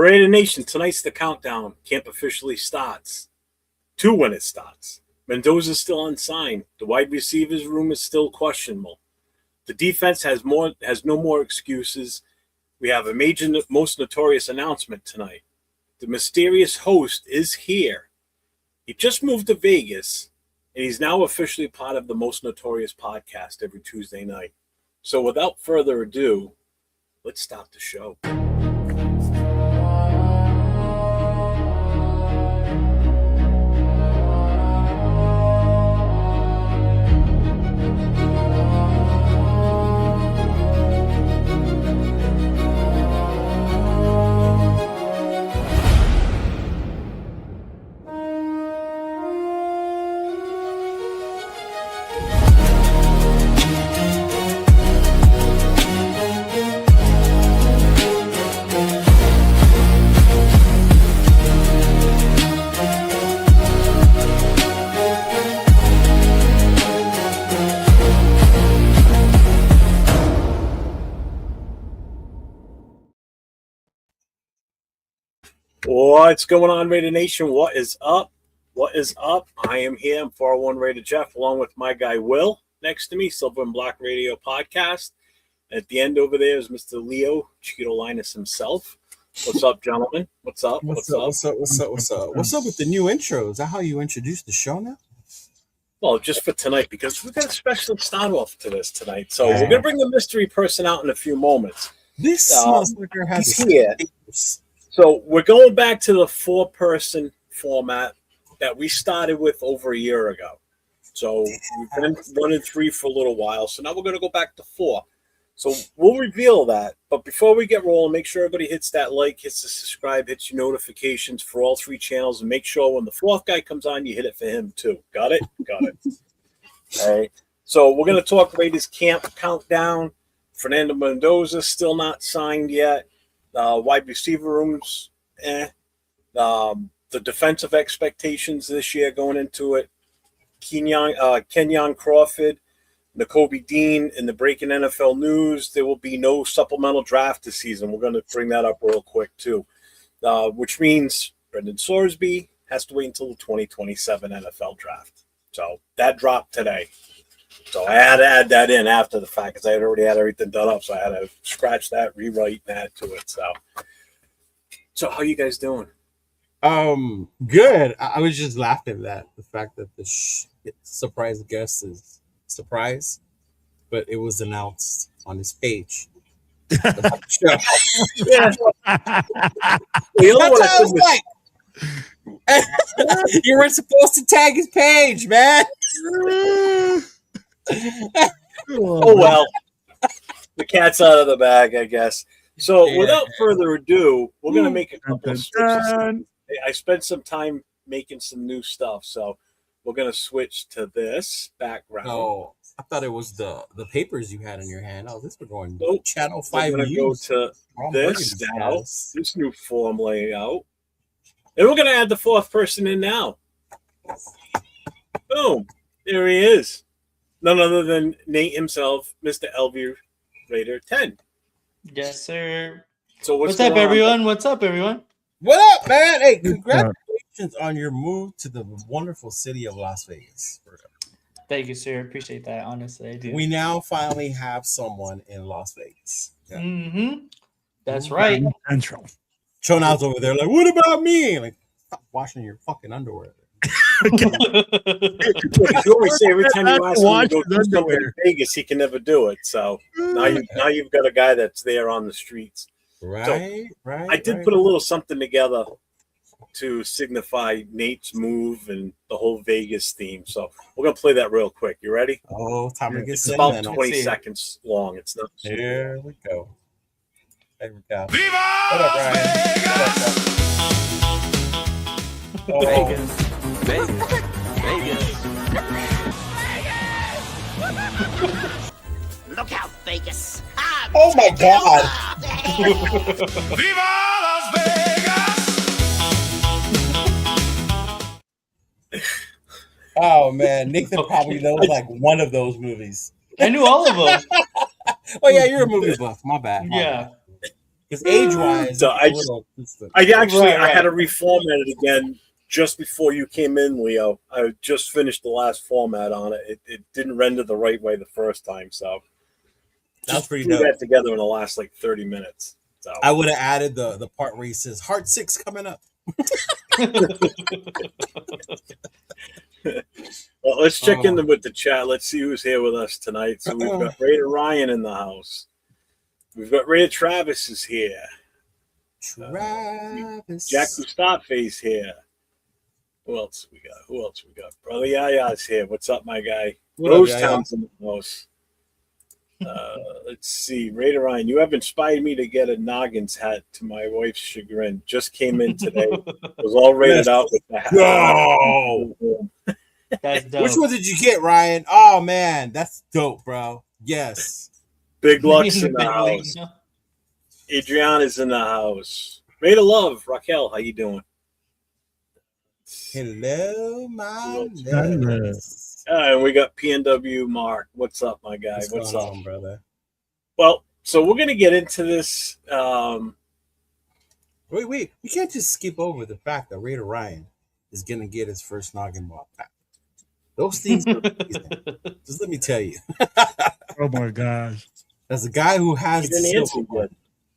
Raider Nation, tonight's the countdown. Camp officially starts. 2 when it starts. Mendoza's still unsigned. The wide receivers room is still questionable. The defense has no more excuses. We have a major, most notorious announcement tonight. The mysterious host is here. He just moved to Vegas, and he's now officially part of the Most Notorious podcast every Tuesday night. So without further ado, let's start the show. What's going on, Raider Nation? What is up? What is up? I am here. I'm 401 Raider Jeff, along with my guy Will next to me, Silver and Black Radio Podcast. At the end over there is Mr. Leo Chidolinus himself. What's up, gentlemen? What's up? What's up with the new intro? Is that how you introduce the show now? Well, just for tonight, because we've got a special start off to this tonight. So we're going to bring the mystery person out in a few moments. This motherfucker has here. So we're going back to the 4-person format that we started with over a year ago. So we've been running 3 for a little while. So now we're going to go back to 4. So we'll reveal that. But before we get rolling, make sure everybody hits that like, hits the subscribe, hits your notifications for all 3 channels, and make sure when the 4th guy comes on, you hit it for him too. Got it? Got it. All right. So we're going to talk Raiders camp countdown. Fernando Mendoza still not signed yet. Wide receiver rooms, the defensive expectations this year going into it. Keyron Crawford, Nakobe Dean in the breaking NFL news. There will be no supplemental draft this season. We're going to bring that up real quick too, which means Brendan Sorsby has to wait until the 2027 NFL draft. So that dropped today. So I had to add that in after the fact because I had already had everything done up. So I had to scratch that, rewrite that to it. So how you guys doing? Good. I was just laughing at the fact that the surprise guest is surprise, but it was announced on his page. Yeah. You know what I was like? You weren't supposed to tag his page, man. Oh well, the cat's out of the bag, I guess. So without further ado, we're gonna make a couple of switches. I spent some time making some new stuff, so we're gonna switch to this background. Oh, I thought it was the papers you had in your hand. Oh, this was going Channel 5. We're gonna go to this now, this new form layout, and we're gonna add the 4th person in now. Boom! There he is. None other than Nate himself, Mr. LV Raider 10. Yes, sir. So what's up, everyone? What's up, everyone? What up, man? Hey, congratulations on your move to the wonderful city of Las Vegas. Thank you, sir. Appreciate that. Honestly, I do. We now finally have someone in Las Vegas. Yeah. Mm-hmm. That's right. Central. Chonal's over there like, what about me? Like, stop washing your fucking underwear. You always say every time you ask him to go do something in Vegas, he can never do it. So now you've got a guy that's there on the streets. Right. I did put a little something together to signify Nate's move and the whole Vegas theme. So we're gonna play that real quick. You ready? Oh, time to get It's about 20 seconds long. It's not. Here we go. There we go. Viva What up, Ryan? Vegas. Look out, Vegas! Oh my God! Viva Las Vegas! Oh man, Nathan probably knows like one of those movies. I knew all of them. Oh yeah, you're a movie buff. My bad. Yeah. Because age-wise, So I had to reformat it again just before you came in, Leo. I just finished the last format on it. It didn't render the right way the first time, so That's just pretty threw dope. that together in the last 30 minutes. So I would have added the part where he says Heart 6 coming up. well, let's check in with the chat. Let's see who's here with us tonight. So we've got Raider Ryan in the house. We've got Raider Travis is here. Travis. Jack Gustave's here. Who else we got? Brother Yaya's here. What's up, my guy? Rosetown's in the house. Let's see. Raider Ryan, you have inspired me to get a Noggins hat to my wife's chagrin. Just came in today. Was all rated out with the hat. Yo! That's dope. Which one did you get, Ryan? Oh, man. That's dope, bro. Yes. Big Lux in the house. Adriana's in the house. Raider Love. Raquel, how you doing? Hello, my love. And we got PNW Mark. What's up, my guy? What's up, brother? Well, so we're gonna get into this. Wait. We can't just skip over the fact that Raider Ryan is gonna get his first noggin ball pack. Those things are amazing. Just let me tell you. Oh my gosh. As a guy who has he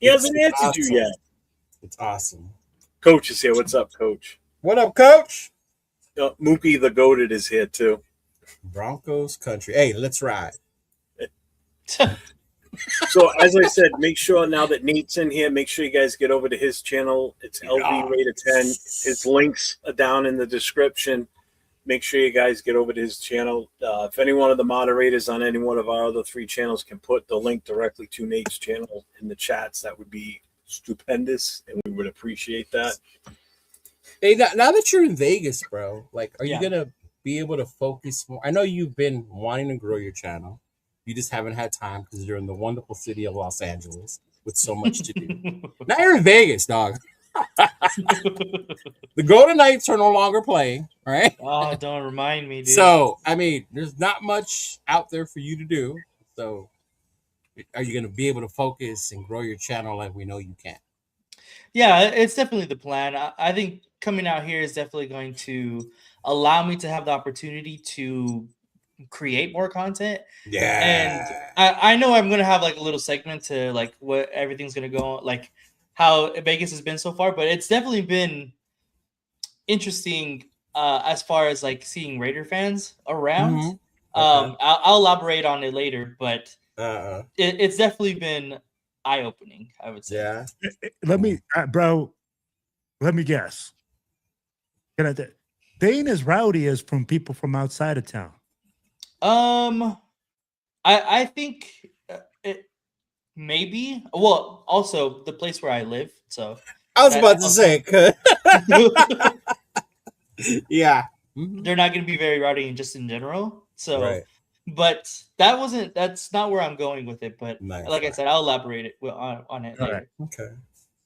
hasn't answered you yet. It's awesome. Coach is here. What's up, Coach? What up, Coach? Mookie the Goated is here too. Broncos country. Hey, let's ride. So as I said, make sure now that Nate's in here, make sure you guys get over to his channel. It's LV Raider 10. His links are down in the description. Make sure you guys get over to his channel. If any one of the moderators on any one of our other 3 channels can put the link directly to Nate's channel in the chats, that would be stupendous, and we would appreciate that. Hey, now that you're in Vegas, bro, like, are you gonna be able to focus more? I know you've been wanting to grow your channel. You just haven't had time because you're in the wonderful city of Los Angeles with so much to do. Now you're in Vegas, dog. The Golden Knights are no longer playing, right? Oh, don't remind me, dude. So, I mean, there's not much out there for you to do. So, are you going to be able to focus and grow your channel like we know you can? Yeah, it's definitely the plan. I think coming out here is definitely going to allow me to have the opportunity to create more content. Yeah. And I know I'm going to have like a little segment to like what everything's going to go on, like how Vegas has been so far, but it's definitely been interesting as far as like seeing Raider fans around. Mm-hmm. Okay. I'll elaborate on it later, but it's definitely been eye-opening, I would say. Yeah. Let me, bro. Let me guess. They ain't as rowdy as from people from outside of town. I think it maybe. Well, also the place where I live. So I was about to say, yeah, they're not going to be very rowdy just in general. So. Right. But that's not where I'm going with it. But like I said, I'll elaborate on it later. Right. Okay.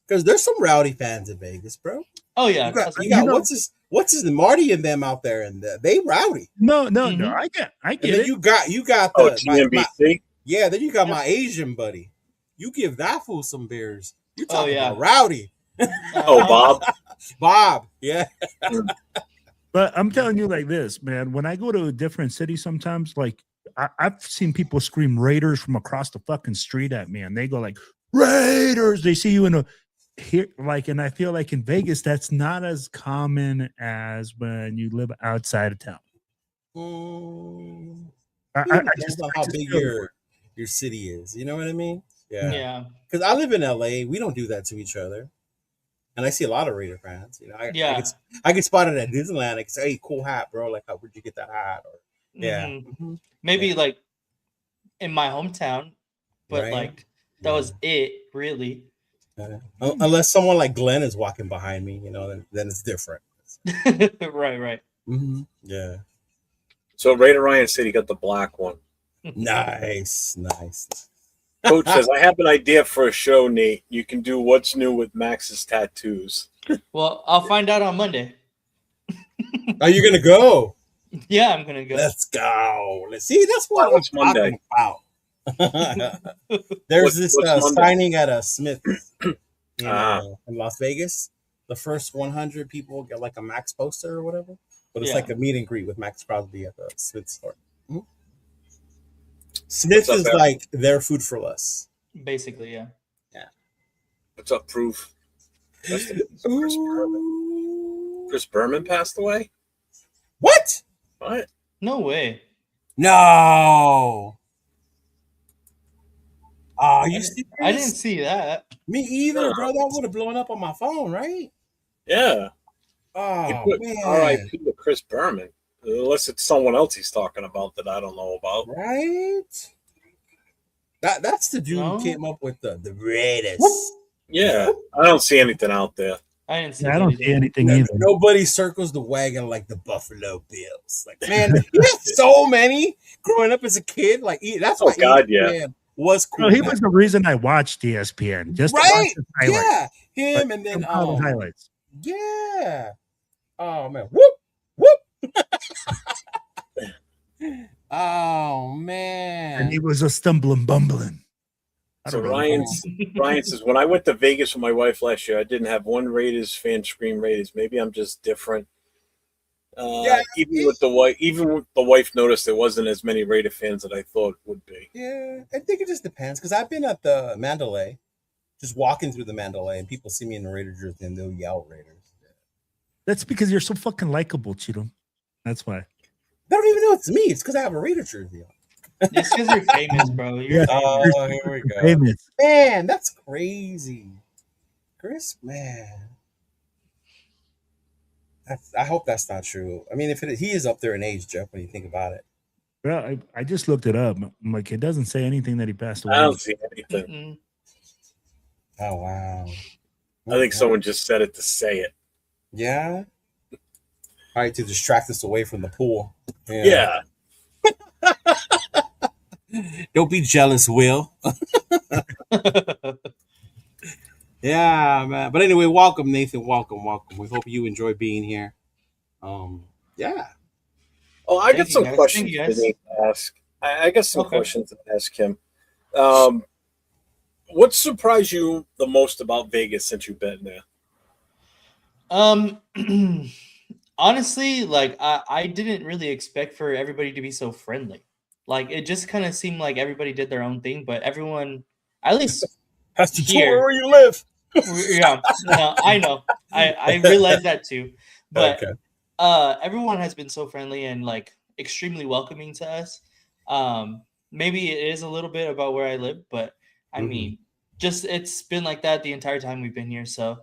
Because there's some rowdy fans in Vegas, bro. Oh yeah. You got what's his Marty and them out there, and they rowdy. No. I get it. You got TNBC. Yeah, then you got my Asian buddy. You give that fool some beers. You talking about rowdy. Bob. Yeah. But I'm telling you like this, man. When I go to a different city, sometimes like I've seen people scream Raiders from across the fucking street at me, and they go like Raiders. They see you in and I feel like in Vegas that's not as common as when you live outside of town. I just know how big your city is. You know what I mean? Yeah. Because I live in LA. We don't do that to each other. And I see a lot of Raider fans. You know, I get spotted at Disneyland. I can say, "Hey, cool hat, bro! Like, where'd you get that hat?" Or maybe like in my hometown, but like that was it, really. Unless someone like Glenn is walking behind me, you know, then it's different. Right. Mm-hmm. Yeah. So Raider Ryan said he got the black one. Nice. Coach says, I have an idea for a show, Nate. You can do what's new with Max's tattoos. Well, I'll find out on Monday. Are you going to go? Yeah, I'm going to go. Let's go. Let's see. That's what I'm talking about. There's this signing at a Smith in Las Vegas. The first 100 people get like a Max poster or whatever, but it's like a meet and greet with Max Crosby at the Smith store. Mm-hmm. Smith is like their Food for Less, basically. Yeah. What's up, Proof? Chris Berman. Chris Berman passed away. What? No way. No. Oh, you serious? I didn't see that. Me either, bro. That would have blown up on my phone, right? Yeah. Oh, man. R.I.P. to Chris Berman. Unless it's someone else he's talking about that I don't know about. Right? That's the dude who came up with the Raiders. Yeah. I don't see anything out there. I didn't see I don't see anything either. Nobody circles the wagon like the Buffalo Bills. Like, man, you had so many growing up as a kid. Like, that's why ESPN was cool. He was the reason I watched ESPN. Just right? To watch yeah, him and then highlights. Yeah. Oh man, whoop whoop. Oh man. And he was a stumbling, bumbling. So Ryan says, when I went to Vegas with my wife last year, I didn't have one Raiders fan scream Raiders. Maybe I'm just different. Even with the wife noticed there wasn't as many Raider fans that I thought would be. Yeah, I think it just depends because I've been at the Mandalay, just walking through the Mandalay, and people see me in the Raider jersey and they'll yell Raiders. That's because you're so fucking likable, Chido. That's why. They don't even know it's me. It's because I have a Raider jersey on. It's because you're famous, bro. Here we go. Famous. Man, that's crazy. Chris, man. I hope that's not true. I mean, he is up there in age, Jeff, when you think about it. Well, I just looked it up. I'm like, it doesn't say anything that he passed away. I don't see anything. Mm-mm. Oh, wow. I think someone just said it to say it. Yeah? All right, to distract us away from the pool. Yeah. Don't be jealous, Will. Yeah, man. But anyway, welcome, Nathan. Welcome. We hope you enjoy being here. Yeah. Oh, I got some questions to ask. I got some questions to ask him. What surprised you the most about Vegas since you've been there? Honestly, like I didn't really expect for everybody to be so friendly. Like it just kind of seemed like everybody did their own thing, but everyone, at least has to tour where you live. Yeah, no, I know. I realized that too. But everyone has been so friendly and like extremely welcoming to us. Maybe it is a little bit about where I live, but I mean, just it's been like that the entire time we've been here. So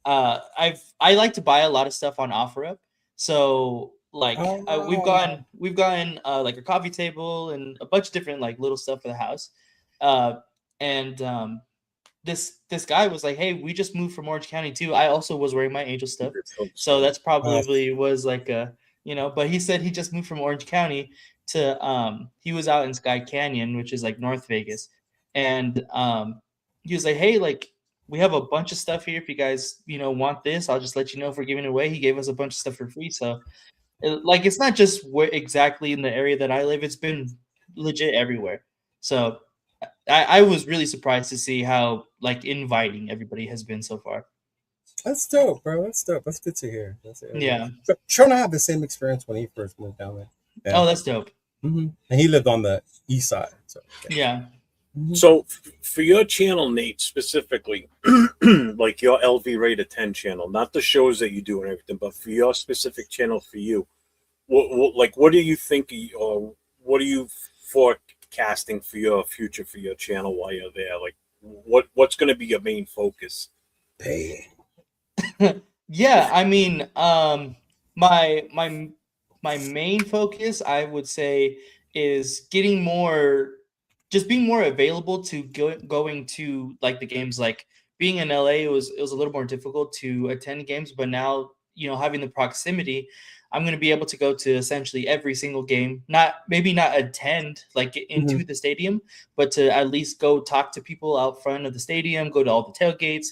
I like to buy a lot of stuff on OfferUp. So like we've gotten like a coffee table and a bunch of different like little stuff for the house. This guy was like, hey, we just moved from Orange County too. I also was wearing my Angel stuff. So that's probably was like a, but he said he just moved from Orange County to, he was out in Sky Canyon, which is like North Vegas. And he was like, hey, like we have a bunch of stuff here. If you guys, want this, I'll just let you know if we're giving it away. He gave us a bunch of stuff for free. So like, it's not just where exactly in the area that I live. It's been legit everywhere. So I was really surprised to see how like inviting everybody has been so far. That's dope, bro. That's dope. That's good to hear. Yeah. Sean had the same experience when he first moved down there. Yeah. Oh, that's dope. Mm-hmm. And he lived on the east side. So yeah. So for your channel, Nate, specifically, like your LV Raider 10 channel, not the shows that you do and everything, but for your specific channel for you, what do you think, or what are you forecasting for your future for your channel while you're there? Like, what's going to be your main focus? Pay. Yeah, I mean, my main focus, I would say, is getting more. Just being more available to going to like the games. Like being in LA, it was a little more difficult to attend games, but now having the proximity, I'm going to be able to go to essentially every single game. Maybe not attend like into the stadium, but to at least go talk to people out front of the stadium, go to all the tailgates,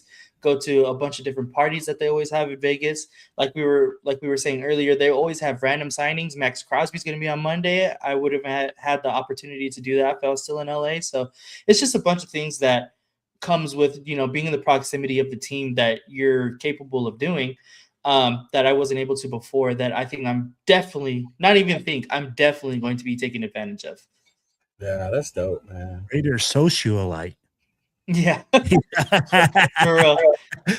go to a bunch of different parties that they always have in Vegas. Like we were saying earlier, they always have random signings. Max Crosby's going to be on Monday. I would have had the opportunity to do that if I was still in LA. So it's just a bunch of things that comes with, being in the proximity of the team that you're capable of doing, that I wasn't able to before, that I think I'm definitely going to be taking advantage of. Yeah, that's dope, man. Raider socialite. Yeah. For real.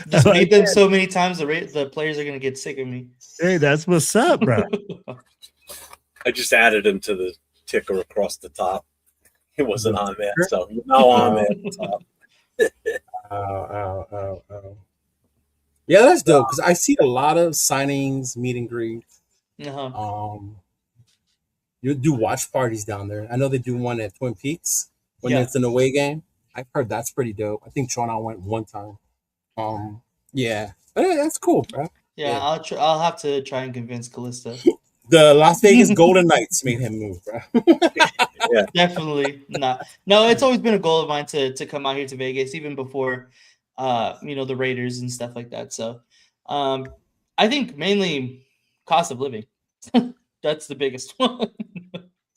Just meet them so many times, the players are going to get sick of me. Hey, that's what's up, bro. I just added him to the ticker across the top. He wasn't on there, so now I'm there at the top. Yeah, that's dope because I see a lot of signings, meet and greets. Uh-huh. You do watch parties down there. I know they do one at Twin Peaks when it's an away game. I've heard that's pretty dope. I think Sean and I went one time. Yeah, but that's cool, bro. Yeah. I'll have to try and convince Callista. The Las Vegas Golden Knights made him move, bro. Yeah, definitely not. No, it's always been a goal of mine to come out here to Vegas, even before, the Raiders and stuff like that. So, I think mainly cost of living. That's the biggest one.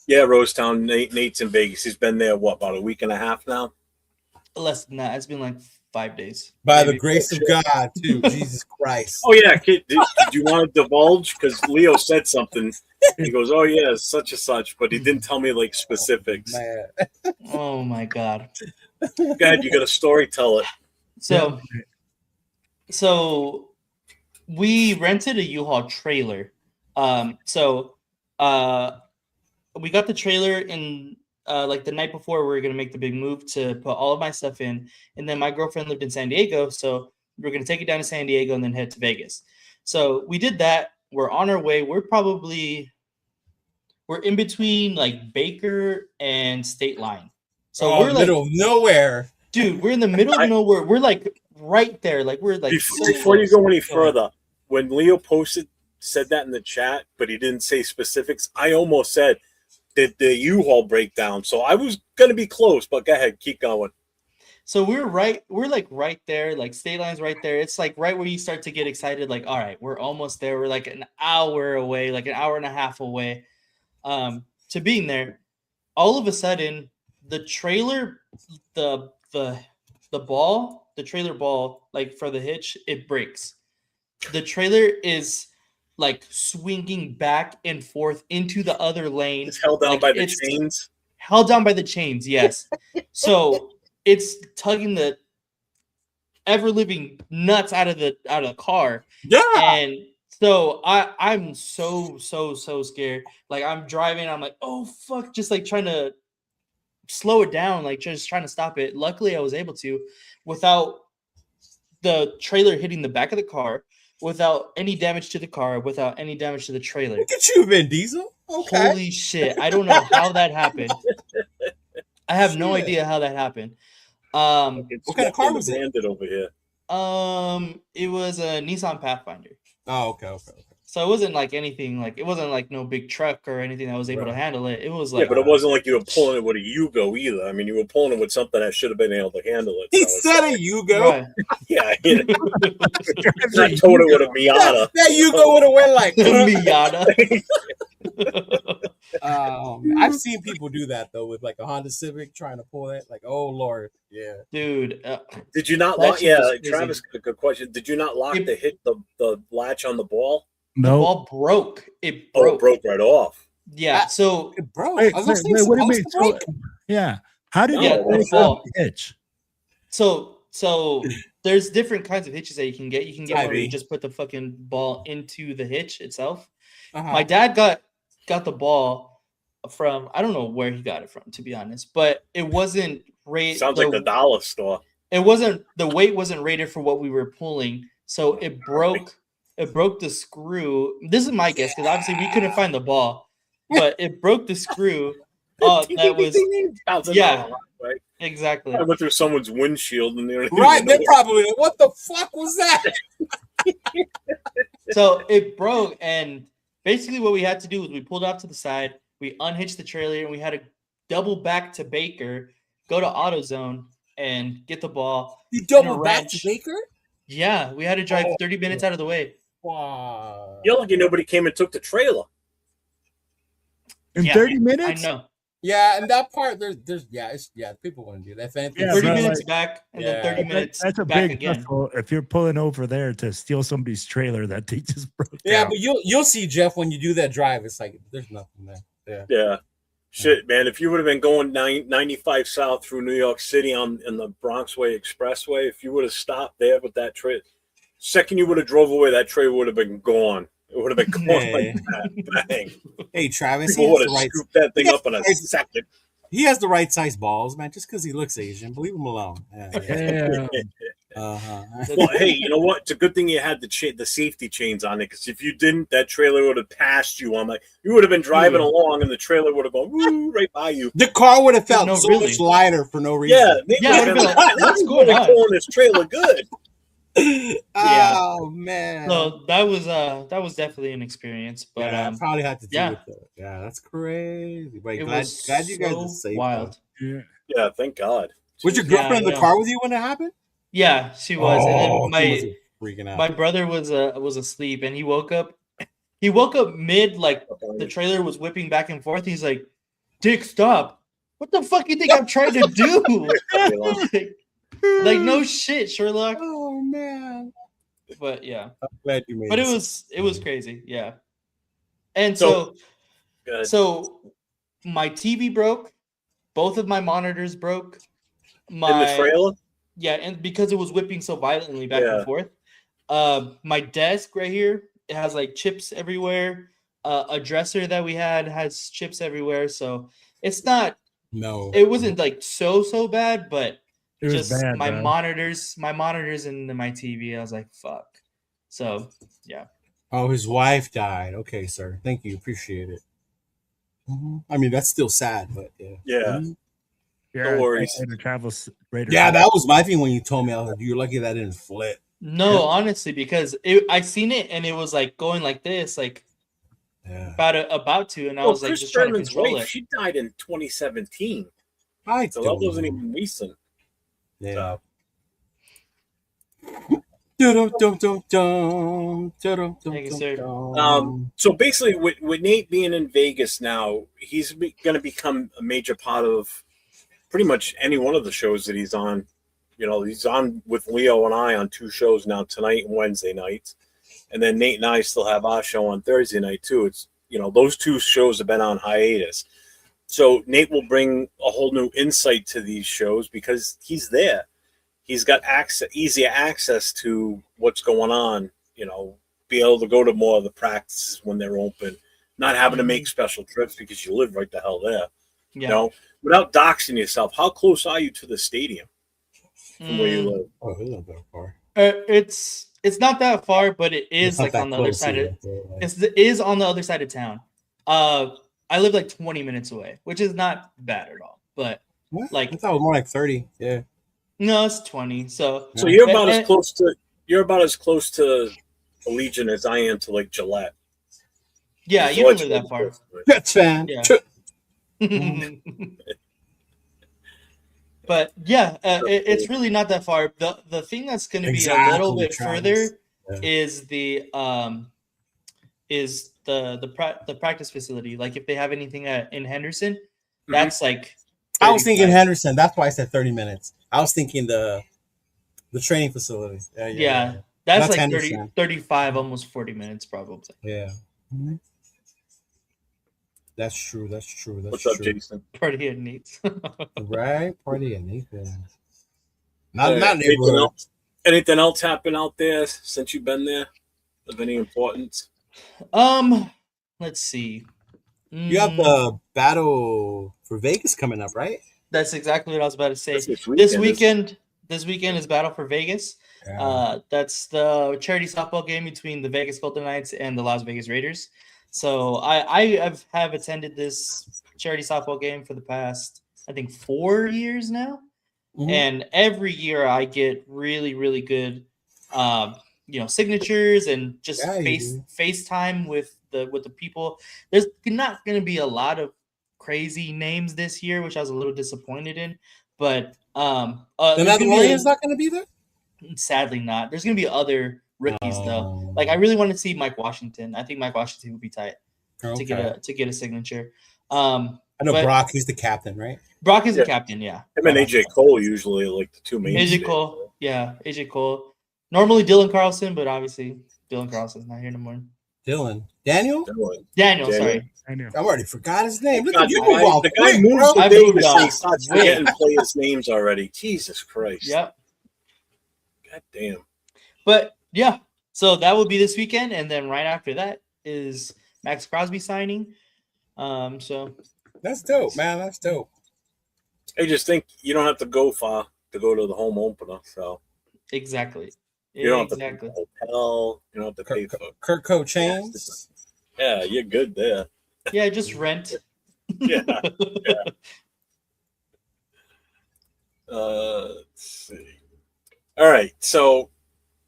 Yeah, Rosetown. Nate's in Vegas. He's been there, about a week and a half now? Less than that. It's been like 5 days. By the grace of God, too. Jesus Christ. Oh, yeah. Kid, did you want to divulge? Because Leo said something. He goes, oh, yeah, such and such. But he didn't tell me, specifics. Oh, my God. Go ahead. You got a story? Tell it. So we rented a U-Haul trailer. We got the trailer in the night before we were going to make the big move to put all of my stuff in. And then my girlfriend lived in San Diego. So we were going to take it down to San Diego and then head to Vegas. So we did that. We're on our way. We're in between Baker and State Line. So we're middle of nowhere. Dude, we're in the middle of nowhere. We're right there. Before you go any further, when Leo said that in the chat, but he didn't say specifics, I almost said, did the U-Haul break down? So I was going to be close, but go ahead, keep going. So we're right there, State Line's right there. It's right where you start to get excited, all right, we're almost there. We're an hour away, an hour and a half away to being there. All of a sudden, the trailer, the trailer ball, for the hitch, it breaks. The trailer is swinging back and forth into the other lane. It's held down by the chains. Held down by the chains, yes. So it's tugging the ever living nuts out of the car. Yeah. And so I'm so scared. I'm driving, I'm oh fuck, just trying to slow it down, just trying to stop it. Luckily I was able to without the trailer hitting the back of the car, without any damage to the car, without any damage to the trailer. Look at you, Vin Diesel. Okay. Holy shit. I don't know how that happened. I have no idea how that happened. What kind of car was it? Over here. It was a Nissan Pathfinder. Oh, okay. So it wasn't anything, it wasn't no big truck or anything that was able to handle it. It was yeah, but it wasn't like you were pulling it with a Yugo either. I mean, you were pulling it with something that should have been able to handle it. He said a Yugo. Right. Yeah, not towed it with a Miata. That Yugo would have went Miata. I've seen people do that though with a Honda Civic trying to pull that. Oh Lord, yeah, dude. Did you not lock? Yeah, Travis, good question. Did you not lock the latch on the ball? No, the ball broke. It broke. Oh, it broke right off. Yeah, so it broke. Wait, what do you mean? So, yeah, how did it fall? Hitch? So there's different kinds of hitches that you can get. You can get where you just put the fucking ball into the hitch itself. Uh-huh. My dad got the ball from, I don't know where he got it from, to be honest, but it wasn't rated. Sounds like the dollar store. It wasn't, the weight wasn't rated for what we were pulling, so it broke. It broke the screw. This is my guess because obviously we couldn't find the ball, but it broke the screw. That was right? Exactly. I went through someone's windshield and they're probably what the fuck was that? So it broke, and basically what we had to do was we pulled off to the side, we unhitched the trailer, and we had to double back to Baker, go to AutoZone, and get the ball. You double back to Baker? Yeah, we had to drive 30 minutes out of the way. Wow. You're lucky nobody came and took the trailer. In 30 minutes? I know. Yeah, and that part there's people want to do that. If anything, 30 minutes back and then 30 minutes that's a back big again. hustle if you're pulling over there to steal somebody's trailer that they just broke Yeah, down. but you'll see, Jeff, when you do that drive, it's like there's nothing there. Yeah. Shit, man, if you would have been going 95 south through New York City in the Bronxway Expressway, if you would have stopped there with that trailer, second you would have drove away, that trailer would have been gone. It would have been gone like that. Bang. Hey, Travis, People would have scooped that thing up in a second. He has the right size balls, man. Just because he looks Asian, leave him alone. Yeah. Well, hey, you know what? It's a good thing you had the safety chains on it, because if you didn't, that trailer would have passed you. I'm like, you would have been driving along, and the trailer would have gone woo, right by you. The car would have felt much lighter for no reason. Yeah, what's going on? Pulling this trailer good. Oh man! So that was definitely an experience, but I probably had to do yeah. with that. Yeah, that's crazy. But It glad was you guys are safe. wild. Yeah, thank God. Was your girlfriend in the car with you when it happened? Yeah, she was. And then freaking out. my brother was asleep, and he woke up. He woke up mid, like the trailer was whipping back and forth. He's like, "Dick, stop! What the fuck you think I'm trying to do?" like no shit, Sherlock. Oh man! But yeah, I'm glad you made. But it was crazy, yeah. And so my TV broke. Both of my monitors broke. In the trailer? Yeah, and because it was whipping so violently back and forth. My desk right here, it has like chips everywhere. A dresser that we had has chips everywhere. So it's not. No, it wasn't like so bad, but it was just bad, my bro. monitors, and my TV. I was like, fuck. So yeah. Oh, his wife died. Okay, sir. Thank you. Appreciate it. I mean, that's still sad, but yeah. Yeah. Yeah, no worries. Yeah, that was my thing when you told me. I was like, "You're lucky that didn't flip." No, honestly, because I seen it and it was like going like this, like about to, and I was like, Chris just trying to Berman's control wife, it. she died in 2017. So that wasn't even recent. Yeah. So basically, with Nate being in Vegas now, he's going to become a major part of pretty much any one of the shows that he's on. You know, he's on with Leo and I on 2 shows now, tonight and Wednesday nights. And then Nate and I still have our show on Thursday night too. It's, you know, those 2 shows have been on hiatus. So Nate will bring a whole new insight to these shows because he's there. He's got easier access to what's going on, you know, be able to go to more of the practices when they're open, not having to make special trips because you live right the hell there. Yeah. You know, without doxing yourself, how close are you to the stadium from where you live? Oh, it's not that far. It's not that far, but it is like on the other side of it is on the other side of town. I live like 20 minutes away, which is not bad at all. But like I thought it was more like 30. Yeah. No, it's 20. So you're about as close to Allegiant as I am to like Gillette. Yeah, you don't live that far. Jets fan. Yeah. But yeah, it's really not that far. The thing that's going to be a little bit further is the practice facility. Like if they have anything in Henderson, that's like. I was thinking Henderson. That's why I said 30 minutes. I was thinking the training facility. Yeah. That's like 35, almost 40 minutes probably. Yeah. Mm-hmm. That's true. What's up, Jason? Party at Nate's. Right? Party at Nathan. Not neighborhood. Anything else happen out there since you've been there of any importance? Let's see. You have the battle for Vegas coming up, right? That's exactly what I was about to say. This weekend is Battle for Vegas. Yeah. That's the charity softball game between the Vegas Golden Knights and the Las Vegas Raiders. So I have attended this charity softball game for the past, I think, 4 years now. Mm-hmm. And every year I get really, really good, signatures and just FaceTime with the people. There's not going to be a lot of crazy names this year, which I was a little disappointed in. But the Mandalorian's not going to be there. Sadly not. There's gonna be other rookies though. Like I really want to see Mike Washington. I think Mike Washington would be tight to get a signature. I know Brock. He's the captain, right? Brock is the captain. Yeah. Him and AJ Cole usually like the two main. AJ Cole. Yeah, AJ Cole. Normally Dylan Carlson, but obviously Dylan Carlson's not here no more. Daniel, sorry. I already forgot his name. Look God, at you, the guy moves the Davis and he starts forgetting players' names already. Jesus Christ. Yep. God damn. But yeah, so that will be this weekend, and then right after that is Max Crosby signing. So that's dope, man. That's dope. I just think you don't have to go far to go to the home opener. So exactly. You don't have to pay for hotel. You don't have to pay for Kirk chains. Yeah, you're good there. Yeah, just rent. Yeah. Let's see. All right, so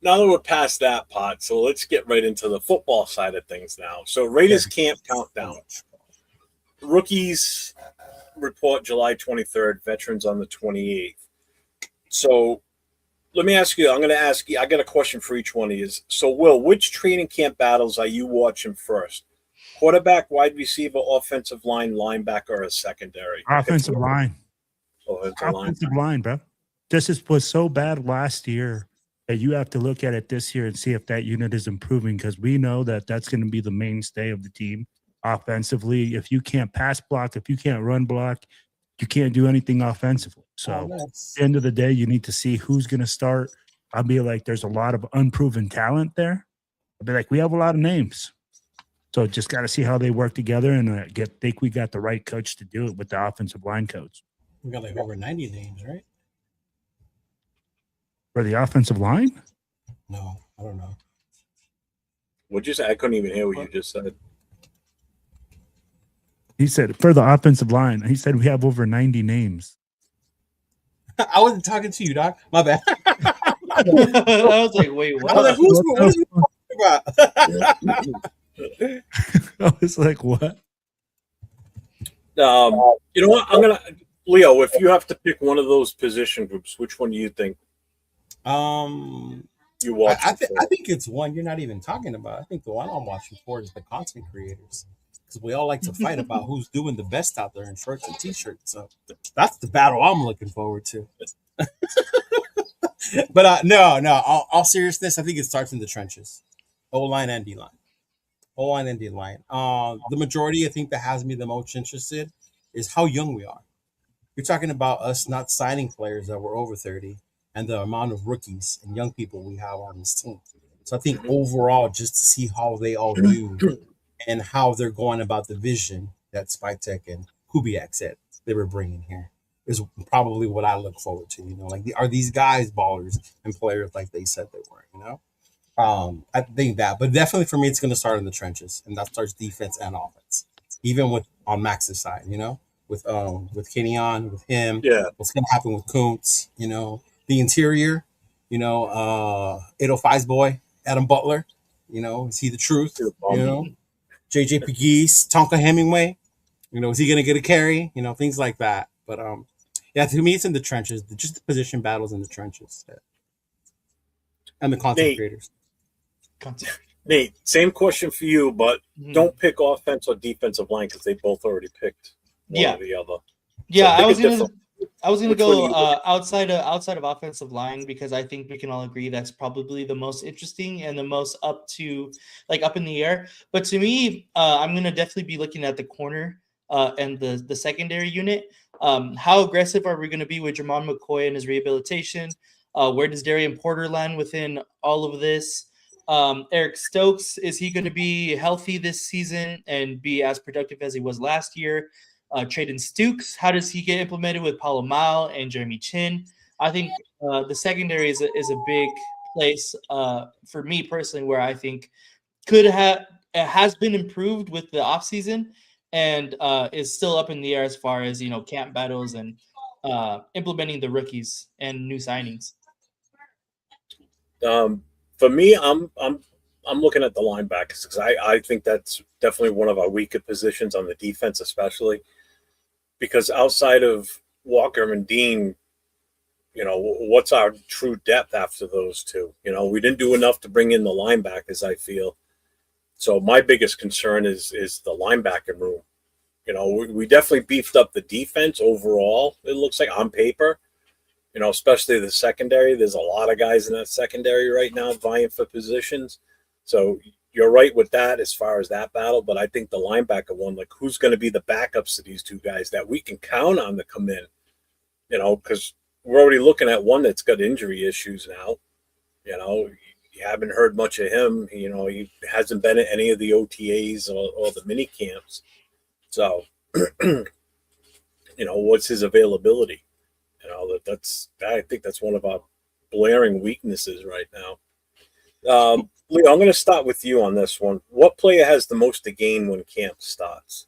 now that we're past that part, so let's get right into the football side of things now. So Raiders camp countdown. Rookies report July 23rd, veterans on the 28th. So let me ask you, I'm going to ask you, I got a question for each one of you. So, Will, which training camp battles are you watching first? Quarterback, wide receiver, offensive line, linebacker, or secondary? Offensive line. Offensive line, bro. This was so bad last year that you have to look at it this year and see if that unit is improving, because we know that that's going to be the mainstay of the team offensively. If you can't pass block, if you can't run block, you can't do anything offensively. So at the end of the day, you need to see who's going to start. I'll be like, there's a lot of unproven talent there. I'll be like, we have a lot of names. So just got to see how they work together, and think we got the right coach to do it with the offensive line coach. We got like over 90 names, right? For the offensive line? No, I don't know. What'd you say? I couldn't even hear what you just said. He said for the offensive line, he said we have over 90 names. I wasn't talking to you, Doc. My bad. I was like, wait, what? I was like, what about? I was like, what? You know what? Leo, if you have to pick one of those position groups, which one do you think? You watch. I think it's one you're not even talking about. I think the one I'm watching for is the content creators, because we all like to fight about who's doing the best out there in shorts and t-shirts. So that's the battle I'm looking forward to. But no. All seriousness, I think it starts in the trenches, O-line and D-line. O-line and D-line. The majority, I think, that has me the most interested is how young we are. You're talking about us not signing players that were over 30 and the amount of rookies and young people we have on this team. So I think overall, just to see how they all do and how they're going about the vision that Spytek and Kubiak said they were bringing here is probably what I look forward to. You know, like, are these guys ballers and players like they said they were, you know? I think that, but definitely for me, it's going to start in the trenches, and that starts defense and offense, even on Max's side, you know, with Kenyon, with him, what's going to happen with Kuntz, you know, the interior, you know, 805's boy, Adam Butler, you know, is he the truth? You know, JJ Pegues, Tonka Hemingway, you know, is he going to get a carry? You know, things like that. But yeah, to me, it's in the trenches, just the position battles in the trenches, and the content creators. Nate, same question for you, but don't pick offense or defensive line because they both already picked one or the other. Yeah, so I was gonna go outside of offensive line, because I think we can all agree that's probably the most interesting and the most up in the air. But to me, I'm gonna definitely be looking at the corner and the secondary unit. How aggressive are we gonna be with Jermon McCoy and his rehabilitation? Where does Darian Porter land within all of this? Eric Stokes, is he going to be healthy this season and be as productive as he was last year? Traden Stukes, how does he get implemented with Paulo Mao and Jeremy Chin? I think the secondary is a big place for me personally, where I think has been improved with the offseason and is still up in the air as far as, you know, camp battles and implementing the rookies and new signings. For me, I'm looking at the linebackers because I think that's definitely one of our weaker positions on the defense, especially because outside of Walker and Dean, what's our true depth after those two? We didn't do enough to bring in the linebackers, I feel. So my biggest concern is the linebacker room. We definitely beefed up the defense overall. It looks like on paper, especially the secondary. There's a lot of guys in that secondary right now vying for positions. So you're right with that as far as that battle. But I think the linebacker one, like who's going to be the backups to these two guys that we can count on to come in, because we're already looking at one that's got injury issues now. You haven't heard much of him. He hasn't been at any of the OTAs or the mini camps. So, what's his availability? I think that's one of our blaring weaknesses right now. Leo, I'm going to start with you on this one. What player has the most to gain when camp starts?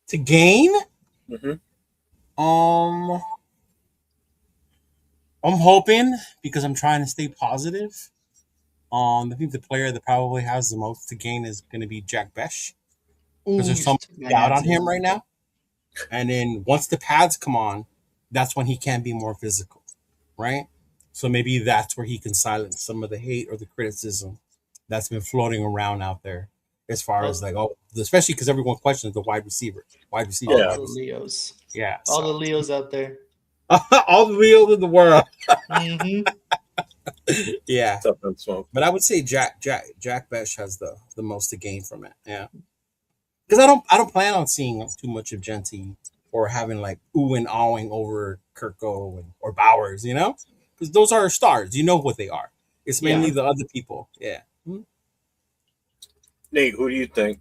To gain? Mm-hmm. I'm hoping, because I'm trying to stay positive. I think the player that probably has the most to gain is going to be Jack Bech, because there's some doubt on him right now. And then once the pads come on, that's when he can be more physical, right? So maybe that's where he can silence some of the hate or the criticism that's been floating around out there, as far as especially because everyone questions the wide receiver. All the Leos. Yeah. All the Leos out there. All the Leos in the world. Mm-hmm. Yeah. But I would say Jack Bech has the most to gain from it. Yeah. Because I don't plan on seeing too much of Genty or having like ooh and awing over Kirko or Bowers, because those are stars. You know what they are. It's mainly the other people. Yeah. Nate, who do you think?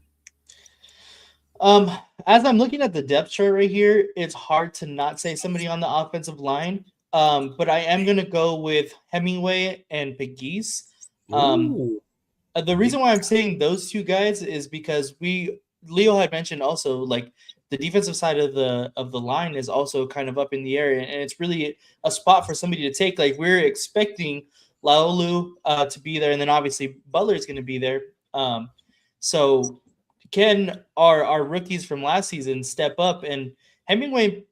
As I'm looking at the depth chart right here, it's hard to not say somebody on the offensive line. But I am gonna go with Hemingway and Pegues. The reason why I'm saying those two guys is because Leo had mentioned also like the defensive side of the line is also kind of up in the air, and it's really a spot for somebody to take. Like we're expecting Laolu to be there, and then obviously Butler is going to be there. So can our rookies from last season step up? And Hemingway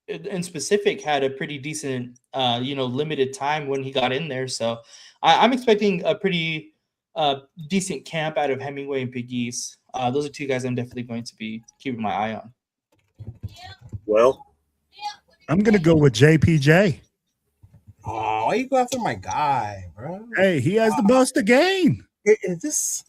in specific had a pretty decent limited time when he got in there. So I'm expecting a pretty decent camp out of Hemingway and Pegues. Those are two guys I'm definitely going to be keeping my eye on. Well, I'm going to go with JPJ. Oh, why you go after my guy, bro? Hey, he has the most to gain. Is this?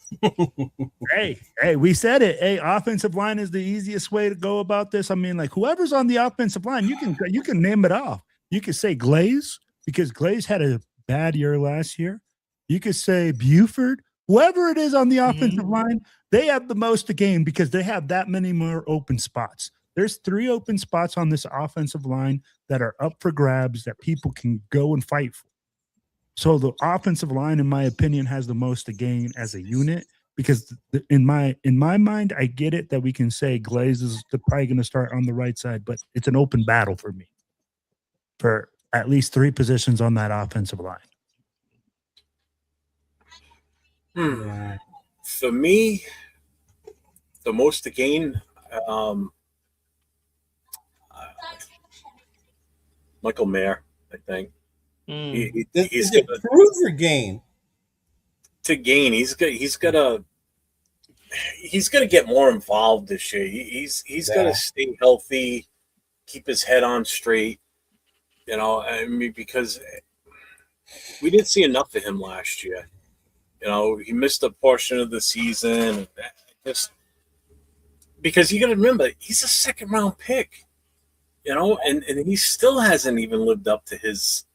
Hey, we said it. Hey, offensive line is the easiest way to go about this. I mean, like whoever's on the offensive line, you can name it off. You could say Glaze, because Glaze had a bad year last year. You could say Buford. Whoever it is on the offensive line, they have the most to gain because they have that many more open spots. There's 3 open spots on this offensive line that are up for grabs that people can go and fight for. So the offensive line, in my opinion, has the most to gain as a unit because in my mind, I get it that we can say Glaze is probably going to start on the right side, but it's an open battle for me for at least 3 positions on that offensive line. For me, the most to gain, Michael Mayer, I think. He's going to prove or gain. To gain, he's got to get more involved this year. He's got to stay healthy, keep his head on straight. I mean, because we didn't see enough of him last year. He missed a portion of the season. Just because you got to remember, he's a 2nd round pick. And he still hasn't even lived up to his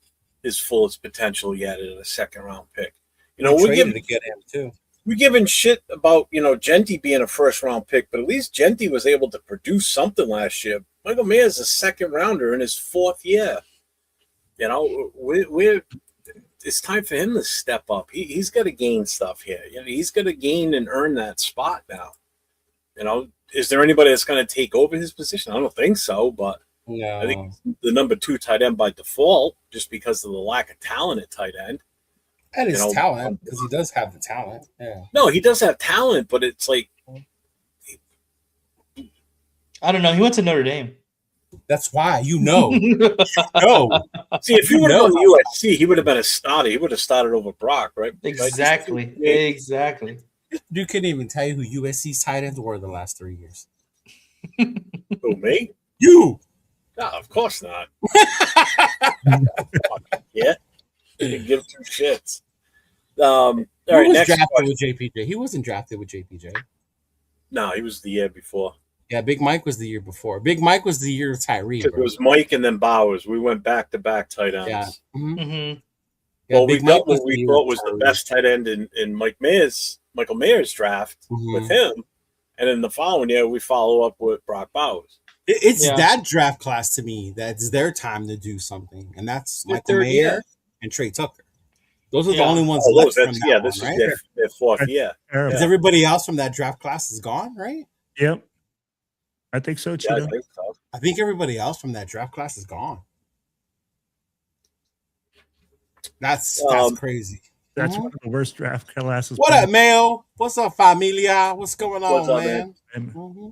fullest potential yet as a 2nd round pick. We're giving to get him too. We're giving shit about Genty being a 1st round pick, but at least Genty was able to produce something last year. Michael Mayer is a 2nd rounder in his 4th year. It's time for him to step up. He's got to gain stuff here. He's got to gain and earn that spot now. Is there anybody that's going to take over his position? I don't think so, but no. I think the number 2 tight end by default, just because of the lack of talent at tight end. And his talent, because he does have the talent. Yeah. No, he does have talent, but it's like I don't know. He went to Notre Dame. That's why no. See, if he would have gone to USC, he would have been a starter. He would have started over Brock, right? Exactly. Exactly. Dude couldn't even tell you who USC's tight ends were the last 3 years. Who, me? You. No, of course not. Yeah. Give two shits. All right, was next drafted question. with JPJ. He wasn't drafted with JPJ. No, he was the year before. Yeah, Big Mike was the year before. Big Mike was the year of Tyree. It was Mike and then Bowers. We went back-to-back tight ends. Yeah. Mm-hmm. Mm-hmm. Yeah, Well, Big we got Mike was what we thought was the best tight end in Michael Mayer's draft with him. And then the following year, we follow up with Brock Bowers. It's that draft class to me that's their time to do something. And that's Michael Mayer and Trey Tucker. Those are the only ones left from that this one, is right? their fourth year. Because everybody else from that draft class is gone, right? Yep. I think so, too. Yeah, I think so. I think everybody else from that draft class is gone. That's crazy. That's one of the worst draft classes. What up, Mayo? What's up, familia? What's going on, man? Mm-hmm.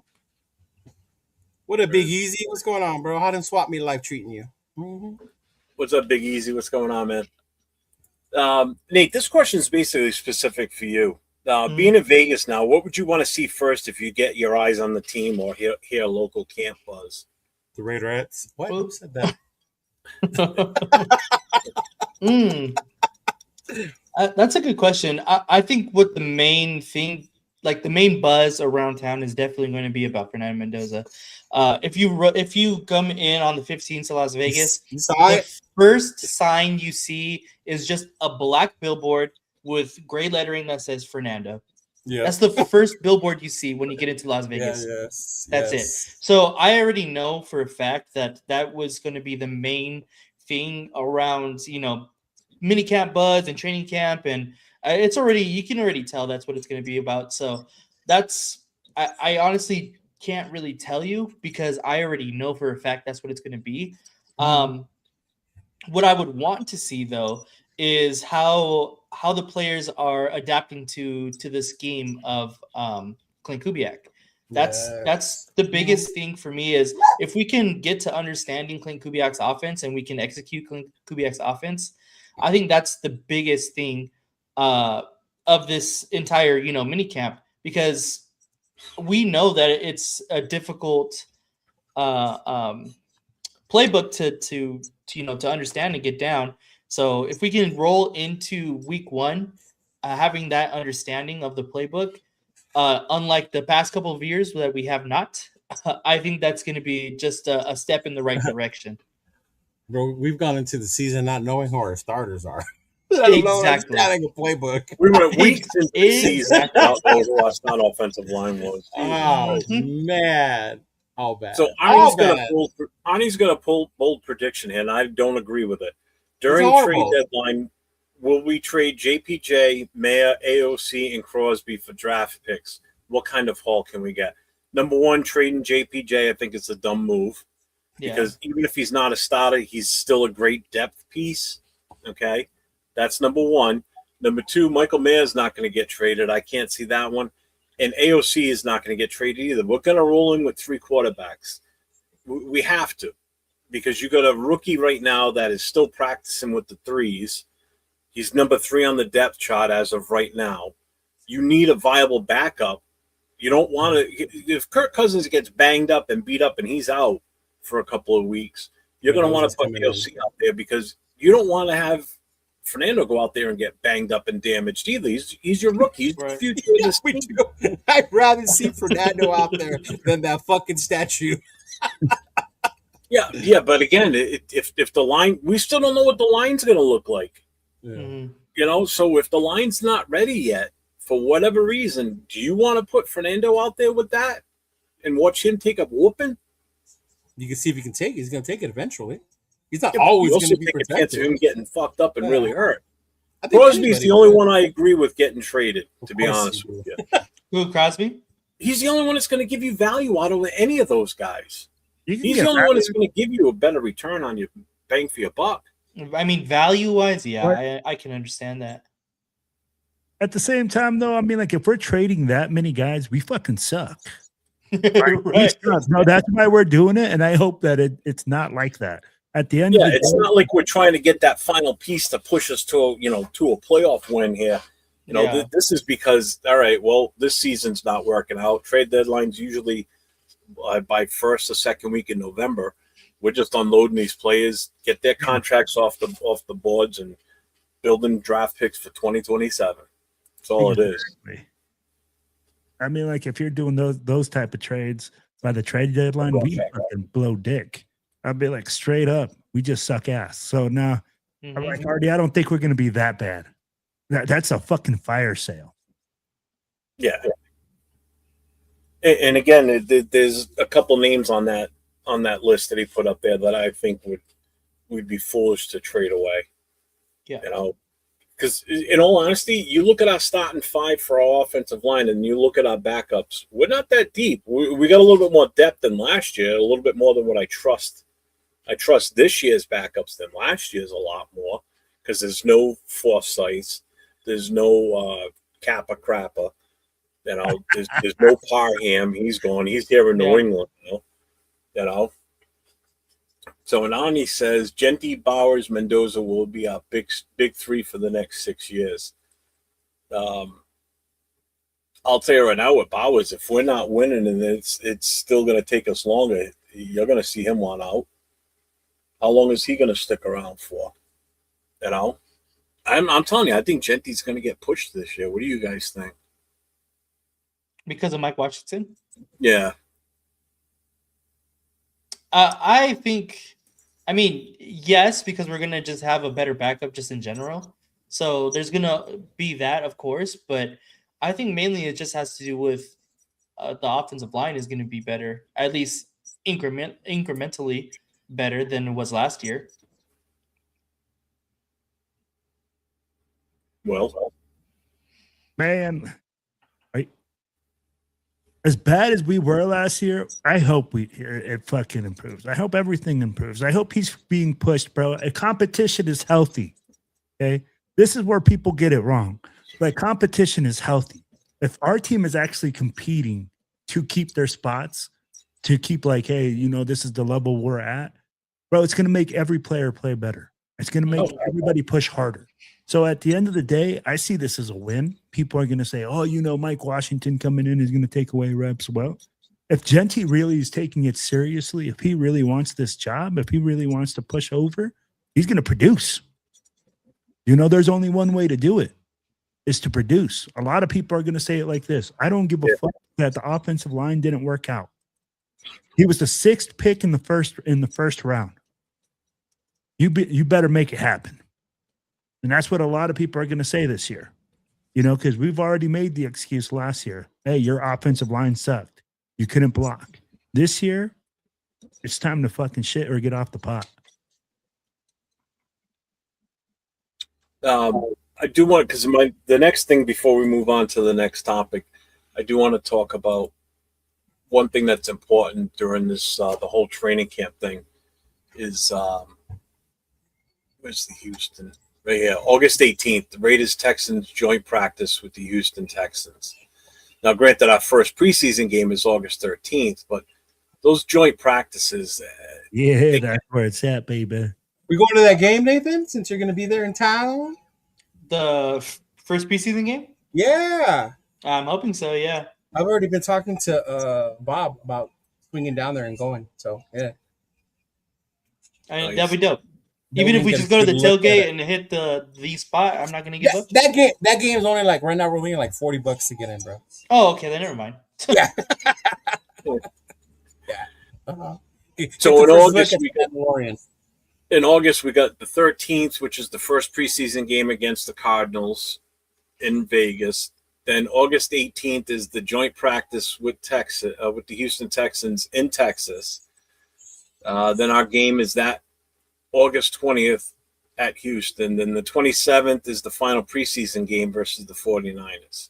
What up, Big Easy? What's going on, bro? How them swap me life treating you? Mm-hmm. What's up, Big Easy? What's going on, man? Nate, this question is basically specific for you. Being in Vegas now, what would you want to see first if you get your eyes on the team or hear local camp buzz? The Raiderettes. What? Who said that? That's a good question. I think what the main thing, like the main buzz around town, is definitely going to be about Fernando Mendoza. If you come in on the 15th to Las Vegas, the first sign you see is just a black billboard with gray lettering that says Fernando. Yeah, that's the first billboard you see when you get into Las Vegas. That's it. So I already know for a fact that was going to be the main thing around, minicamp buzz and training camp, and you can already tell that's what it's going to be about. So I honestly can't really tell you because I already know for a fact that's what it's going to be. What I would want to see though is how the players are adapting to the scheme of Clint Kubiak. That's the biggest thing for me is if we can get to understanding Clint Kubiak's offense and we can execute Clint Kubiak's offense, I think that's the biggest thing of this entire minicamp, because we know that it's a difficult playbook to understand and get down. So if we can roll into week one having that understanding of the playbook, unlike the past couple of years that we have not, I think that's going to be just a step in the right direction. Bro, we've gone into the season not knowing who our starters are. Exactly. Having a playbook. We were weeks into the season who our starting offensive line was. Oh, man. All bad. So Arnie's going to pull bold prediction here, and I don't agree with it. During trade deadline, will we trade JPJ, Mayer, AOC, and Crosby for draft picks? What kind of haul can we get? Number one, trading JPJ, I think it's a dumb move. Because even if he's not a starter, he's still a great depth piece. Okay? That's number one. Number two, Michael Mayer's not going to get traded. I can't see that one. And AOC is not going to get traded either. We're going to roll in with three quarterbacks. We have to. Because you got a rookie right now that is still practicing with the threes. He's number 3 on the depth chart as of right now. You need a viable backup. You don't want to – if Kirk Cousins gets banged up and beat up and he's out for a couple of weeks, you're going to want to put AOC out there because you don't want to have Fernando go out there and get banged up and damaged either. He's your rookie. He's the future of this team. I'd rather see Fernando out there than that fucking statue. Yeah, but again, if the line – we still don't know what the line's going to look like. Yeah. So if the line's not ready yet, for whatever reason, do you want to put Fernando out there with that and watch him take a whooping? You can see if he can take it. He's going to take it eventually. He's not always going to be protected. Chance of him getting fucked up and really hurt. Crosby's the only one I agree with getting traded, to be honest with you. Who, Crosby? He's the only one that's going to give you value out of any of those guys. He's the only one that's going to give you a better return on your bang for your buck. I mean, value-wise, I can understand that. At the same time, though, I mean, like, if we're trading that many guys, we fucking suck. Right. No, that's why we're doing it, and I hope that it's not like that. At the end, Yeah, of the it's day, not like we're trying to get that final piece to push us to to a playoff win here. This is because all right, well, this season's not working out. Trade deadline's usually by first or second week in November. We're just unloading these players, get their contracts off the boards, and building draft picks for 2027. That's all it is. I mean, like if you're doing those type of trades by the trade deadline, we fucking blow dick. I'd be like straight up, we just suck ass. So now, I'm like Hardy, I don't think we're gonna be that bad. That's a fucking fire sale. Yeah. And again, there's a couple names on that list that he put up there that I think would be foolish to trade away. Yeah. Because in all honesty, you look at our starting five for our offensive line, and you look at our backups. We're not that deep. We got a little bit more depth than last year, a little bit more than what I trust. I trust this year's backups than last year's a lot more because there's no Forsyths, there's no Kappa Crappa, there's no Parham. He's gone. He's here in New England. So Anani says Genty, Bowers, Mendoza will be our big three for the next 6 years. I'll tell you right now with Bowers, if we're not winning and it's still going to take us longer, you're going to see him want out. How long is he going to stick around for? I'm telling you, I think Genty's going to get pushed this year. What do you guys think? Because of Mike Washington? Yeah. I think, yes, because we're going to just have a better backup just in general. So there's going to be that, of course. But I think mainly it just has to do with the offensive line is going to be better, at least incrementally better than it was last year. Well, man, as bad as we were last year, I hope it fucking improves. I hope everything improves. I hope he's being pushed, bro. A competition is healthy. Okay, this is where people get it wrong. But competition is healthy. If our team is actually competing to keep their spots, to keep like, hey, this is the level we're at, bro, it's going to make every player play better. It's going to make everybody push harder. So at the end of the day, I see this as a win. People are going to say, oh, Mike Washington coming in is going to take away reps. Well, if Genty really is taking it seriously, if he really wants this job, if he really wants to push over, he's going to produce. There's only one way to do it, is to produce. A lot of people are going to say it like this. I don't give a fuck that the offensive line didn't work out. He was the 6th pick in the first round. You better make it happen. And that's what a lot of people are going to say this year, because we've already made the excuse last year. Hey, your offensive line sucked. You couldn't block. This year, it's time to fucking shit or get off the pot. I do want, because the next thing before we move on to the next topic, I do want to talk about one thing that's important during this the whole training camp thing is where's the Houston? Right here, August 18th, the Raiders-Texans joint practice with the Houston Texans. Now, granted, our first preseason game is August 13th, but those joint practices. That's where it's at, baby. We going to that game, Nathan, since you're going to be there in town? The first preseason game? Yeah. I'm hoping so, yeah. I've already been talking to Bob about swinging down there and going, so, yeah. That'd be dope. Even if we just go to the tailgate and hit the spot, I'm not gonna give up. That game is only right now we're looking like $40 to get in, bro. Oh, okay, then never mind. Yeah. Yeah. Uh-huh. So in August we got the 13th, which is the first preseason game against the Cardinals in Vegas. Then August 18th is the joint practice with with the Houston Texans in Texas. Then our game is that August 20th at Houston. Then the 27th is the final preseason game versus the 49ers.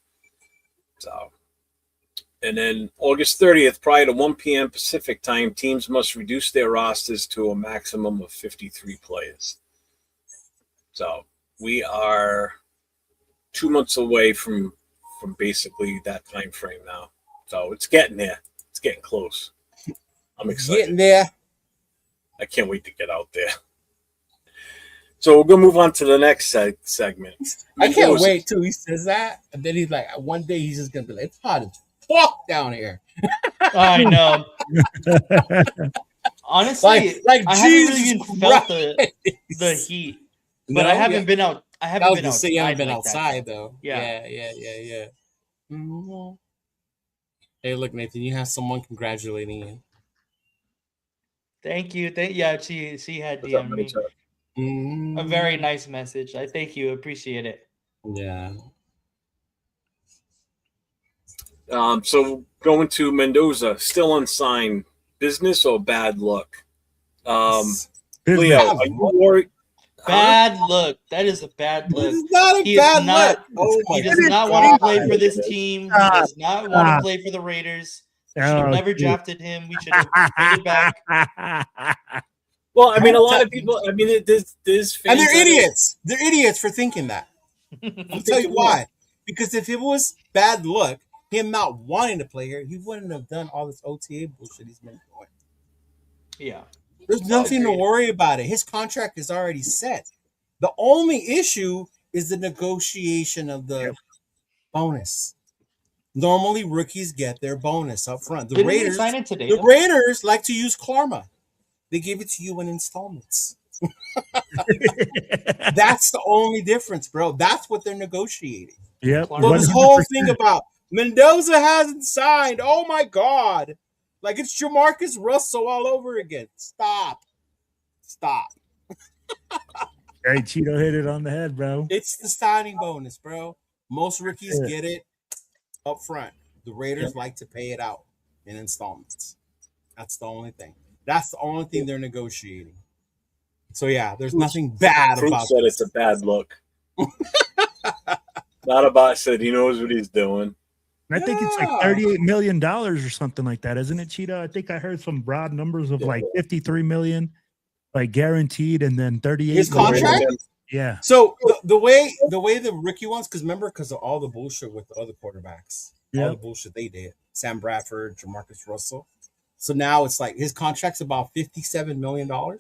And then August 30th, prior to 1 p.m. Pacific time, teams must reduce their rosters to a maximum of 53 players. So we are 2 months away from basically that time frame now. So it's getting there. It's getting close. I'm excited. Getting there. I can't wait to get out there. So we're gonna move on to the next segment. I can't wait till he says that, and then he's like, one day he's just gonna be like, "It's hot as fuck down here." I know. Honestly, like I haven't really even felt the heat, but I haven't been out. I haven't been outside. You haven't been like outside that. though. Yeah. Mm-hmm. Hey, look, Nathan, you have someone congratulating you. Thank you. Yeah, she had DM'd me. Mm-hmm. A very nice message. I thank you. Appreciate it. Yeah. So going to Mendoza, still unsigned. Business or bad luck? Leo, are you worried? Bad look. That is a bad look. This is not a bad look. He does not want to play for this team. He does not want to play for the Raiders. We should have never drafted him. We should have traded back. Well, I mean, a lot of people. I mean, there's and they're idiots. They're idiots for thinking that. I'll tell you why. Because if it was bad luck, him not wanting to play here, he wouldn't have done all this OTA bullshit he's been doing. Yeah. There's nothing to worry about it. His contract is already set. The only issue is the negotiation of the bonus. Normally, rookies get their bonus up front. The Raiders sign it today, Raiders like to use karma. They give it to you in installments. That's the only difference, bro. That's what they're negotiating. Yeah. So this whole thing about Mendoza hasn't signed. Oh my God. Like it's Jamarcus Russell all over again. Stop. Hey, Cheeto hit it on the head, bro. It's the signing bonus, bro. Most rookies get it up front. The Raiders like to pay it out in installments. That's the only thing. That's the only thing they're negotiating. So yeah, there's nothing bad about said it's a bad look. Not about said he knows what he's doing. I think it's like $38 million or something like that, isn't it, Cheetah? I think I heard some broad numbers of like $53 million, like guaranteed, and then 38. His contract? Yeah. So the way the rookie ones, because of all the bullshit with the other quarterbacks, all the bullshit they did, Sam Bradford, Jamarcus Russell. So now it's like his contract's about $57 million, right?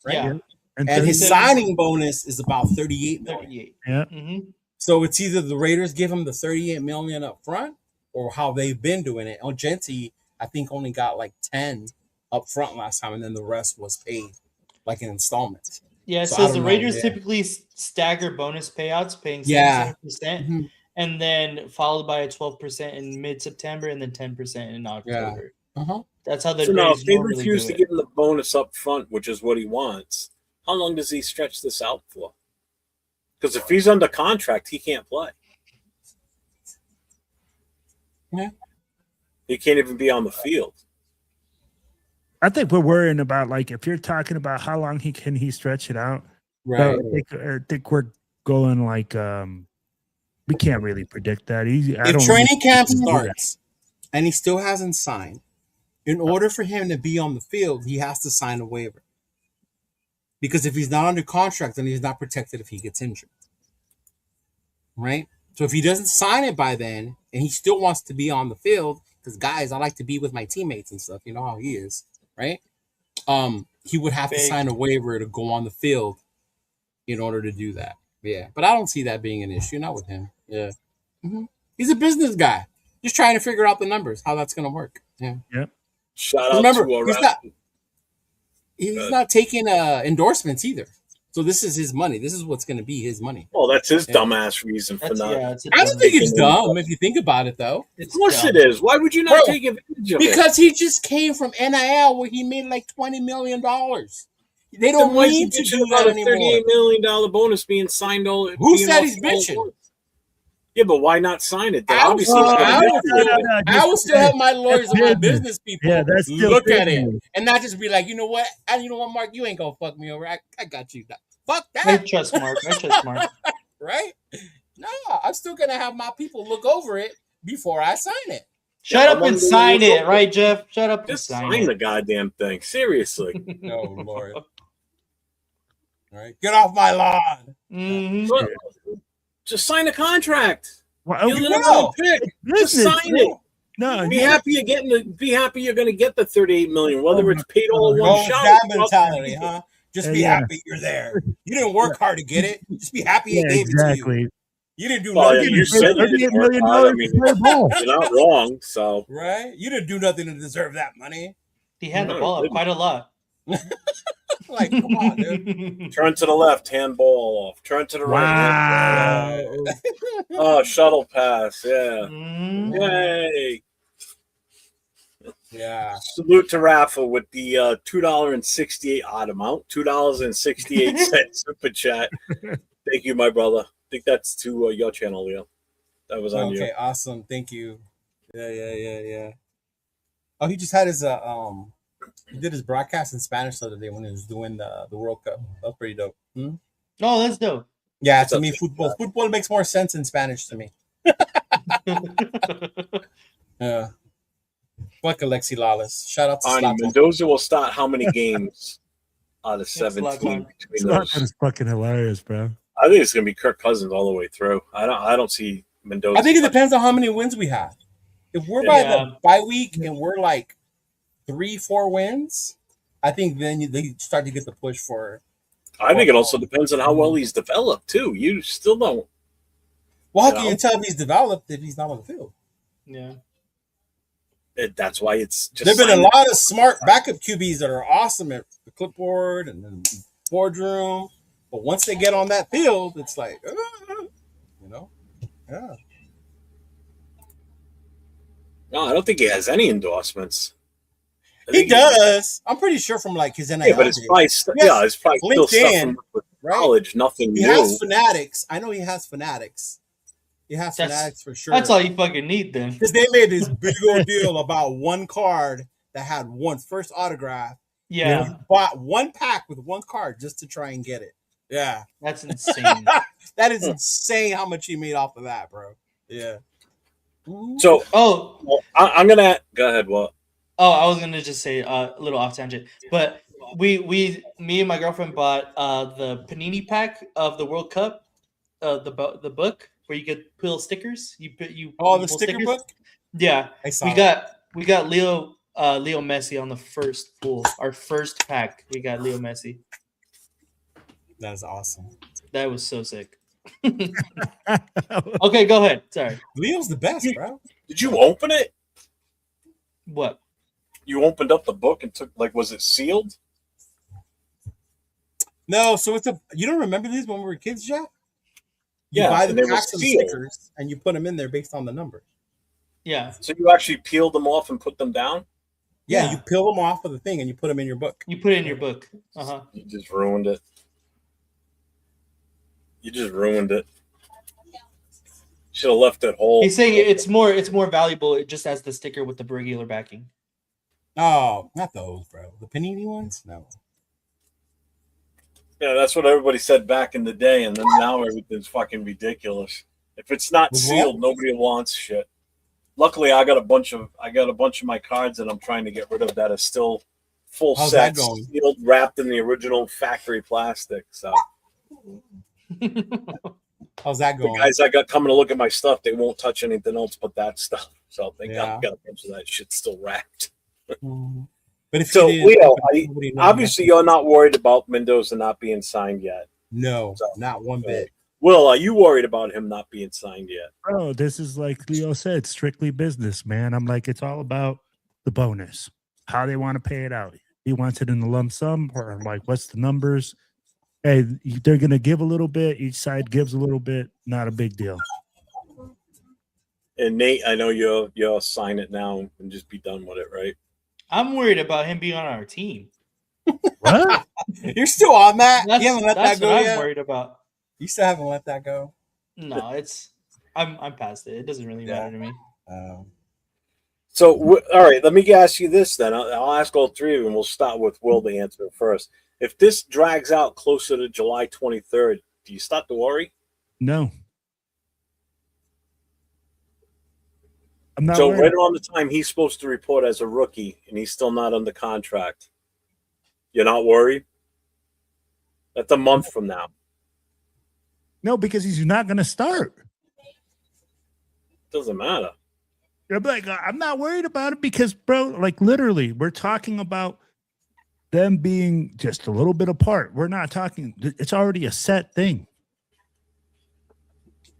Yeah. And his signing bonus is about $38 million. 38. Yeah. Mm-hmm. So it's either the Raiders give him the $38 million up front, or how they've been doing it. Genti, I think, only got like 10 up front last time, and then the rest was paid like in installments. Yeah, it says the Raiders typically stagger bonus payouts, paying 77%, and then followed by a 12% in mid-September, and then 10% in October. Yeah. That's how the Raiders Raiders if they normally refuse do to it. give him the bonus up front, which is what he wants, how long does he stretch this out for? Because if he's under contract, he can't play. Yeah. He can't even be on the field. I think we're worrying about, like, if you're talking about how long can he stretch it out. Right. I think we're going like we can't really predict that. If training camp starts and he still hasn't signed, in order for him to be on the field, he has to sign a waiver. Because if he's not under contract, then he's not protected if he gets injured. Right? So if he doesn't sign it by then, and he still wants to be on the field, because guys, I like to be with my teammates and stuff. You know how he is, right? He would have to sign a waiver to go on the field in order to do that. Yeah, but I don't see that being an issue. Not with him. Yeah, he's a business guy, just trying to figure out the numbers, how that's going to work. Yeah. Yep. Shout out Remember, to he's not taking endorsements either. So this is his money. This is what's going to be his money. Well, that's his dumbass reason for not. I don't think it's dumb if you think about it, though. Of course it is. Why would you not take advantage of it? Because he just came from NIL where he made like $20 million. They don't need to do that anymore. $38 million bonus being signed. Who said he's bitching? Yeah, but why not sign it? I will still have my lawyers and my business people look at it and not just be like, you know what, Mark, you ain't gonna fuck me over. I got you. Fuck that. I trust Mark. Right? No, I'm still gonna have my people look over it before I sign it. Shut up and sign it, right, Jeff? Shut up and sign the goddamn thing. Seriously. No, Lord. All right, get off my lawn. Just sign a contract. Well, Just sign it. No, be happy you're getting Be happy you're going to get the $38 million, whether it's paid all in one Oh, shot. that mentality, huh? Just be Yeah. happy you're there. You didn't work hard to get it. Just be happy yeah, it gave it to exactly. you. You didn't do Well, nothing. you said you didn't work hard. I mean, to play ball. you're not wrong. So Right? You didn't do nothing to deserve that money. He had the ball up quite a lot. Like, come on, dude. turn to the left, hand ball off. Turn to the right. Hand ball off. Oh, shuttle pass. Yeah. Yay. Yeah. Salute to Rafa with the $2.68 odd amount. $2.68 super chat. Thank you, my brother. I think that's to your channel, Leo. That was on you. Okay, awesome. Thank you. Yeah. Oh, he just had his he did his broadcast in Spanish the other day when he was doing the World Cup. That was pretty dope. Oh, that's dope. Yeah, to me, football makes more sense in Spanish to me. Yeah. Fuck Alexi Lawless. Shout out to Zlatan. Mendoza will start how many games out of 17 between those? That is fucking hilarious, bro. I think it's going to be Kirk Cousins all the way through. I don't see Mendoza. I think it depends on how many wins we have. If we're by the bye week and we're like 3-4 wins, I think then they start to get the push for. I think it also depends on how well he's developed too. You still don't. Well, how can you tell if he's developed if he's not on the field? Yeah. That's why it's just. There've been a lot of smart backup QBs that are awesome at the clipboard and then boardroom, but once they get on that field, it's like, yeah. No, I don't think he has any endorsements. He does. I'm pretty sure from like his NIL. Yeah, but it's probably it's probably still stuff from college. Nothing he new. He has Fanatics. I know he has Fanatics. He has Fanatics for sure. That's all you fucking need then. Because they made this big old deal about one card that had one first autograph. Yeah. You bought one pack with one card just to try and get it. Yeah. That's insane. That is insane how much he made off of that, bro. Yeah. So, I'm going to go ahead. What? Oh, I was going to just say a little off tangent, but me and my girlfriend bought the Panini pack of the World Cup, the book where you get pull stickers. You the sticker book. Yeah, we got Leo Messi on the first pull. Our first pack, we got Leo Messi. That is awesome. That was so sick. Okay, go ahead. Sorry. Leo's the best, bro. Did you open it? What? You opened up the book and took was it sealed? No, so you don't remember these when we were kids, Jack? You buy buy the packs of stickers and you put them in there based on the number. Yeah. So you actually peeled them off and put them down? Yeah, you peel them off of the thing and you put them in your book. You put it in your book. Uh-huh. You just ruined it. Should have left it whole. He's saying it's more valuable just as the sticker with the regular backing. Oh, not those, bro. The Panini ones? No. Yeah, that's what everybody said back in the day, and then now everything's fucking ridiculous. If it's not sealed, nobody wants shit. Luckily, I got a bunch of my cards that I'm trying to get rid of that are still full sets, sealed, wrapped in the original factory plastic. So, how's that going? The guys I got coming to look at my stuff, they won't touch anything else but that stuff. So they got a bunch of that shit still wrapped. But if Leo, obviously you're not worried about Mendoza not being signed yet. No, not one bit. Will, are you worried about him not being signed yet? Bro, this is like Leo said, strictly business, man. I'm like, it's all about the bonus, how they want to pay it out. He wants it in the lump sum, or like, what's the numbers? Hey, they're gonna give a little bit. Each side gives a little bit. Not a big deal. And Nate, I know you'll sign it now and just be done with it, right? I'm worried about him being on our team. What? You're still on that? You haven't let that go what yet? I'm worried about. You still haven't let that go? No, I'm past it. It doesn't really matter to me. So, all right, let me ask you this then. I'll ask all three of them. We'll start with Will to answer first. If this drags out closer to July 23rd, do you start to worry? No. I'm not so worried. right around the time he's supposed to report as a rookie and he's still not under contract, you're not worried? That's a month from now. No, because he's not going to start. Doesn't matter. I'm like, I'm not worried about it because, bro, like literally, we're talking about them being just a little bit apart. We're not talking. It's already a set thing.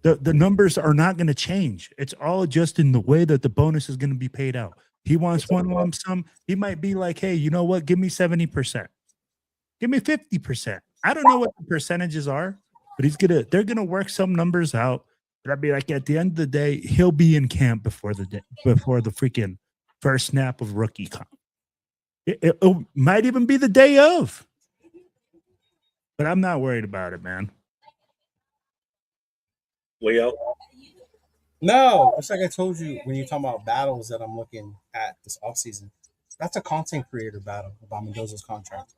The numbers are not going to change. It's all just in the way that the bonus is going to be paid out. He wants one lump sum. He might be like, hey, you know what? Give me 70%. Give me 50%. I don't know what the percentages are, but they're gonna work some numbers out. But I'd be like, at the end of the day, he'll be in camp before the freaking first snap of rookie comp. It might even be the day of. But I'm not worried about it, man. Leo? No, it's like I told you when you're talking about battles that I'm looking at this offseason. That's a content creator battle about Mendoza's contract.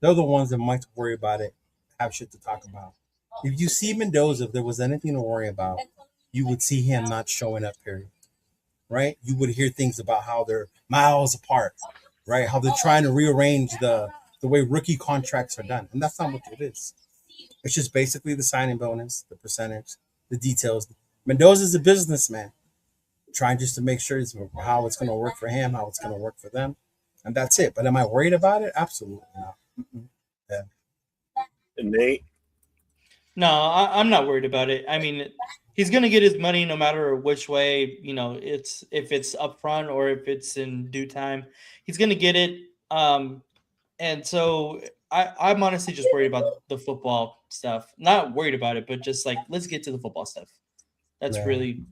They're the ones that might worry about it, have shit to talk about. If you see Mendoza, if there was anything to worry about, you would see him not showing up, period. Right? You would hear things about how they're miles apart, right? How they're trying to rearrange the way rookie contracts are done. And that's not what it is. It's just basically the signing bonus, the percentage, the details. Mendoza's a businessman, trying just to make sure how it's going to work for him, how it's going to work for them. And that's it. But am I worried about it? Absolutely not. Yeah. And Nate? No, I'm not worried about it. I mean, he's going to get his money no matter which way, if it's upfront or if it's in due time. He's going to get it. And so I'm honestly just worried about the football stuff. Not worried about it, but just like, let's get to the football stuff. That's really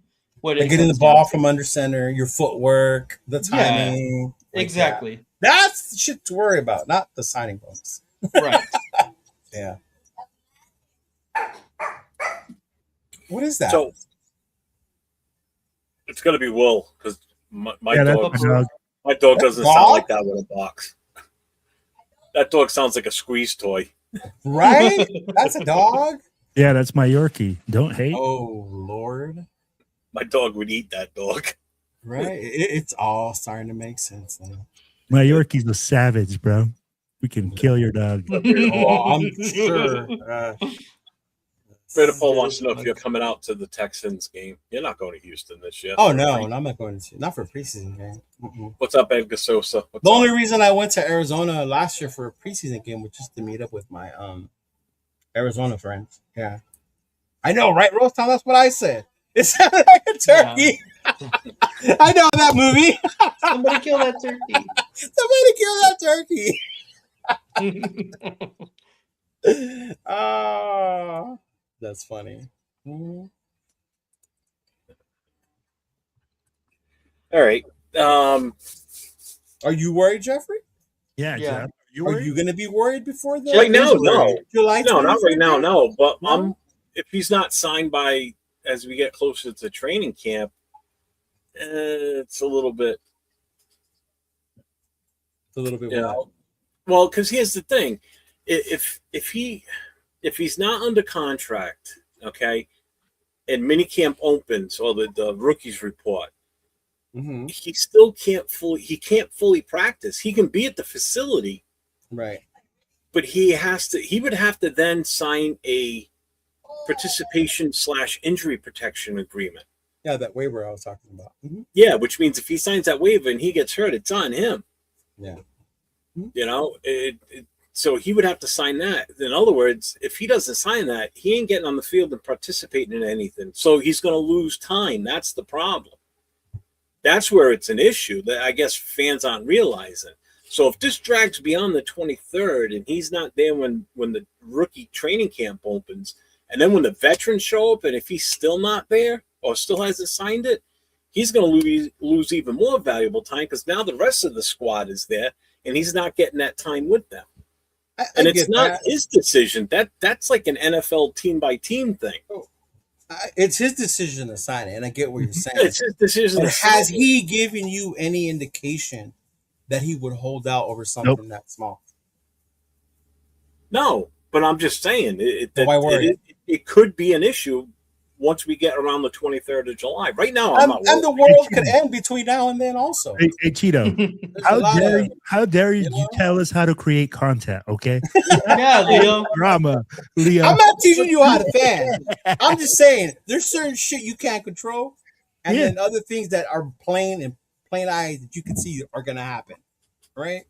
what it is. Getting the ball from under center, your footwork, the timing. Yeah, exactly. That's shit to worry about, not the signing bonus. Right. Yeah. What is that? So it's going to be Will because my dog doesn't sound like that with a box. That dog sounds like a squeeze toy. Right? That's a dog? Yeah, that's my Yorkie. Don't hate. Oh, Lord. My dog would eat that dog. Right? It's all starting to make sense now. My Yorkie's a savage, bro. We can kill your dog. I'm sure. Fredo Paul wants to know if you're coming out to the Texans game. You're not going to Houston this year. Oh, no, I'm not going to. Not for a preseason game. Mm-mm. What's up, Edgar Sosa? The only reason I went to Arizona last year for a preseason game was just to meet up with my Arizona friends. Yeah. I know, right, Rosetown? That's what I said. It sounded like a turkey. Yeah. I know that movie. Somebody kill that turkey. Oh, that's funny. Mm-hmm. All right. Are you worried, Jeffrey? Yeah. Jeff. Are you going to be worried before that? Right now, no. July no, not right now, no. But No? if he's not signed by as we get closer to training camp, it's a little bit. Yeah. Well, because here's the thing: if he's not under contract, okay, and minicamp opens or the rookies report, Mm-hmm. he still can't fully practice. He can be at the facility, Right. but he would have to then sign a participation / injury protection agreement. Yeah, that waiver I was talking about. Mm-hmm. Yeah, which means if he signs that waiver and he gets hurt, it's on him. Yeah. You know, so he would have to sign that. In other words, if he doesn't sign that, he ain't getting on the field and participating in anything. So he's going to lose time. That's the problem. That's where it's an issue that I guess fans aren't realizing. So if this drags beyond the 23rd and he's not there when the rookie training camp opens, and then when the veterans show up, and if he's still not there or still hasn't signed it, he's going to lose even more valuable time because now the rest of the squad is there, and he's not getting that time with them. And it's not his decision. That's like an NFL team-by-team thing. It's his decision to sign it, and I get what you're saying. It's his decision. But has he given you any indication that he would hold out over something that small? No, but I'm just saying why worry? It could be an issue once we get around the 23rd of July. Right now, I'm not worried. And the world could end between now and then also. Hey Cheeto, how dare you tell us how to create content, okay? Yeah, Leo. Drama, Leo. I'm not teaching you how to fan. I'm just saying there's certain shit you can't control, and then other things that are plain eyes that you can see are going to happen, right?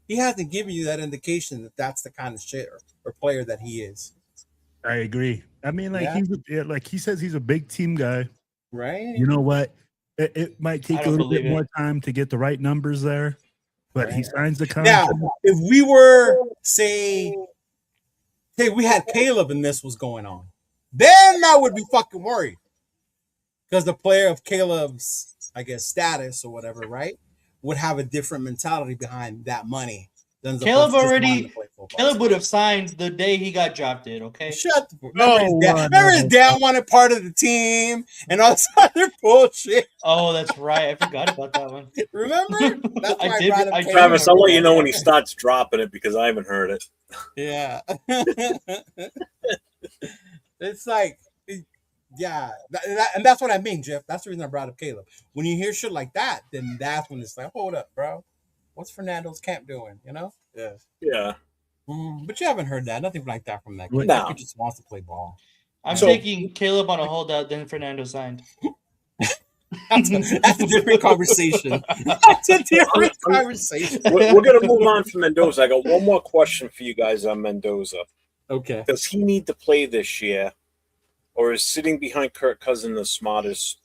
He hasn't given you that indication that that's the kind of shit or player that he is. I agree. I mean, like like he says, he's a big team guy, right? You know what? It might take a little bit more time to get the right numbers there, but he signs the contract. Now, if we were say we had Caleb and this was going on, then I would be fucking worried because the player of Caleb's, I guess, status or whatever, right, would have a different mentality behind that money. Caleb would have signed the day he got drafted, okay? Shut the fuck up. Remember his dad wanted part of the team and all this other bullshit. Oh, that's right. I forgot about that one. Remember? That's why Travis, I'll let you know when he starts dropping it because I haven't heard it. Yeah. It's like, yeah. And that's what I mean, Jeff. That's the reason I brought up Caleb. When you hear shit like that, then that's when it's like, hold up, bro. What's Fernando's camp doing? You know? Yeah. Yeah. But you haven't heard that. Nothing like that from that kid. No. That kid just wants to play ball. I'm taking Caleb on a holdout, then Fernando signed. That's a different conversation. That's a different conversation. We're going to move on from Mendoza. I got one more question for you guys on Mendoza. Okay. Does he need to play this year, or is sitting behind Kirk Cousins the smartest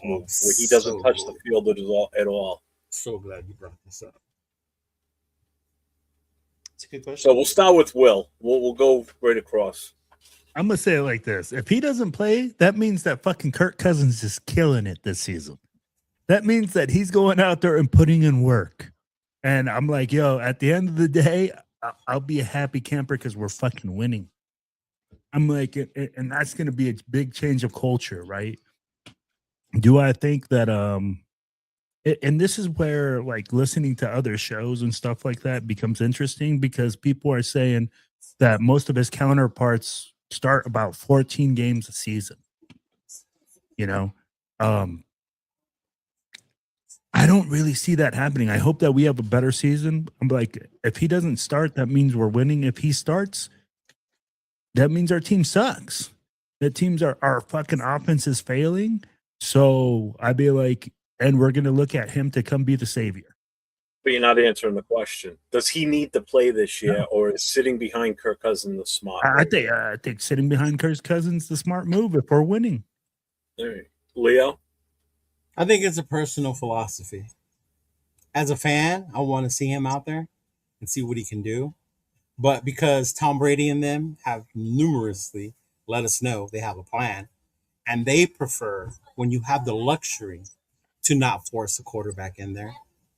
move, where he doesn't touch the field at all? So glad you brought this up. It's a good question. So we'll start with Will. We'll go right across. I'm gonna say it like this: if he doesn't play, that means that fucking Kirk Cousins is killing it this season. That means that he's going out there and putting in work. And I'm like, yo, at the end of the day, I'll be a happy camper because we're fucking winning. I'm like, and that's gonna be a big change of culture, right? Do I think that and this is where like listening to other shows and stuff like that becomes interesting because people are saying that most of his counterparts start about 14 games a season. You know, I don't really see that happening. I hope that we have a better season. I'm like, if he doesn't start, that means we're winning. If he starts, that means our team sucks. That teams our fucking offense is failing. So I'd be like, and we're going to look at him to come be the savior. But you're not answering the question. Does he need to play this year, or is sitting behind Kirk Cousins the smart move? I think sitting behind Kirk Cousins the smart move if we're winning. All right. Leo? I think it's a personal philosophy. As a fan, I want to see him out there and see what he can do. But because Tom Brady and them have numerously let us know they have a plan, and they prefer when you have the luxury to not force a quarterback in there,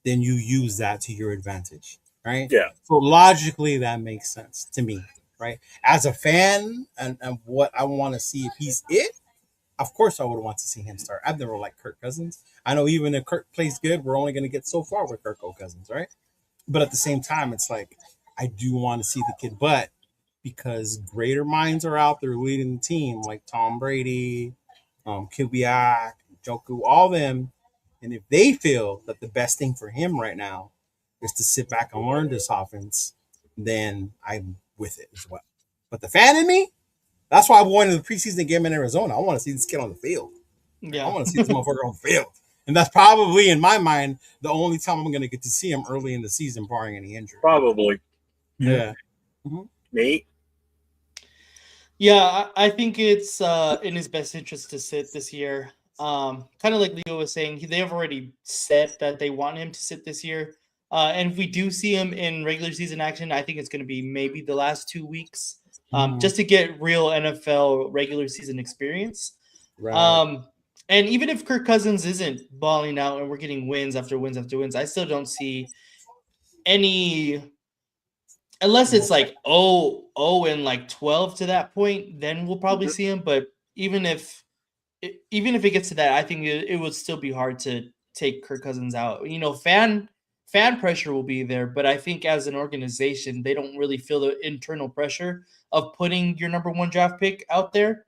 then you use that to your advantage, right? Yeah. So logically, that makes sense to me, right? As a fan and what I want to see if he's it, of course I would want to see him start. I've never liked Kirk Cousins. I know even if Kirk plays good, we're only going to get so far with Kirk Cousins, right? But at the same time, it's like, I do want to see the kid. But because greater minds are out there leading the team, like Tom Brady, Kubiak, Joku, all them, and if they feel that the best thing for him right now is to sit back and learn this offense, then I'm with it as well. But the fan in me, that's why I'm going to the preseason game in Arizona. I want to see this kid on the field. Yeah. I want to see this motherfucker on the field. And that's probably, in my mind, the only time I'm going to get to see him early in the season, barring any injury. Probably. Yeah. Mm-hmm. Nate? Yeah, I think it's in his best interest to sit this year. Kind of like Leo was saying, they have already said that they want him to sit this year. And if we do see him in regular season action, I think it's going to be maybe the last 2 weeks, just to get real NFL regular season experience. Right. And even if Kirk Cousins isn't balling out and we're getting wins after wins after wins, I still don't see any, unless it's like 0 and like 12 to that point, then we'll probably see him. But even if it gets to that, I think it would still be hard to take Kirk Cousins out. You know, fan pressure will be there, but I think as an organization, they don't really feel the internal pressure of putting your number one draft pick out there.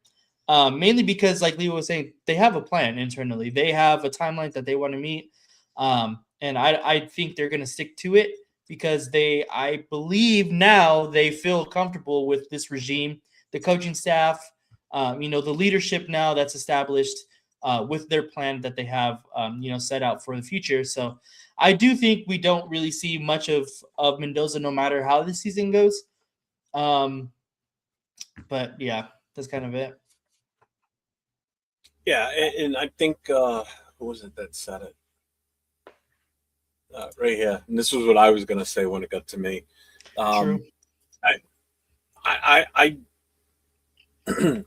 Mainly because, like Leo was saying, they have a plan internally. They have a timeline that they want to meet. And I think they're going to stick to it because I believe now they feel comfortable with this regime, the coaching staff, the leadership now that's established. with their plan that they have, set out for the future. So I do think we don't really see much of Mendoza, no matter how the season goes. But yeah, that's kind of it. Yeah, and I think who was it that said it? Right here, and this was what I was going to say when it got to me. True. I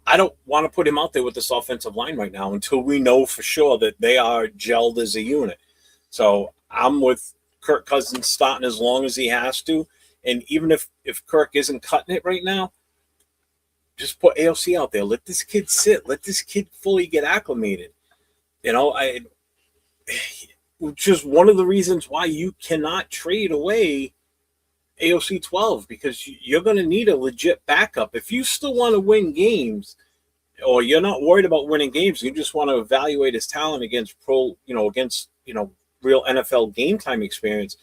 I don't want to put him out there with this offensive line right now until we know for sure that they are gelled as a unit. So I'm with Kirk Cousins starting as long as he has to, and even if Kirk isn't cutting it right now, just put AOC out there. Let this kid sit. Let this kid fully get acclimated. Which is one of the reasons why you cannot trade away AOC 12, because you're going to need a legit backup. If you still want to win games, or you're not worried about winning games, you just want to evaluate his talent against real NFL game time experience,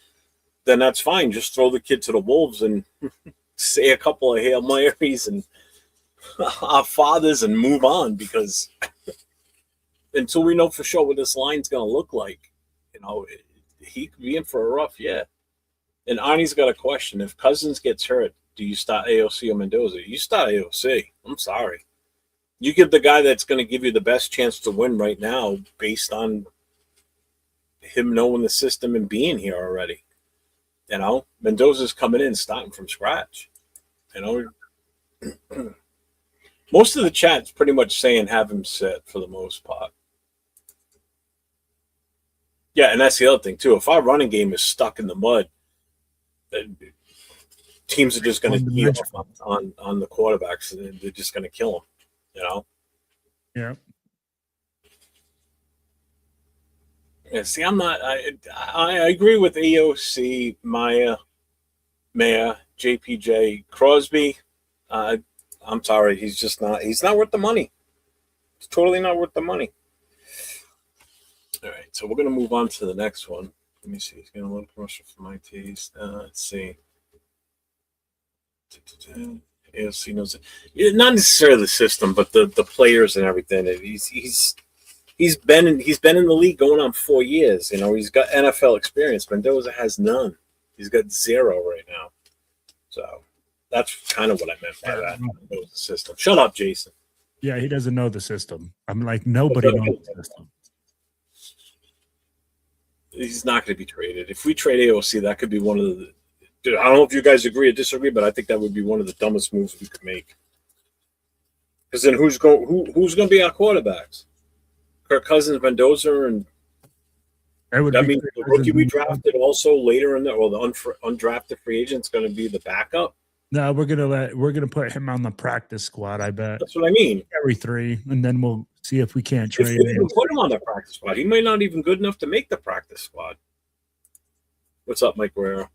then that's fine. Just throw the kid to the Wolves and say a couple of Hail Marys and our fathers and move on, because until we know for sure what this line's going to look like, he could be in for a rough year. And Arnie's got a question. If Cousins gets hurt, do you start AOC or Mendoza? You start AOC. I'm sorry. You give the guy that's going to give you the best chance to win right now based on him knowing the system and being here already. Mendoza's coming in starting from scratch. Most of the chat's pretty much saying have him sit for the most part. Yeah, and that's the other thing, too. If our running game is stuck in the mud, teams are just going to key off on the quarterbacks, and they're just going to kill them, Yeah. Yeah, see, I'm not. I agree with AOC, Maya, JPJ, Crosby. I'm sorry, he's just not. He's not worth the money. He's totally not worth the money. All right, so we're going to move on to the next one. Let me see. He's going to run commercial for my taste. Let's see. AOC knows it. Not necessarily the system, but the players and everything. He's been in the league going on 4 years. He's got NFL experience. Mendoza has none. He's got 0 right now. So that's kind of what I meant by that. Knows the system. Shut up, Jason. Yeah, he doesn't know the system. I'm like, nobody knows the system. He's not going to be traded. If we trade AOC, that could be one of the. I don't know if you guys agree or disagree, but I think that would be one of the dumbest moves we could make. Because then who's going to be our quarterbacks? Kirk Cousins, Mendoza, and that means the rookie we drafted also later in the undrafted free agent is going to be the backup. No, we're gonna put him on the practice squad. I bet that's what I mean. Every 3, and then we'll see if we can't trade. If we even put him on the practice squad, he may not even good enough to make the practice squad. What's up, Mike Guerrero?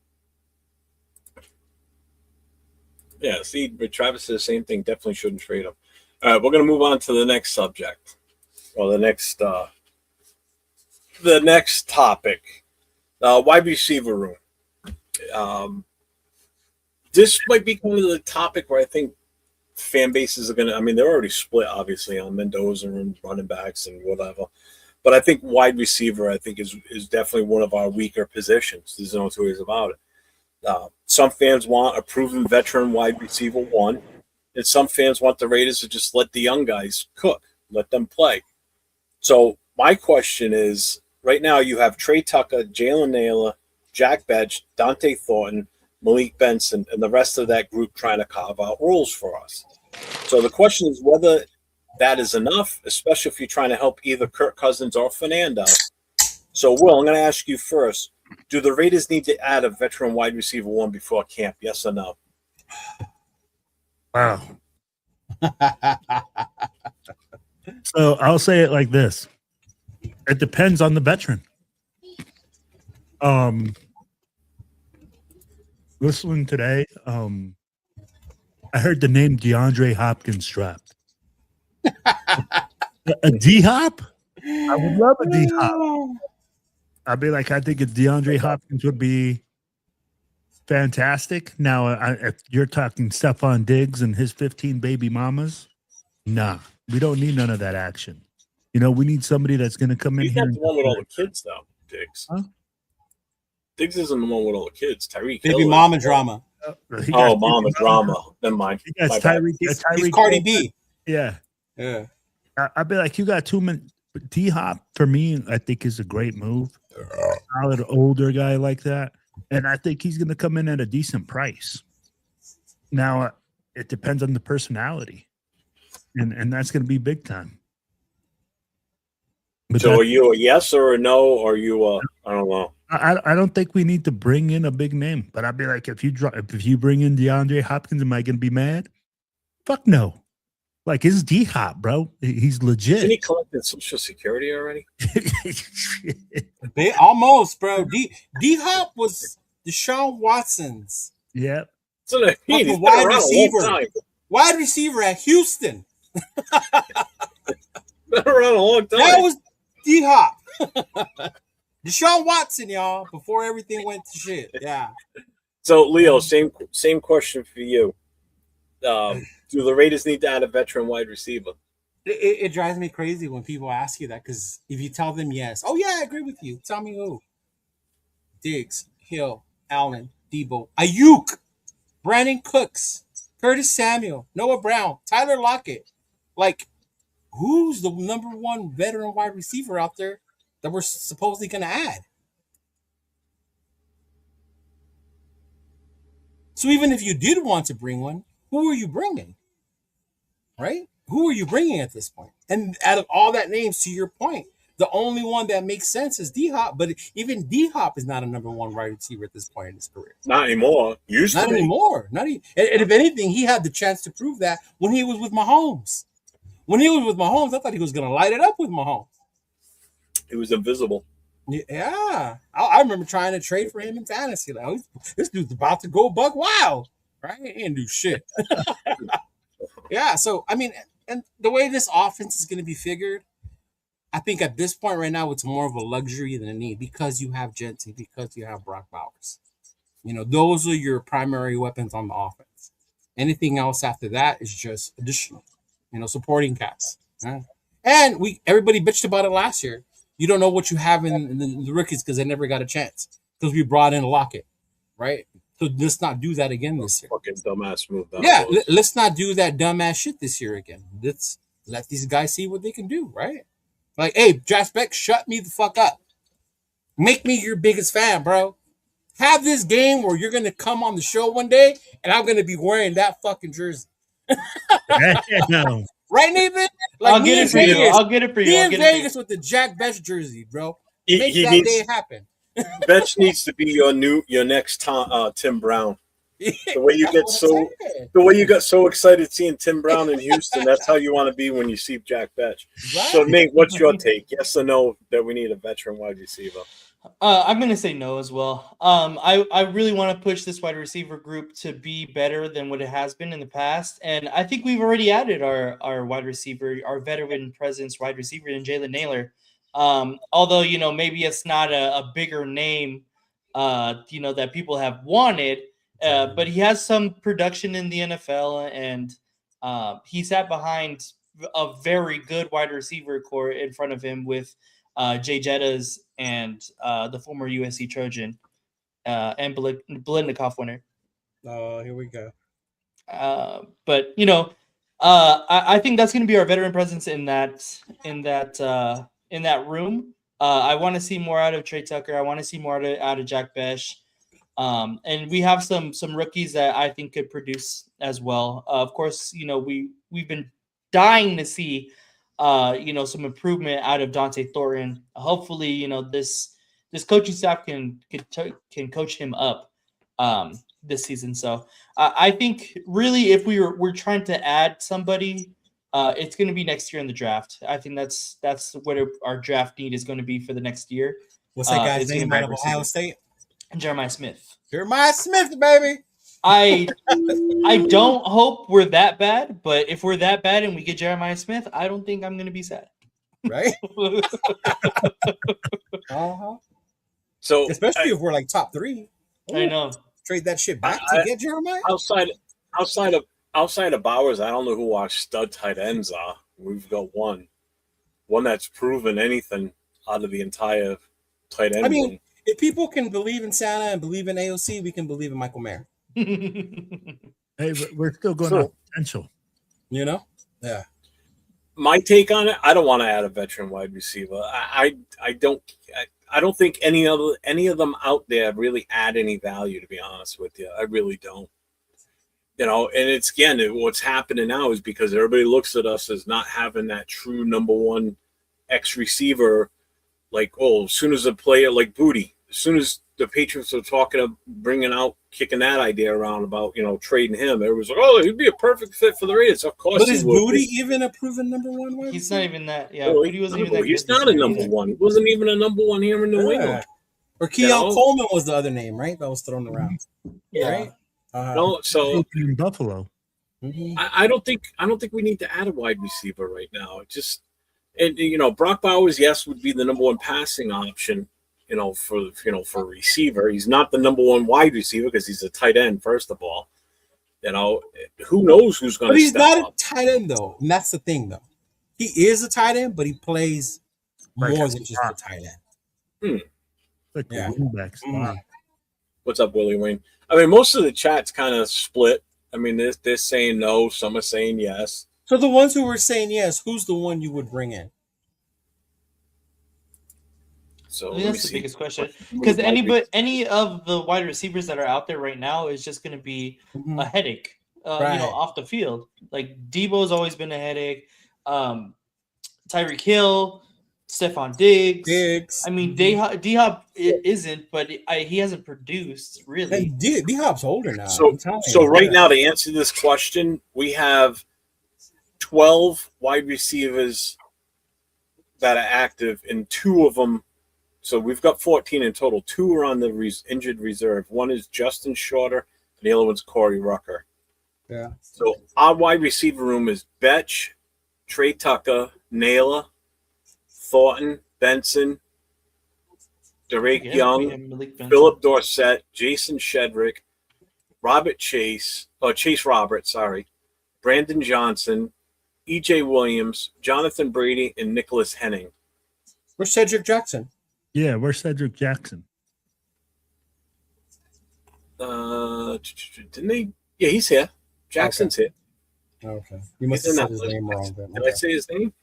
Yeah, see, Travis says the same thing. Definitely shouldn't trade him. All right, we're gonna move on to the next subject, or the next topic. Wide receiver room. This might be kind of the topic where I think fan bases are going to, they're already split, obviously, on Mendoza and running backs and whatever. But I think wide receiver, is definitely one of our weaker positions. There's no two ways about it. Some fans want a proven veteran wide receiver 1, and some fans want the Raiders to just let the young guys cook, let them play. So my question is, right now you have Trey Tucker, Jalen Nailor, Jack Bech, Dante Thornton, Malik Benson, and the rest of that group trying to carve out roles for us. So the question is whether that is enough, especially if you're trying to help either Kirk Cousins or Fernando. So, Will, I'm going to ask you first. Do the Raiders need to add a veteran wide receiver 1 before camp, yes or no? Wow. So I'll say it like this. It depends on the veteran. Listening today, I heard the name DeAndre Hopkins dropped. A D-Hop? I would love a D-Hop. I'd be like, I think a DeAndre Hopkins would be fantastic. Now, if you're talking Stephon Diggs and his 15 baby mamas, nah, we don't need none of that action. You know, we need somebody that's going to come in He's here. not the one with all the kids, though, Diggs. Huh? Diggs isn't the one with all the kids. Tyreek Baby Hill mama drama. Mama drama. Never mind. That's Tyreek. He's Cardi B. Yeah. Yeah. I'd be like, you got too many. D Hop for me, I think is a great move. Solid older guy like that, and I think he's going to come in at a decent price. Now, it depends on the personality, and that's going to be big time. But so, are you a yes or a no? Or are you I don't know. I don't think we need to bring in a big name, but I'd be like, if you bring in DeAndre Hopkins, am I going to be mad? Fuck no. Like, it's D Hop, bro. He's legit. Didn't he collected Social Security already? Almost, bro. D Hop was Deshaun Watson's. Yeah. So he's been wide around receiver. a long time. Wide receiver at Houston. Been around a long time. That was D Hop. Deshaun Watson, y'all, before everything went to shit. Yeah. So, Leo, same question for you. Do the Raiders need to add a veteran wide receiver? It drives me crazy when people ask you that, because if you tell them yes, oh yeah, I agree with you. Tell me who. Diggs, Hill, Allen, Debo, Ayuk, Brandon Cooks, Curtis Samuel, Noah Brown, Tyler Lockett. Like, who's the number one veteran wide receiver out there that we're supposedly going to add? So even if you did want to bring one, who are you bringing? Right? Who are you bringing at this point? And out of all that names, to your point, the only one that makes sense is D-Hop. But even D-Hop is not a number one wide receiver at this point in his career. Not anymore. Not anymore. And if anything, he had the chance to prove that when he was with Mahomes. When he was with Mahomes, I thought he was going to light it up with Mahomes. He was invisible. Yeah. I remember trying to trade for him in fantasy. Like, this dude's about to go buck wild. Right? He didn't do shit. Yeah. So, I mean, and the way this offense is going to be figured, I think at this point right now, it's more of a luxury than a need, because you have Jensen, because you have Brock Bowers. You know, those are your primary weapons on the offense. Anything else after that is just additional, supporting cast. Right? And everybody bitched about it last year. You don't know what you have in the rookies because they never got a chance, because we brought in Lockett, right? So let's not do that again this year. Fucking dumbass move. Yeah, let's not do that dumbass shit this year again. Let's let these guys see what they can do, right? Like, hey, Josh Bech, shut me the fuck up. Make me your biggest fan, bro. Have this game where you're going to come on the show one day and I'm going to be wearing that fucking jersey. No. Right, Nathan? Like, I'll get it for you. I'll get it for you. Me in Vegas with the Jack Bech jersey, bro. Make that day happen. Bech needs to be your next Tim Brown. The way you got so excited seeing Tim Brown in Houston, that's how you want to be when you see Jack Bech. Right. So, Nate, what's your take? Yes or no that we need a veteran wide receiver? I'm going to say no as well. I really want to push this wide receiver group to be better than what it has been in the past. And I think we've already added our wide receiver, our veteran presence wide receiver in Jalen Nailor. Although, maybe it's not a bigger name, that people have wanted, but he has some production in the NFL, and he sat behind a very good wide receiver core in front of him with Jay Jettas and the former USC Trojan and Blendnikov winner. Oh, here we go. But I think that's going to be our veteran presence in that room. I want to see more out of Trey Tucker. I want to see more out of Jack Bech. And we have some rookies that I think could produce as well. Of course, we've been dying to see some improvement out of Dante Thornton. Hopefully, this coaching staff can coach him up this season. So I think really if we're trying to add somebody, it's going to be next year in the draft. I think that's what our draft need is going to be for the next year. What's that guy's name out of Ohio State? Jeremiah Smith. Jeremiah Smith, baby. I don't hope we're that bad, but if we're that bad and we get Jeremiah Smith, I don't think I'm going to be sad. Right? Uh-huh. So especially if we're like top 3. Ooh, I know. Trade that shit back to get Jeremiah. Outside of Bowers, I don't know who our stud tight ends are. We've got one. one that's proven anything out of the entire tight end. I mean, if people can believe in Santa and believe in AOC, we can believe in Michael Mayer. Hey, we're still going on potential. You know? Yeah. My take on it, I don't want to add a veteran wide receiver. I don't think any of them out there really add any value, to be honest with you. I really don't. You know, and it's again, what's happening now is because everybody looks at us as not having that true number one X receiver. Like, as soon as a player like Booty, as soon as the Patriots are talking of kicking that idea around about, trading him, it was like, he'd be a perfect fit for the Raiders. Of course, but is Booty even a proven number one wide He's not even that. Yeah, well, Booty wasn't even that. He's not a number one. He wasn't even a number one here in New England. Or Keon Coleman was the other name, right? That was thrown around. Yeah. Right? No, so in Buffalo. Mm-hmm. I don't think we need to add a wide receiver right now. And Brock Bowers, yes, would be the number one passing option, for a receiver. He's not the number one wide receiver because he's a tight end, first of all. Who knows who's going to step up. But he's not a tight end, though. And that's the thing, though. He is a tight end, but he plays more than just a tight end. Like the wingback spot. What's up, Willie Wayne? I mean, most of the chat's kind of split. I mean, they're saying no. Some are saying yes. So the ones who were saying yes, who's the one you would bring in? So that's the biggest question, because any of the wide receivers that are out there right now is just going to be a headache, off the field. Like Debo's always been a headache. Tyreek Hill, Stephon Diggs. I mean, D-Hop isn't, but he hasn't produced really. D-Hop's older now. So right now, to answer this question, we have 12 wide receivers that are active, and 2 of them. So we've got 14 in total. 2 are on the injured reserve. One is Justin Shorter, and the other one's Corey Rucker. Yeah. So our wide receiver room is Bech, Trey Tucker, Nailor, Thornton, Benson, Derek Young, Philip Dorsett, Jason Shedrick, Chase Roberts, Brandon Johnson, E.J. Williams, Jonathan Brady, and Nicholas Henning. Where's Cedric Jackson? Yeah, where's Cedric Jackson? Didn't they? Yeah, he's here. Jackson's here. Okay. You must have said his name wrong. Then. Did I say his name?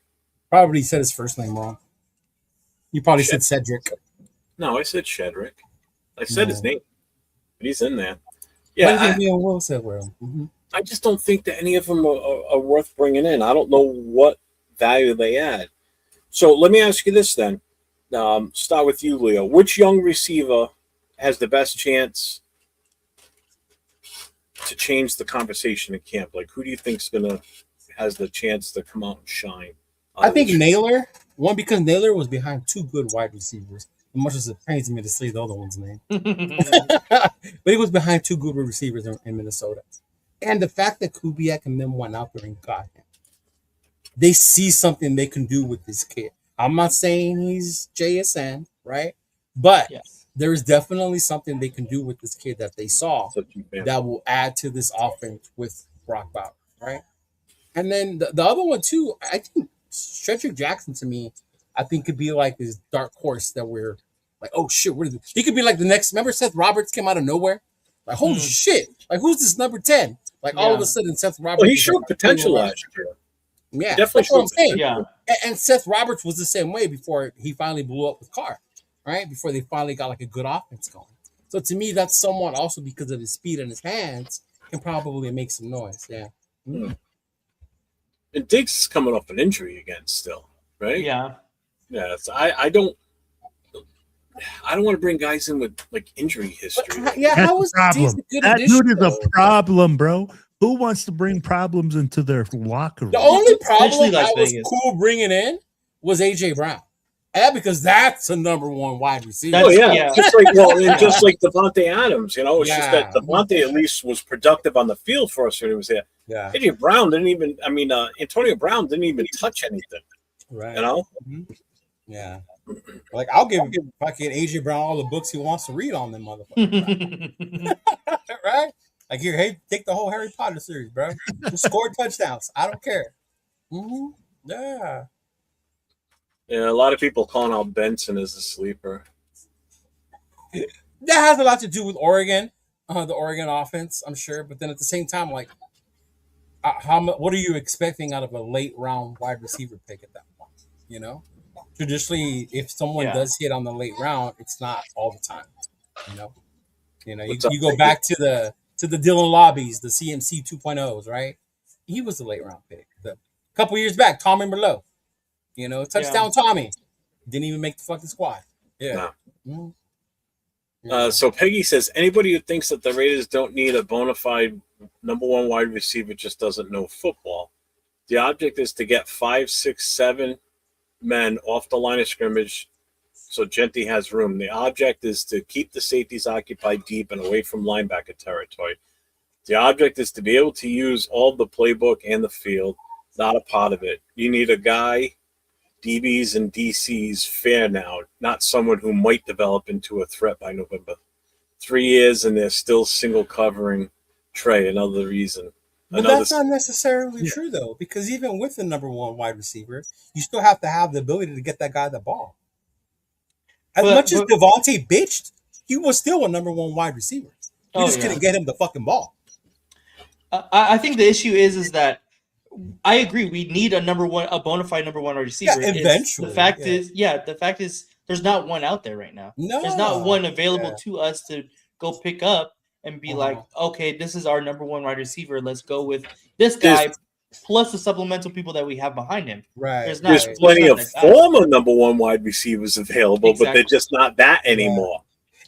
Probably said his first name wrong. You probably said Cedric. No, I said Shedrick. I said his name. But he's in there. Yeah. I just don't think that any of them are worth bringing in. I don't know what value they add. So let me ask you this then. Start with you, Leo. Which young receiver has the best chance to change the conversation in camp? Like, who do you think's has the chance to come out and shine? I think Nailor. One, because Nailor was behind 2 good wide receivers. As much as it pains me to say the other one's name. But he was behind 2 good receivers in Minnesota. And the fact that Kubiak and them went out there and got him. They see something they can do with this kid. I'm not saying he's JSN, right? But there's definitely something they can do with this kid that they saw that will add to this offense with Brock Bowers, right? And then the other one, too, I think Cedric Jackson, to me, I think could be like this dark horse that we're like, oh, shit, he could be like the next. Remember Seth Roberts came out of nowhere? Like, holy shit. Like, who's this number 10? Like, all of a sudden, Seth Roberts. Well, he showed potential last year. Yeah, definitely. That's what I'm saying. Yeah. And Seth Roberts was the same way before he finally blew up with Carr, right? Before they finally got like a good offense going. So to me, that's someone also because of his speed and his hands can probably make some noise. Yeah. Mm-hmm. And Diggs is coming off an injury again still, right? Yeah. Yeah. So I don't want to bring guys in with like injury history. Yeah, how was Diggs a good addition? That dude is a problem, bro. Who wants to bring problems into their locker room? The only problem I was cool bringing in was A.J. Brown. Yeah, because that's a number 1 wide receiver. Just like Devontae Adams, it's just that Devontae at least was productive on the field for us when he was here. Yeah. A.J. Brown Antonio Brown didn't even touch anything. Right. Mm-hmm. Yeah. Like, I'll give fucking A.J. Brown all the books he wants to read on them motherfuckers. Right? Like, here, hey, take the whole Harry Potter series, bro. Just score touchdowns. I don't care. Mm-hmm. Yeah. Yeah, a lot of people calling out Benson as a sleeper. That has a lot to do with Oregon, the Oregon offense, I'm sure. But then at the same time, like, what are you expecting out of a late round wide receiver pick at that point? You know, traditionally, if someone does hit on the late round, it's not all the time. You go back to the Dylan Lobbies, the CMC 2.0s, right? He was a late round pick. A couple years back, Tommy Merlot, touchdown Tommy, didn't even make the fucking squad. Yeah. No. Mm-hmm. So Peggy says, anybody who thinks that the Raiders don't need a bona fide number one wide receiver just doesn't know football. The object is to get 5, 6, 7 men off the line of scrimmage so Genty has room. The object is to keep the safeties occupied deep and away from linebacker territory. The object is to be able to use all the playbook and the field, not a part of it. You need a guy, DBs and DCs, fair now, not someone who might develop into a threat by November. 3 years and they're still single covering Trey, another reason. But that's not necessarily true, though, because even with the number one wide receiver, you still have to have the ability to get that guy the ball. As much as Devontae bitched, he was still a number one wide receiver. You just couldn't get him the fucking ball. I think the issue is that I agree. We need a bona fide number one receiver. Yeah, eventually. The fact is, there's not one out there right now. No, there's not one available to us to go pick up and be like, okay, this is our number one wide receiver. Let's go with this guy plus the supplemental people that we have behind him. Right. There's plenty of former number one wide receivers available, but they're just not that anymore.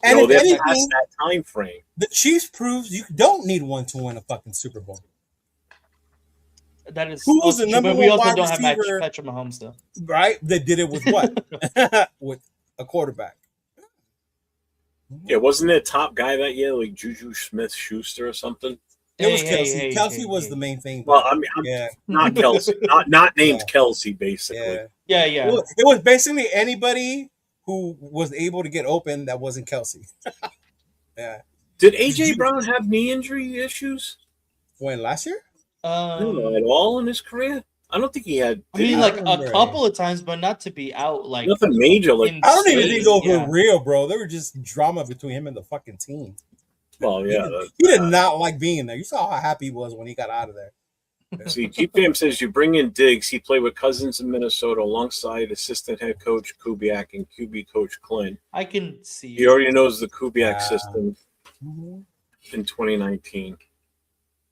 And if anything, past that time frame. The Chiefs proves you don't need one to win a fucking Super Bowl. That is who was the number one we also wide don't receiver, have Patrick Mahomes though. Right? They did it with what? With a quarterback. Yeah, wasn't there a top guy that year, like Juju Smith-Schuster or something? It was Kelsey. Kelsey was the main thing. Well, I mean, not Kelsey, not named Kelsey, basically. Yeah. It was basically anybody who was able to get open that wasn't Kelsey. Yeah. Did AJ Brown have knee injury issues? When, last year? No, at all in his career. I don't think he had. I mean, like a couple of times, but not to be out like nothing major. Like I don't even think those were real, bro. They were just drama between him and the fucking team. Well, yeah, he did not like being there. You saw how happy he was when he got out of there. See, G-Fam says you bring in Diggs. He played with Cousins in Minnesota alongside assistant head coach Kubiak and QB coach Klin. I can see. He already knows the Kubiak system in 2019.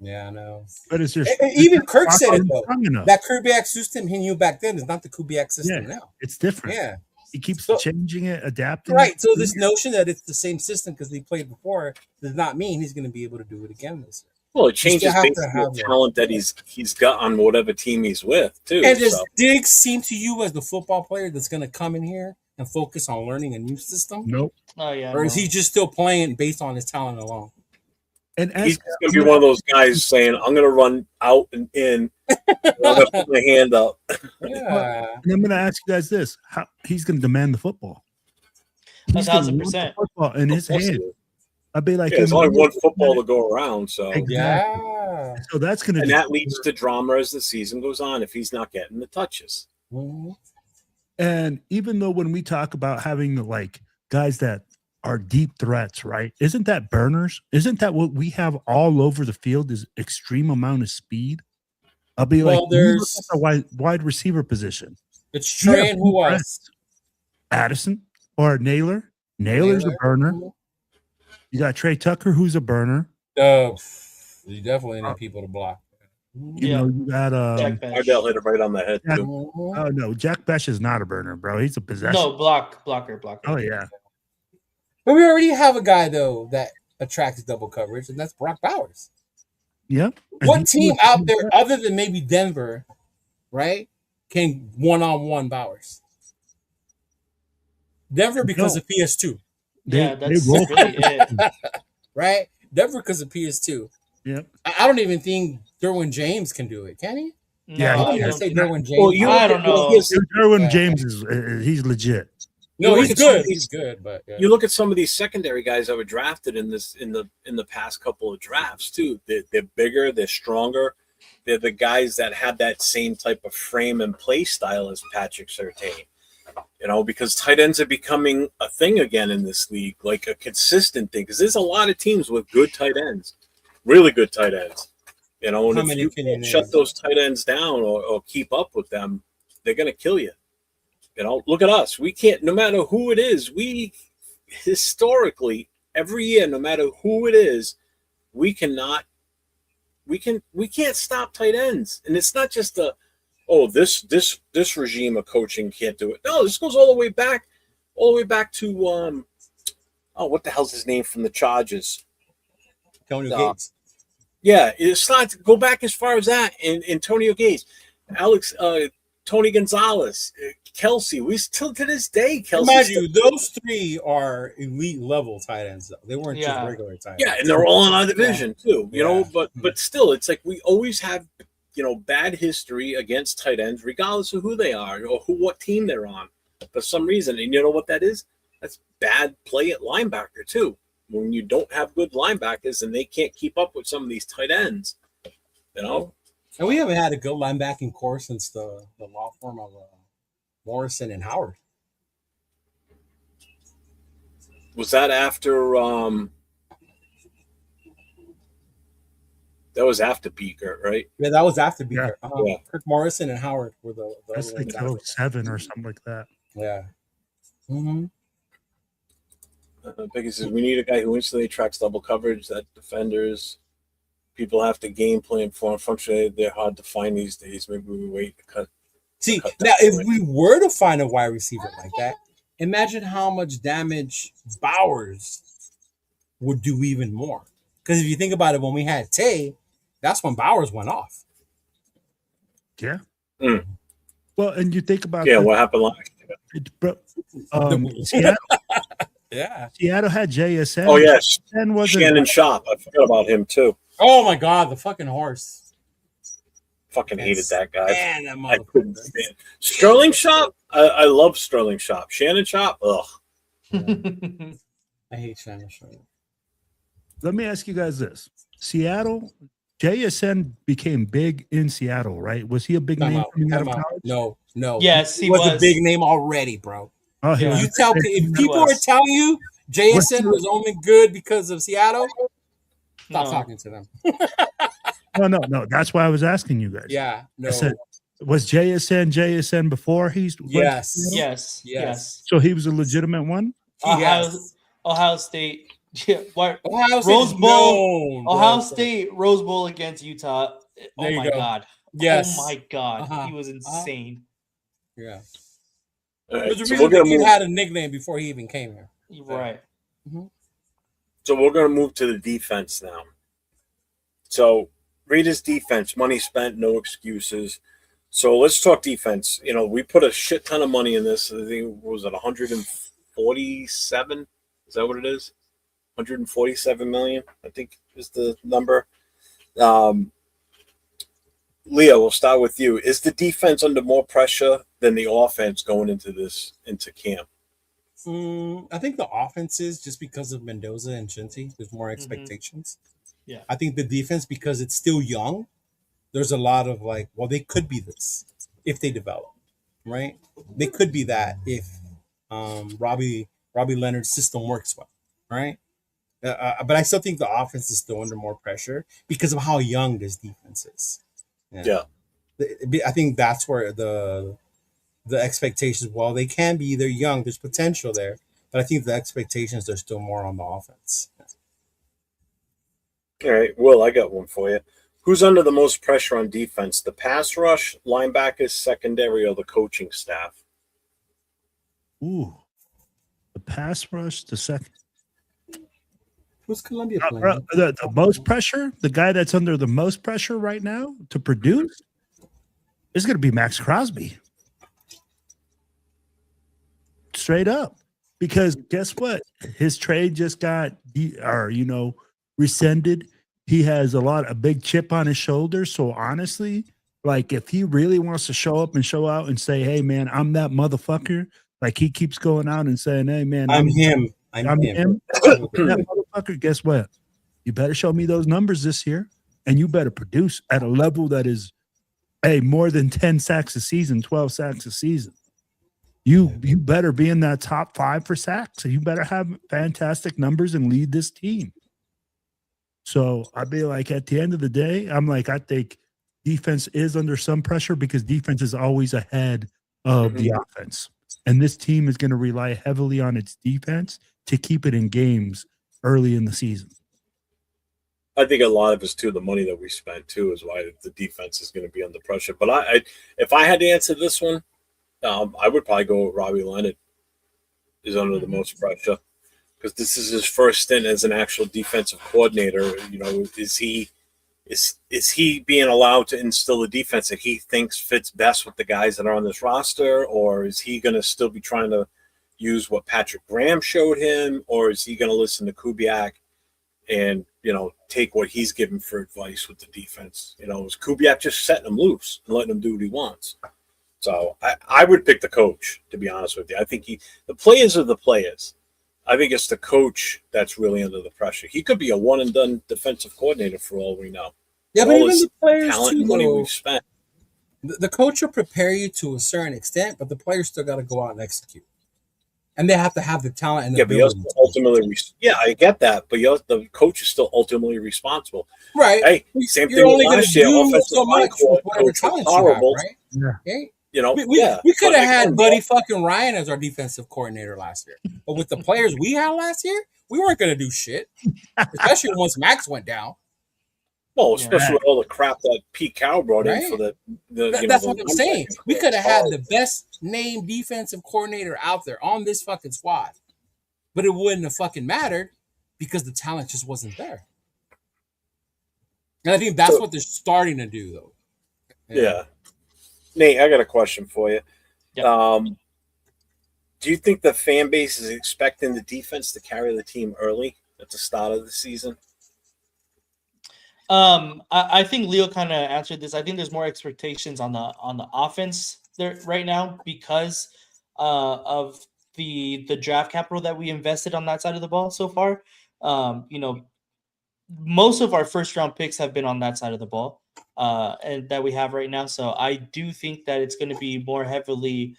Yeah, I know. But it's just even Kirk said it though. That Kubiak system he knew back then is not the Kubiak system now. It's different. Yeah. He keeps changing it, adapting. Right. So this notion that it's the same system because he played before does not mean he's going to be able to do it again this year. Well, it changes based on the talent that he's got on whatever team he's with, too. And does Diggs seem to you as the football player that's going to come in here and focus on learning a new system? Nope. Oh yeah. Or is he just still playing based on his talent alone? And he's going to be one of those guys saying, "I'm going to run out and in. I'm going to put my hand up." Yeah. And I'm going to ask you guys this: how he's going to demand the football? 1,000%. Football in his hand. I'd be like, there's only one football to go around, so yeah. So that's going to, and that leads to drama as the season goes on if he's not getting the touches. Mm-hmm. And even though when we talk about having like guys that are deep threats, right? Isn't that burners? Isn't that what we have all over the field? Is extreme amount of speed? I'll be like, there's a wide receiver position. It's Trey and who else? Addison or Nailor. Nailor's a burner. You got Trey Tucker, who's a burner. You definitely need people to block. You know, you got Ardell hit it right on the head too. Oh no, Jack Bech is not a burner, bro. He's a possession. No, blocker. Oh yeah. But we already have a guy though that attracts double coverage, and that's Brock Bowers. Yep. What team out there, other than maybe Denver, right, can one-on-one Bowers? Denver because of PS2. That's really it. Right? Denver because of PS2. Yep. I don't even think Derwin James can do it. Can he? Yeah, I don't say Derwin James. I don't know. Derwin James is he's legit. No, he's good. He's good, but you look at some of these secondary guys that were drafted in the past couple of drafts too. They're bigger, they're stronger. They're the guys that have that same type of frame and play style as Patrick Surtain. because tight ends are becoming a thing again in this league, like a consistent thing. Because there's a lot of teams with good tight ends, really good tight ends. And if you can't shut those tight ends down or keep up with them, they're going to kill you. Look at us. We can't, no matter who it is, we historically, every year, no matter who it is, we can't stop tight ends. And it's not just this regime of coaching can't do it. No, this goes all the way back to what the hell's his name from the Chargers? Antonio Gates. Yeah, it's not go back as far as that. And Antonio Gates, Tony Gonzalez, Kelsey. We still to this day, Kelsey. Imagine those three are elite level tight ends. Though. They weren't just regular tight ends. Yeah, and they're all in our division too. You know, but still, it's like we always have bad history against tight ends, regardless of who they are or what team they're on, for some reason. And you know what that is? That's bad play at linebacker too. When you don't have good linebackers and they can't keep up with some of these tight ends, And we haven't had a good linebacking core since the law firm of Morrison and Howard. Was that after? That was after Beaker, right? Yeah, that was after Beaker. Yeah. Kirk Morrison and Howard were the that's like 07 or something like that. Yeah. Mm-hmm. Because we need a guy who instantly tracks double coverage, that defenders, people have to game plan for. Unfortunately, they're hard to find these days. Maybe we wait to cut. See, now if we were to find a wide receiver like that, imagine how much damage Bowers would do even more. Because if you think about it, when we had Tay, that's when Bowers went off. Yeah. Mm. Well, and you think about what happened last year? Seattle. Yeah. Seattle had JSN. Oh, yes. Shannon Sharp. I forgot about him, too. Oh, my God. The fucking horse. Fucking hated that guy. Man, that I couldn't stand Sterling Sharp? I love Sterling Sharp. Shannon Sharp? Ugh. I hate Shannon Sharp. Let me ask you guys this. Seattle, JSN became big in Seattle, right? Was he a big name coming out of college? No. Yes, he was a big name already, bro. Oh, yeah. If people are telling you JSN was only good because of Seattle, stop talking to them. No. That's why I was asking you guys. Yeah, no. I said, was JSN before he's Yes. So he was a legitimate one? Ohio State. Yeah, Rose Bowl. Ohio State Rose Bowl against Utah. Oh my God. Yes. Oh my God. He was insane. Yeah. Right. He had a nickname before he even came here. Right. Mm-hmm. So we're going to move to the defense now. So Raiders defense, money spent, no excuses. So let's talk defense. We put a shit ton of money in this. I think was it 147? Is that what it is? 147 million, I think is the number. Leo, we'll start with you. Is the defense under more pressure than the offense going into camp? I think the offense is just because of Mendoza and Shinty. There's more expectations. Mm-hmm. Yeah. I think the defense, because it's still young, there's a lot of they could be this if they develop, right? They could be that if Robbie Leonard's system works well, right? But I still think the offense is still under more pressure because of how young this defense is. Yeah. I think that's where the expectations, while they can be, they're young, there's potential there, but I think the expectations are still more on the offense. All right, Will, I got one for you. Who's under the most pressure on defense, the pass rush, linebackers, secondary, or the coaching staff? Ooh, the pass rush, the second. Who's Columbia playing? The most pressure, the guy that's under the most pressure right now to produce is going to be Max Crosby. Straight up. Because guess what? His trade just got, rescinded. He has a big chip on his shoulder. So honestly, if he really wants to show up and show out and say, hey, man, I'm that motherfucker. He keeps going out and saying, hey, man, I'm him. I'm him. That motherfucker, guess what? You better show me those numbers this year, and you better produce at a level that is, more than 10 sacks a season, 12 sacks a season. You better be in that top 5 for sacks. You better have fantastic numbers and lead this team. So I'd be like, at the end of the day, I'm like, I think defense is under some pressure because defense is always ahead of the offense. And this team is going to rely heavily on its defense to keep it in games early in the season. I think a lot of it's too the money that we spent too is why the defense is going to be under pressure. But if I had to answer this one, I would probably go with Robbie Leonard is under the most pressure because this is his first stint as an actual defensive coordinator. You know, is he being allowed to instill the defense that he thinks fits best with the guys that are on this roster, or is he going to still be trying to use what Patrick Graham showed him, or is he going to listen to Kubiak and, you know, take what he's given for advice with the defense? You know, is Kubiak just setting him loose and letting him do what he wants? So I would pick the coach, to be honest with you. I think the players are the players. I think it's the coach that's really under the pressure. He could be a one-and-done defensive coordinator for all we know. Yeah, but even the players talent too, and money though, we've spent. The coach will prepare you to a certain extent, but the players still got to go out and execute. And they have to have the talent and the ability. But ultimately, I get that, but the coach is still ultimately responsible. Right. Hey, same You're thing only with last year. do so much with whatever coach talent was you have, horrible. right? Yeah. Okay? You know, we could have had Buddy fucking Ryan as our defensive coordinator last year. But with the players we had last year, we weren't going to do shit. Especially once Max went down. Well, especially with all the crap that Pete Carroll brought in for that's what I'm saying. We could have had the best named defensive coordinator out there on this fucking squad. But it wouldn't have fucking mattered because the talent just wasn't there. And I think that's what they're starting to do, though. Yeah. Nate, I got a question for you. Yep. Do you think the fan base is expecting the defense to carry the team early at the start of the season? I think Leo kind of answered this. I think there's more expectations on the offense there right now because of the draft capital that we invested on that side of the ball so far. You know, most of our first round picks have been on that side of the ball, and that we have right now. So I do think that it's going to be more heavily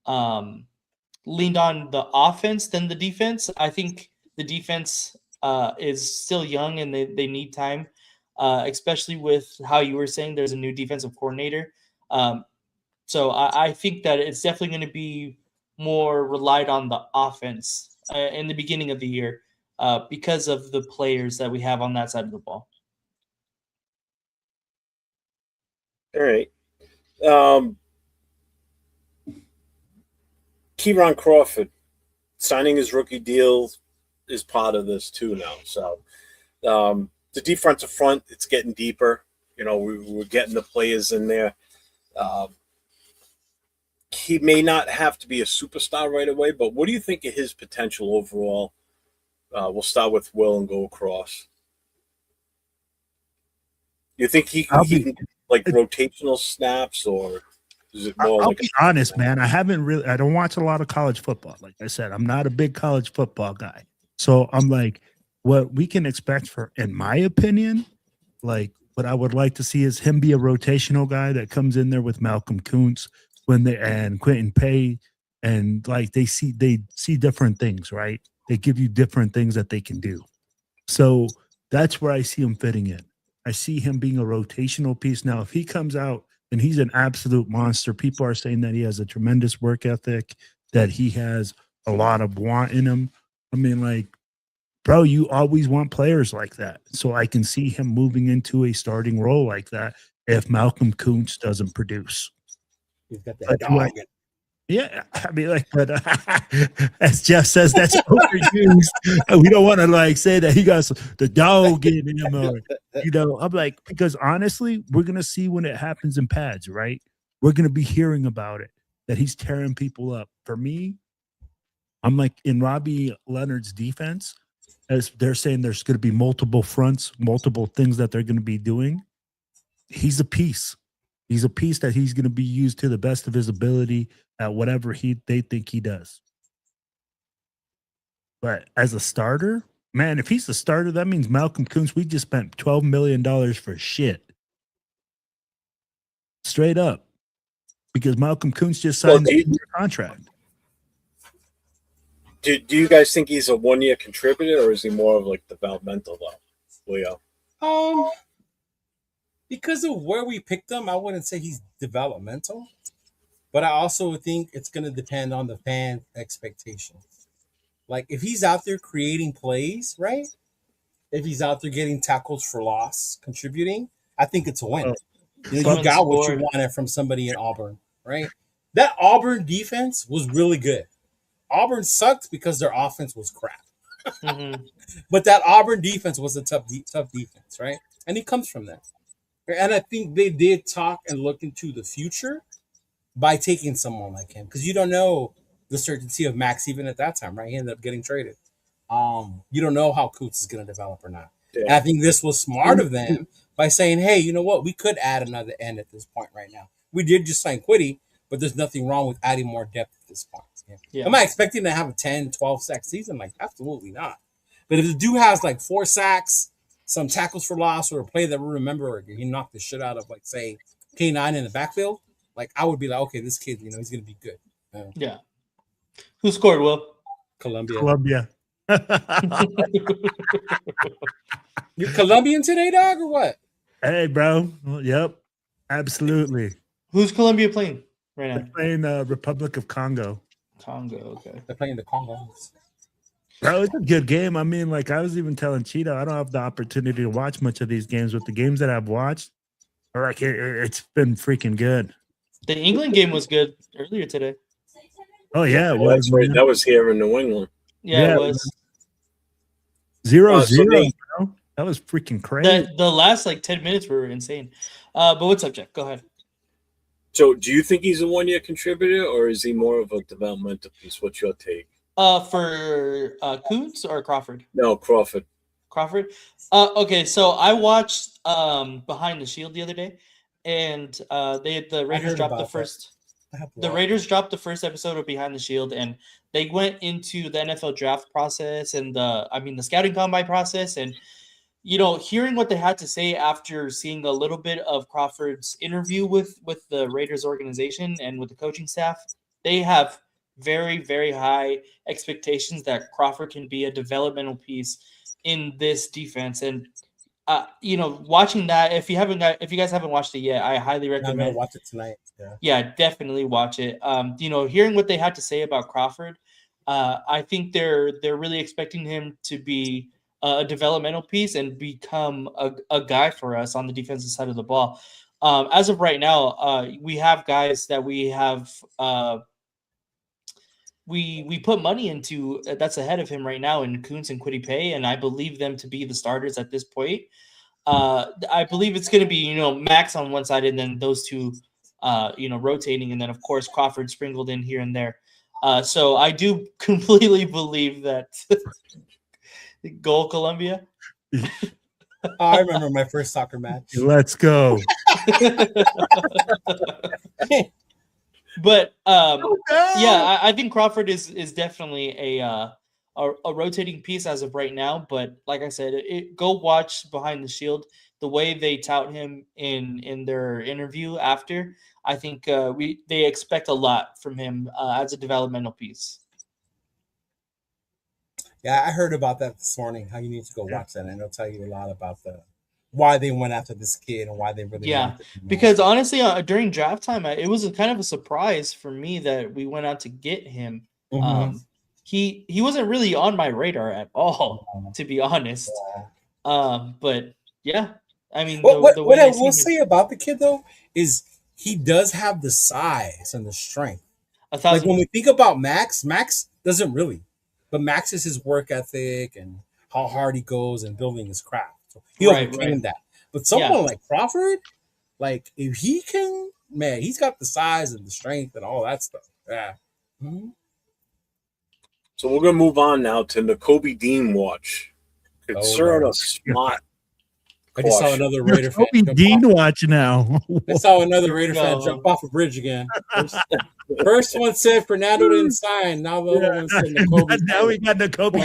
leaned on the offense than the defense. I think the defense is still young and they need time. Especially with how you were saying there's a new defensive coordinator. So I think that it's definitely going to be more relied on the offense in the beginning of the year because of the players that we have on that side of the ball. All right. Keyron Crawford signing his rookie deal is part of this too now. So the defensive front, it's getting deeper. You know, we're getting the players in there. He may not have to be a superstar right away, but what do you think of his potential overall? We'll start with Will and go across. You think he can get, like rotational snaps, or is it more? I'll be honest, man. I don't watch a lot of college football. Like I said, I'm not a big college football guy. So I'm like, what we can expect for, in my opinion, like what I would like to see is him be a rotational guy that comes in there with Malcolm Kuntz and Quentin Pay, and like they see different things, right? They give you different things that they can do. So that's where I see him fitting in. I see him being a rotational piece. Now, if he comes out and he's an absolute monster, people are saying that he has a tremendous work ethic, that he has a lot of want in him. I mean, like, bro, you always want players like that. So I can see him moving into a starting role like that if Malcolm Kuntz doesn't produce. He's got that dog. Yeah, I mean, like, but as Jeff says, that's overused. We don't want to like say that he got the dog in him, or you know. I'm like, because honestly, we're gonna see when it happens in pads, right? We're gonna be hearing about it that he's tearing people up. For me, I'm like in Robbie Leonard's defense, as they're saying, there's going to be multiple fronts, multiple things that they're going to be doing. He's a piece. He's a piece that he's going to be used to the best of his ability at whatever they think he does. But as a starter, man, if he's the starter, that means Malcolm Kuntz, we just spent $12 million for shit. Straight up. Because Malcolm Kuntz just signed a contract. Do you guys think he's a 1 year contributor, or is he more of like developmental though, Leo? Because of where we picked him, I wouldn't say he's developmental, but I also think it's going to depend on the fan expectations. Like if he's out there creating plays, right? If he's out there getting tackles for loss, contributing, I think it's a win. You got what you wanted from somebody in Auburn, right? That Auburn defense was really good. Auburn sucked because their offense was crap. Mm-hmm. But that Auburn defense was a tough defense, right? And he comes from that. And I think they did talk and look into the future by taking someone like him. Because you don't know the certainty of Max even at that time, right? He ended up getting traded. You don't know how Coots is going to develop or not. Yeah. And I think this was smart of them by saying, hey, you know what? We could add another end at this point right now. We did just sign Quiddy, but there's nothing wrong with adding more depth at this point. Yeah. Am I expecting to have a 10, 12 sack season? Like, absolutely not. But if the dude has like 4 sacks, some tackles for loss, or a play that we remember, or he knocked the shit out of, like, say, K9 in the backfield, like, I would be like, okay, this kid, he's going to be good. Yeah. Who scored, Will? Columbia. You Colombian today, dog, or what? Hey, bro. Yep. Absolutely. Who's Colombia playing right now? They're playing the Republic of Congo. Okay. They're playing the Congos. Bro, it's a good game. I mean, like I was even telling Cheeto, I don't have the opportunity to watch much of these games, but the games that I've watched, like it's been freaking good. The England game was good earlier today. Oh yeah, that's right. That was here in New England. Yeah, it was 0-0, bro. That was freaking crazy. The last like 10 minutes were insane. But what's up, Jack? Go ahead. So, do you think he's a 1 year contributor, or is he more of a developmental piece? What's your take? For Kuntz or Crawford? No, Crawford. Okay, so I watched Behind the Shield the other day, and the Raiders dropped the first. The Raiders dropped the first episode of Behind the Shield, and they went into the NFL draft process and the scouting combine process, and hearing what they had to say after seeing a little bit of Crawford's interview with the Raiders organization and with the coaching staff, they have very, very high expectations that Crawford can be a developmental piece in this defense. And watching that, if you guys haven't watched it yet, I highly recommend. I'm gonna watch it tonight. Yeah, definitely watch it. Hearing what they had to say about Crawford, I think they're really expecting him to be a developmental piece and become a guy for us on the defensive side of the ball. As of right now, we have guys that we have we put money into that's ahead of him right now in Kuntz and Kwity Paye, and I believe them to be the starters at this point. I believe it's going to be Max on one side and then those two rotating, and then of course Crawford sprinkled in here and there. So I do completely believe that goal Colombia. I remember my first soccer match. Let's go. But yeah, I think Crawford is definitely a rotating piece as of right now. But like I said, go watch Behind the Shield. The way they tout him in their interview after, I think they expect a lot from him as a developmental piece. Yeah, I heard about that this morning. How you need to go watch that, and it'll tell you a lot about why they went after this kid and why they really wanted him. Because honestly, during draft time, it was a kind of a surprise for me that we went out to get him. Mm-hmm. He wasn't really on my radar at all, to be honest. But yeah, I mean, what I will say about the kid though is he does have the size and the strength. Like when we think about Max doesn't really, but Max is his work ethic and how hard he goes and building his craft. So he overcame that. But someone like Crawford, like if he can, man, he's got the size and the strength and all that stuff. Yeah. Mm-hmm. So we're gonna move on now to the Kobe Dean watch. Concern of smart. I just saw another Raider fan. Kobe Dean watch now. I saw another Raider fan jump off a bridge again. First one said Fernando didn't sign. Now the other one said Kobe. Now we got the Kobe.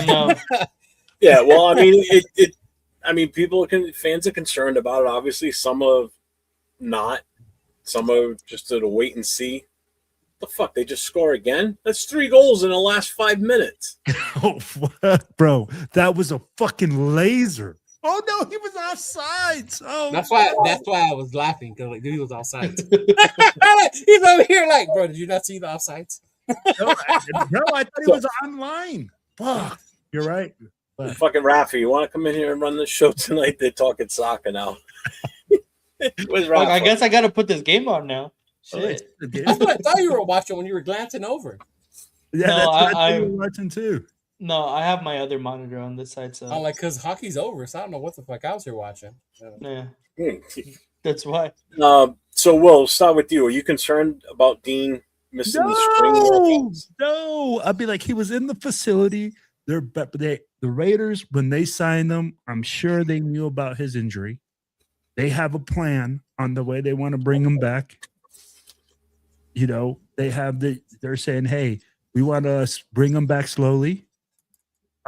Yeah, well, I mean, fans are concerned about it. Obviously, some are not. Some are just at a wait and see. The fuck? They just score again? That's 3 goals in the last 5 minutes. Oh, fuck, bro. That was a fucking laser. Oh, no, he was offsides. Oh, That's why I was laughing, because like, dude, he was offsides. He's over here like, bro, did you not see the offsides? no, I thought he was online. Fuck. You're right. But Fucking Rafi, you want to come in here and run the show tonight? They're talking soccer now. Where's Fuck, Rafa? I guess I got to put this game on now. oh, Shit. That's what I thought you were watching when you were glancing over. yeah, No, that's what I I- was watching too. No, I have my other monitor on this side, so I'm like, because hockey's over, so I don't know what the fuck I was here watching. yeah, Hmm. that's why. So, Will, start with you. Are you concerned about Dean missing the spring workouts? No. I'd be like, he was in the facility. The Raiders, when they signed him, I'm sure they knew about his injury. They have a plan on the way they want to bring him back. You know, they're saying, hey, we want to bring him back slowly.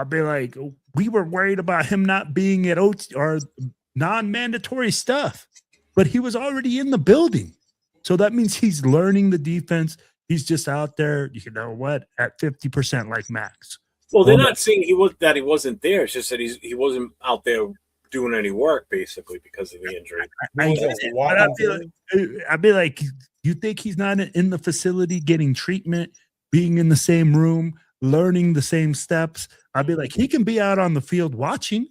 I'd be like, we were worried about him not being at OT or non-mandatory stuff, but he was already in the building. So that means he's learning the defense. He's just out there, you know what, at 50% like Max. Well, they're not saying he wasn't there. It's just that he wasn't out there doing any work, basically, because of the injury. I'd be like, you think he's not in the facility getting treatment, being in the same room, learning the same steps? I'd be like, he can be out on the field watching.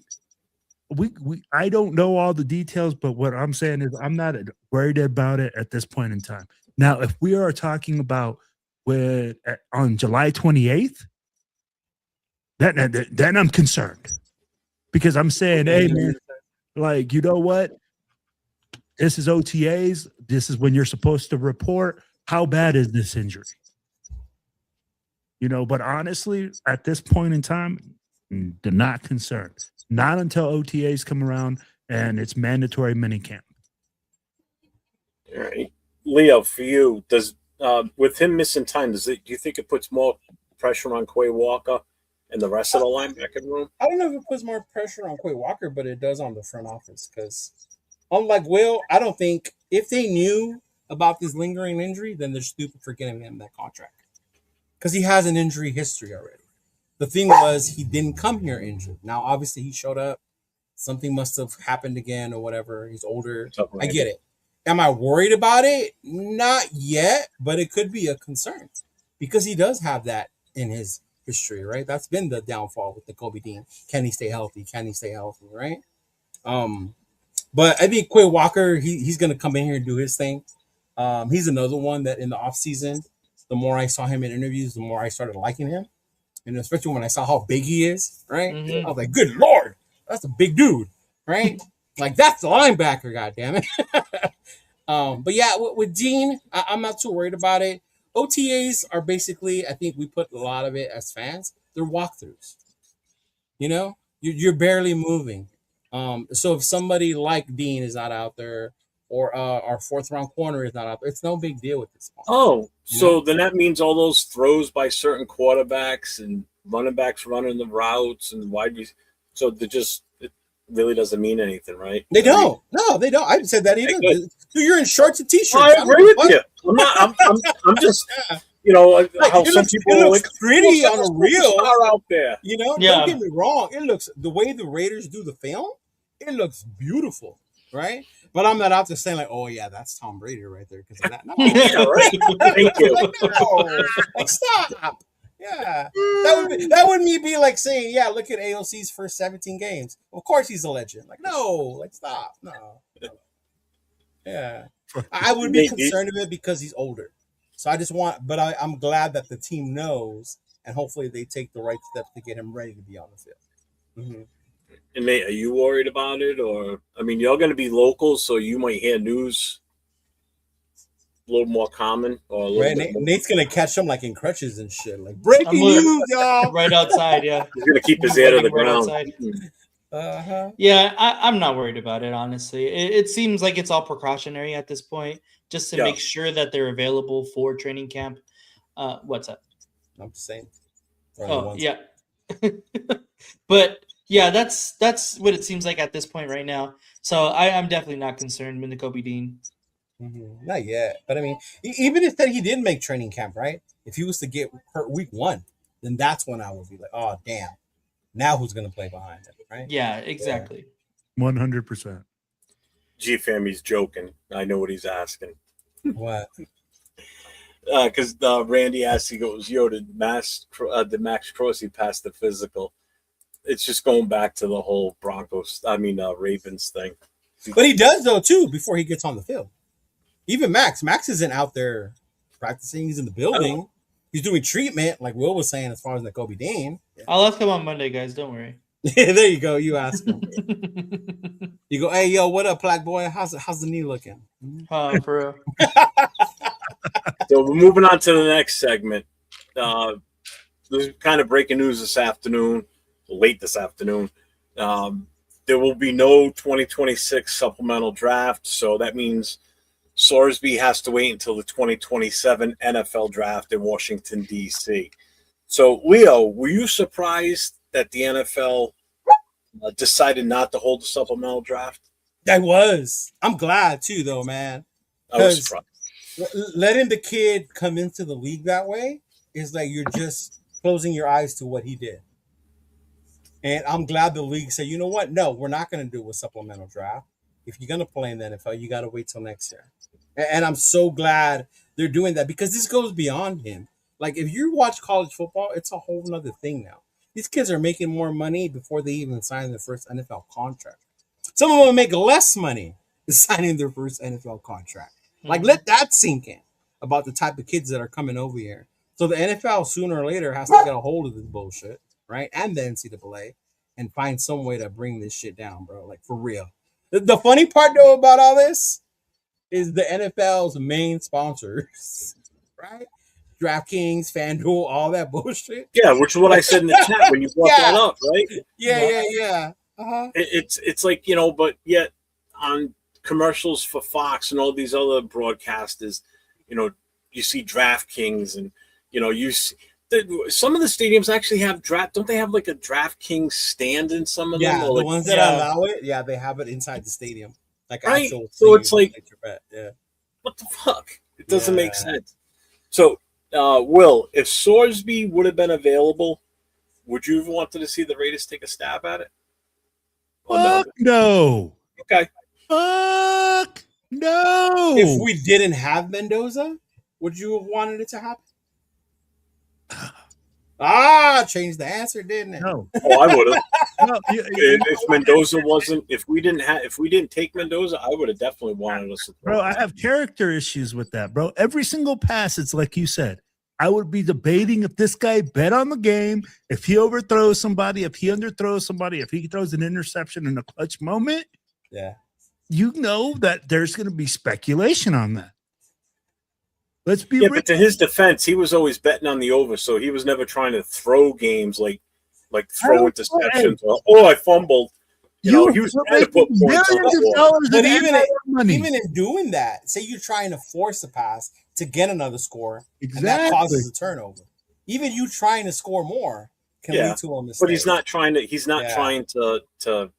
I don't know all the details, but what I'm saying is I'm not worried about it at this point in time. Now, if we are talking about on July 28th, then I'm concerned, because I'm saying, hey, man, like, you know what? This is OTAs. This is when you're supposed to report. How bad is this injury? You know, but honestly, at this point in time, they're not concerned. Not until OTAs come around and it's mandatory minicamp. All right, Leo, for you, does with him missing time, do you think it puts more pressure on Quay Walker and the rest of the linebacker room? I don't know if it puts more pressure on Quay Walker, but it does on the front office, because unlike Will, I don't think if they knew about this lingering injury, then they're stupid for getting him that contract, because he has an injury history already. The thing was, he didn't come here injured. Now, obviously, he showed up. Something must have happened again or whatever. He's older. I get it. Am I worried about it? Not yet, but it could be a concern, because he does have that in his history, right? That's been the downfall with the Kobe Dean. Can he stay healthy? Right? But I think Quay Walker, he's going to come in here and do his thing. He's another one that in the offseason, the more I saw him in interviews, the more I started liking him. And especially when I saw how big he is, right? I was like, good Lord, that's a big dude, right? Like, that's the linebacker, goddammit. But yeah, with Dean, I'm not too worried about it. OTAs are basically, I think we put a lot of it as fans, they're walkthroughs. You know, you're barely moving. So if somebody like Dean is not out there, or our 4th round corner is not out there, it's no big deal with this point. Oh, so then that means all those throws by certain quarterbacks and running backs running the routes and so it really doesn't mean anything, right? They don't. No, they don't. I said that either. Dude, you're in shorts and t-shirts. I agree with you. I'm just, you know, like how some people it looks like pretty on a reel out there. You know, Yeah. Don't get me wrong. It looks, the way the Raiders do the film, it looks beautiful, right? But I'm not out there saying like, oh yeah, that's Tom Brady right there because of that. No, Yeah, right. Thank you. like, no, like, stop. Yeah, that would me be like saying, yeah, look at AOC's first 17 games. Of course he's a legend. Like, no, like stop, no. Yeah, I would be concerned of it because he's older. So I just want, but I'm glad that the team knows, and hopefully they take the right steps to get him ready to be on the field. Mm-hmm. And Nate, are you worried about it? Or, I mean, you're going to be local, so you might hear news a little more common. Or a little bit more. Nate's going to catch him like in crutches and shit. Like, breaking news, y'all. Right outside, yeah. He's going to keep his ear to the ground. Uh-huh. Yeah, I'm not worried about it, honestly. It seems like it's all precautionary at this point, just to make sure that they're available for training camp. What's up? I'm just saying. Oh, yeah. But yeah, that's what it seems like at this point right now. So I'm definitely not concerned with the Kobe Dean. Not yet, but I mean, even if that he did make training camp, right? If he was to get hurt week 1, then that's when I would be like, oh damn, now who's gonna play behind him, right? Yeah, exactly. 100%. G-Fam, he's joking. I know what he's asking. What? Because Randy asked, he goes, "Yo, did Max Crosby pass the physical?" It's just going back to the whole Ravens thing. But he does though too before he gets on the field. Even Max isn't out there practicing. He's in the building. He's doing treatment, like Will was saying, as far as the Kobe Dean. I'll ask him on Monday, guys. Don't worry. There you go. You ask him. You go, hey, yo, what up, Black boy? How's the knee looking? For real. So we're moving on to the next segment. There's kind of breaking news this afternoon, late this afternoon. There will be no 2026 supplemental draft, so that means Sorsby has to wait until the 2027 NFL draft in Washington, D.C. So, Leo, were you surprised that the NFL decided not to hold the supplemental draft? I was. I'm glad, too, though, man. I was surprised. Letting the kid come into the league that way is like you're just closing your eyes to what he did. And I'm glad the league said, you know what? No, we're not going to do a supplemental draft. If you're going to play in the NFL, you got to wait till next year. And I'm so glad they're doing that because this goes beyond him. Like, if you watch college football, it's a whole other thing now. These kids are making more money before they even sign their first NFL contract. Some of them make less money than signing their first NFL contract. Like, let that sink in about the type of kids that are coming over here. So the NFL sooner or later has to get a hold of this bullshit, right? And the NCAA and find some way to bring this shit down, bro. Like, for real. The funny part, though, about all this is the NFL's main sponsors, right? DraftKings, FanDuel, all that bullshit. Yeah, which is what I said in the chat when you brought that up, right? Yeah. Uh-huh. It's like, but yet on commercials for Fox and all these other broadcasters, you see DraftKings and, you see, some of the stadiums actually have draft. Don't they have like a DraftKings stand in some of them? Yeah, the like, ones that allow it, they have it inside the stadium. Like right? Actual so it's like, your bet. Yeah. What the fuck? It doesn't make sense. So, Will, if Sorsby would have been available, would you have wanted to see the Raiders take a stab at it? Fuck no. Okay. Fuck no. If we didn't have Mendoza, would you have wanted it to happen? Changed the answer, didn't it? No. Oh, I would have. No, if Mendoza wasn't, if we didn't take Mendoza, I would have definitely wanted us to. Bro, I have character issues with that, bro. Every single pass, it's like you said. I would be debating if this guy bet on the game, if he overthrows somebody, if he underthrows somebody, if he throws an interception in a clutch moment. Yeah. You know that there's going to be speculation on that. Let's be real. But to his defense, he was always betting on the over, so he was never trying to throw games like throw interceptions. I fumbled. He was trying to put points on the board. But even in doing that, say you're trying to force a pass to get another score, and that causes a turnover. Even you trying to score more can lead to a mistake. But he's not trying to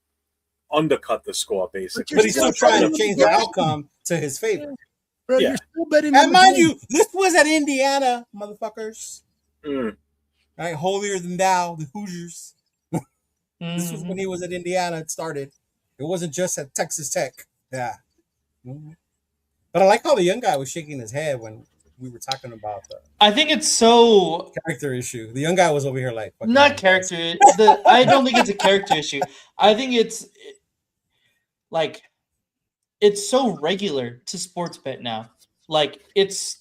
undercut the score, basically. But he's still trying to change the outcome to his favor. Bro, you're still betting. And mind you, this was at Indiana, motherfuckers. Right, holier than thou, the Hoosiers. This was when he was at Indiana. It started. It wasn't just at Texas Tech. Yeah. But I like how the young guy was shaking his head when we were talking about the. I think it's so character issue. The young guy was over here like not character. I don't think it's a character issue. I think it's like. It's so regular to sports bet now. Like it's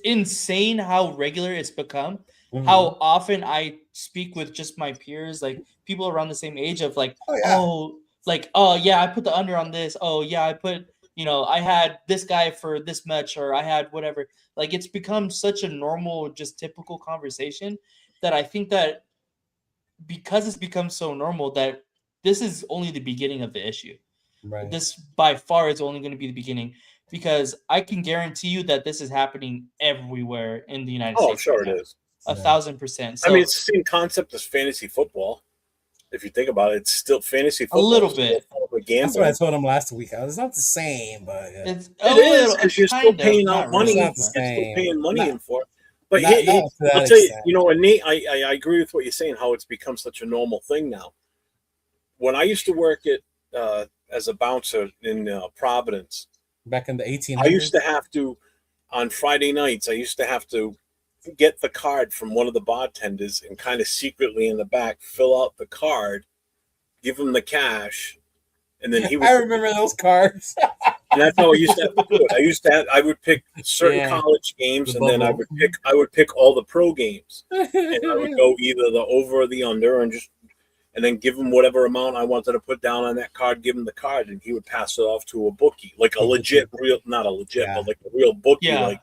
insane how regular it's become. How often I speak with just my peers, like people around the same age of like, I put the under on this. Oh yeah, I put, I had this guy for this much, or I had whatever. Like it's become such a normal, just typical conversation that I think that because it's become so normal that this is only the beginning of the issue. Right. This by far is only going to be the beginning because I can guarantee you that this is happening everywhere in the United States. Oh, sure it is. 1,000%. So, I mean, it's the same concept as fantasy football. If you think about it, it's still fantasy football. A little bit. with gambling. That's what I told him last week. It's not the same, but It's it is because you're still paying out money. Really. You're still paying money in for it. But not I'll tell you, and Nate, I agree with what you're saying. How it's become such a normal thing now. When I used to work at as a bouncer in Providence back in the 1800s, I used to have to on Friday nights. I used to have to get the card from one of the bartenders and kind of secretly in the back fill out the card, give him the cash, and then he would. I remember those cards. And that's how I used to have to do it. I would pick certain college games, and then I would pick all the pro games, and I would go either the over or the under, and then give him whatever amount I wanted to put down on that card. Give him the card, and he would pass it off to a bookie, like a legit, not a legit, but like a real bookie, like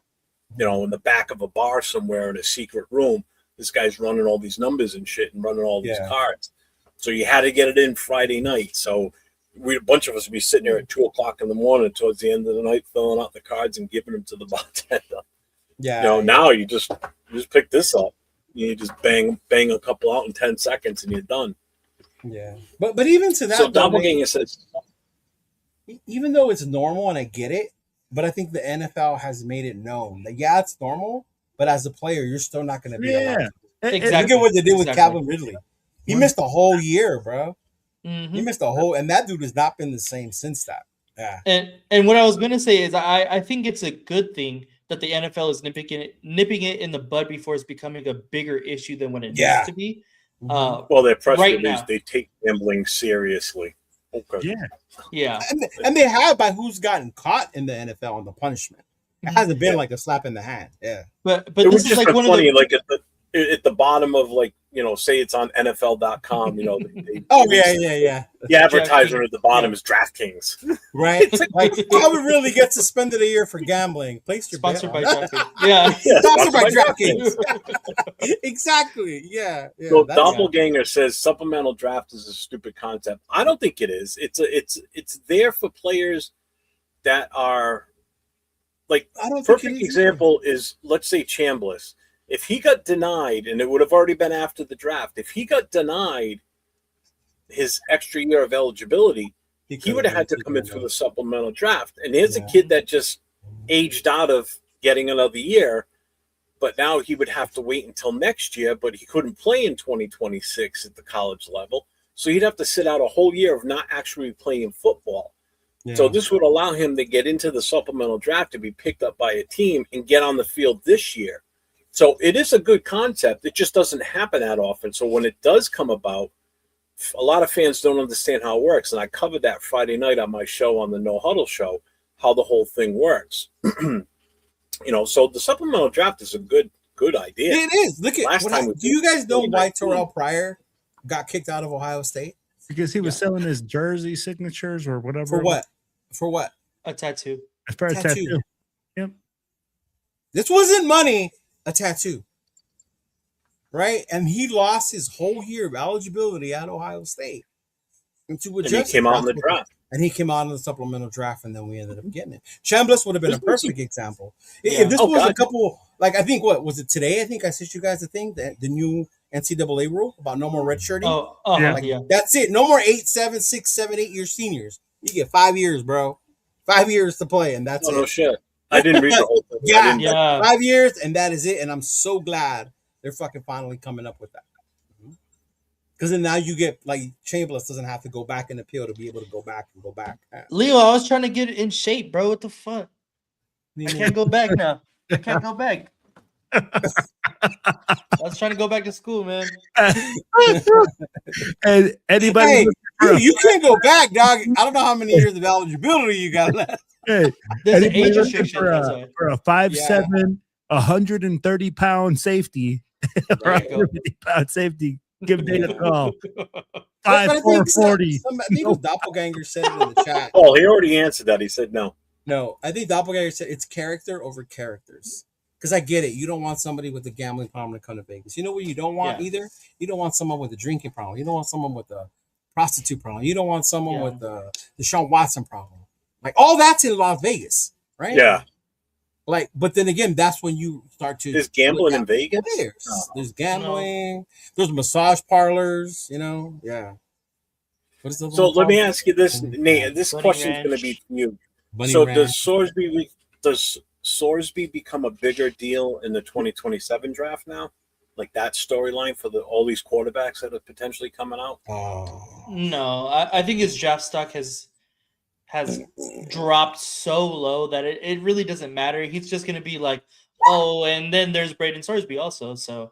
in the back of a bar somewhere in a secret room. This guy's running all these numbers and shit, and running all these cards. So you had to get it in Friday night. So a bunch of us would be sitting there at 2:00 in the morning towards the end of the night, filling out the cards and giving them to the bartender. Yeah. Now you just pick this up. You just bang a couple out in 10 seconds and you're done. Yeah. But even to that, so doppelganger says, even though it's normal and I get it, but I think the NFL has made it known that it's normal, but as a player, you're still not going to be allowed. Exactly. Look at what they did with Calvin Ridley. He missed a whole year, bro. Mm-hmm. He missed a whole, and that dude has not been the same since that. Yeah. And what I was gonna say is I think it's a good thing that the NFL is nipping it in the bud before it's becoming a bigger issue than when it needs to be. Well, their press release, they take gambling seriously. Okay. Yeah. And they have by who's gotten caught in the NFL on the punishment. It hasn't been like a slap in the hand. Yeah. But it this is like one funny, of the at the bottom of say it's on NFL.com, yeah. The advertisement at the bottom is DraftKings. Right? Like, I would really get suspended a year for gambling. Place your sponsored bet. by DraftKings. Yeah. Sponsored by DraftKings. Exactly. Yeah. So Doppelganger says supplemental draft is a stupid concept. I don't think it is. It's there for players that are like perfect example is, let's say, Chambliss. If he got denied, and it would have already been after the draft, if he got denied his extra year of eligibility, he would have had to come in through the supplemental draft. And here's a kid that just aged out of getting another year, but now he would have to wait until next year, but he couldn't play in 2026 at the college level. So he'd have to sit out a whole year of not actually playing football. Yeah. So this would allow him to get into the supplemental draft to be picked up by a team and get on the field this year. So it is a good concept. It just doesn't happen that often. So when it does come about, a lot of fans don't understand how it works. And I covered that Friday night on my show, on the No Huddle show, how the whole thing works. So the supplemental draft is a good idea. It is. Look at do you guys know why Terrell Pryor got kicked out of Ohio State? Because he was selling his jersey signatures or whatever. For what? For what? A tattoo. For a tattoo. Yep. This wasn't money. A tattoo, right? And he lost his whole year of eligibility at Ohio State. And he came out in the draft. And he came out in the supplemental draft, and then we ended up getting it. Chambliss would have been a perfect example. If this was a couple, like, I think, what was it today? I think I sent you guys the thing, the new NCAA rule about no more redshirting. That's it. No more 8, 7, 6, 7, 8 year seniors. You get 5 years, bro. 5 years to play, and that's it. No shit. I didn't read the whole thing. Yeah. 5 years, and that is it. And I'm so glad they're fucking finally coming up with that. Because then now you get, like, Chambliss doesn't have to go back and appeal to be able to go back. Leo, I was trying to get it in shape, bro. What the fuck? I can't go back now. I can't go back. I was trying to go back to school, man. And anybody, you can't go back, dog. I don't know how many years of eligibility you got left. Hey, there's an age restriction for a 5'7", 130-pound safety. 150-pound safety. Give Dave a call. 5'4", 40. I think it was Doppelganger said it in the chat. Oh, he already answered that. He said no. No, I think Doppelganger said it's character over characters. Because I get it. You don't want somebody with a gambling problem to come to Vegas. You know what you don't want either? You don't want someone with a drinking problem. You don't want someone with a prostitute problem. You don't want someone with the Deshaun Watson problem. Like, all that's in Las Vegas, right? Yeah. Like, but then again, that's when you start to... There's gambling in Vegas? There's gambling. No. There's massage parlors, Yeah. So let me ask you this, Nate. This question is going to be for you. So does Sorsby become a bigger deal in the 2027 draft now? Like that storyline for all these quarterbacks that are potentially coming out? No, I think his draft stock has dropped so low that it really doesn't matter. He's just going to be like, oh, and then there's Braden Sorsby also. So,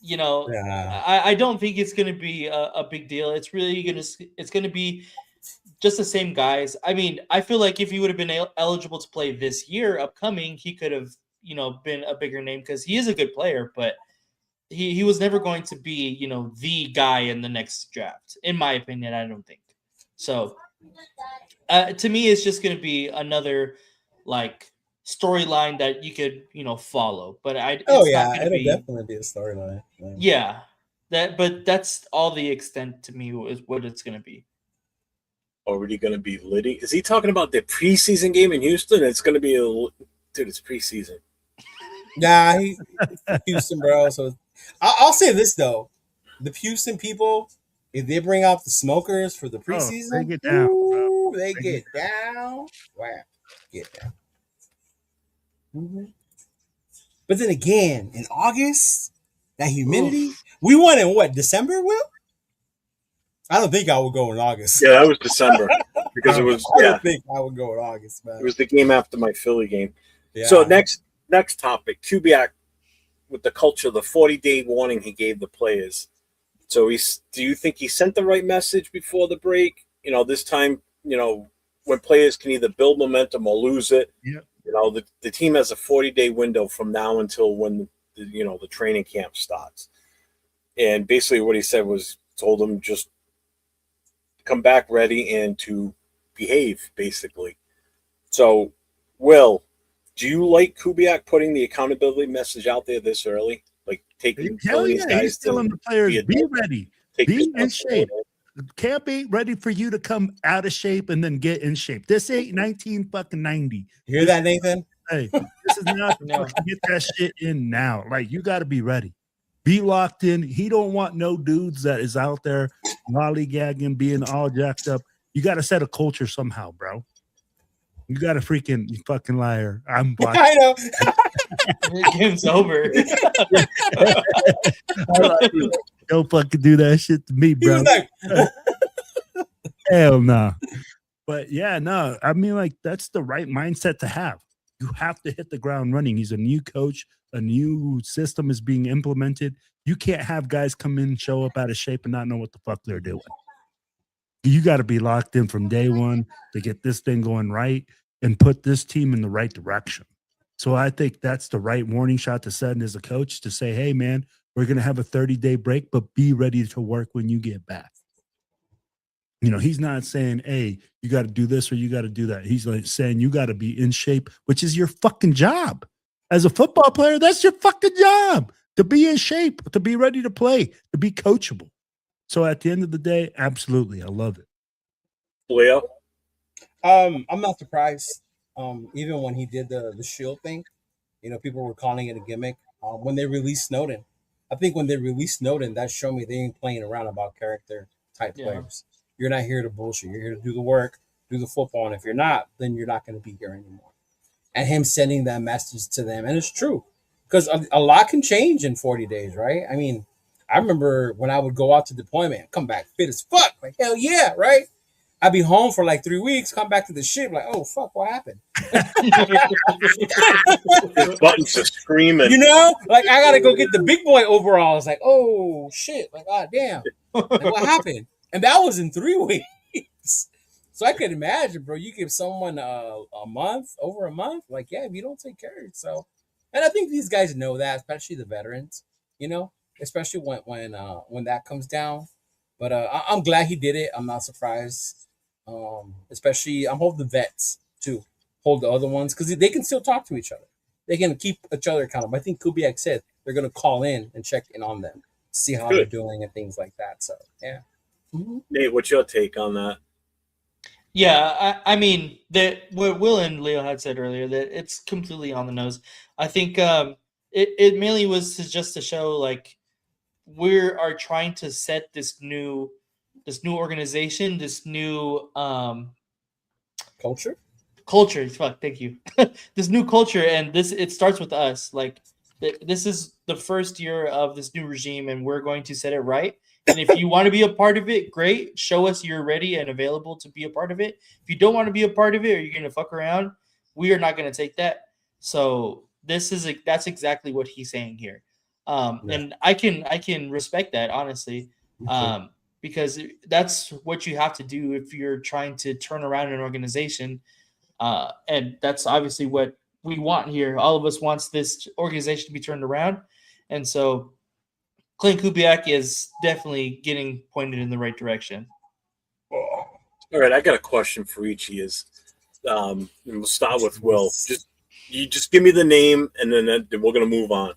I don't think it's going to be a big deal. It's going to be just the same guys. I mean, I feel like if he would have been eligible to play this year upcoming, he could have, been a bigger name because he is a good player, but he was never going to be, the guy in the next draft, in my opinion. I don't think so. To me, it's just going to be another like storyline that you could, follow. But it'll definitely be a storyline. Yeah, but that's all the extent to me is what it's going to be. Already going to be Liddy? Is he talking about the preseason game in Houston? It's going to be it's preseason. Nah, Houston, bro. So I'll say this though: the Houston people, if they bring out the smokers for the preseason, they get down. They get down. Wow, get down. Mm-hmm. But then again, in August, that humidity, we won in what, December, Will? I don't think I would go in August. Yeah, that was December because it was. I don't think I would go in August, man. It was the game after my Philly game. Yeah. So next topic, Kubiak, with the culture, the 40-day warning he gave the players. So do you think he sent the right message before the break? This time, when players can either build momentum or lose it. Yeah. The team has a 40-day window from now until when the training camp starts. And basically what he said was told them just come back ready and to behave, basically. So, Will, do you like Kubiak putting the accountability message out there this early? Like taking these guys he's telling the players, be ready, be in shape. Camp ain't ready for you to come out of shape and then get in shape. This ain't 1990. You hear that, Nathan? Hey, this is not to get that shit in now. Like, you got to be ready. Be locked in. He don't want no dudes that is out there lollygagging, being all jacked up. You got to set a culture somehow, bro. You got to you fucking liar. I'm watching. I know. Game's over. Don't fucking do that shit to me, bro. Hell no. But yeah, no. I mean, like, that's the right mindset to have. You have to hit the ground running. He's a new coach. A new system is being implemented. You can't have guys come in, show up out of shape, and not know what the fuck they're doing. You got to be locked in from day one to get this thing going right and put this team in the right direction. So I think that's the right warning shot to send as a coach to say, hey, man, we're going to have a 30-day break, but be ready to work when you get back. He's not saying, hey, you got to do this or you got to do that. He's like saying you got to be in shape, which is your fucking job. As a football player, that's your fucking job, to be in shape, to be ready to play, to be coachable. So at the end of the day, absolutely, I love it. Leo? I'm not surprised. Even when he did the shield thing, people were calling it a gimmick. When they released Snowden, I think when they released Snowden, that showed me they ain't playing around about character type players. You're not here to bullshit. You're here to do the work, do the football. And if you're not, then you're not going to be here anymore. And him sending that message to them. And it's true, because a lot can change in 40 days, right? I mean, I remember when I would go out to deployment, come back fit as fuck. Like, hell yeah, right? I'd be home for like 3 weeks, come back to the shit, like, oh, fuck, what happened? His buttons are screaming. Like, I got to go get the big boy overalls. Like, oh, shit. Like, god damn. Like, what happened? And that was in 3 weeks. So I could imagine, bro, you give someone a month, over a month, like, yeah, if you don't take care of yourself. And I think these guys know that, especially the veterans, especially when that comes down. But I'm glad he did it. I'm not surprised. Especially, I'm holding the vets, too. Hold the other ones, because they can still talk to each other. They can keep each other accountable. I think Kubiak said they're going to call in and check in on them, see how they're doing and things like that. So, yeah. Mm-hmm. Nate, what's your take on that? Yeah, I mean, what Will and Leo had said earlier, that it's completely on the nose. I think it mainly was just to show, like, we are trying to set this new this new organization, this new culture. Fuck, thank you. This new culture, and it starts with us. Like this is the first year of this new regime, and we're going to set it right. And if you want to be a part of it, great. Show us you're ready and available to be a part of it. If you don't want to be a part of it, or you're gonna fuck around, we are not gonna take that. So that's exactly what he's saying here. And I can respect that, honestly. Because that's what you have to do if you're trying to turn around an organization. And that's obviously what we want here. All of us wants this organization to be turned around. And so Clint Kubiak is definitely getting pointed in the right direction. All right, I got a question for each of you. And we'll start with Will. Just give me the name, and then we're going to move on.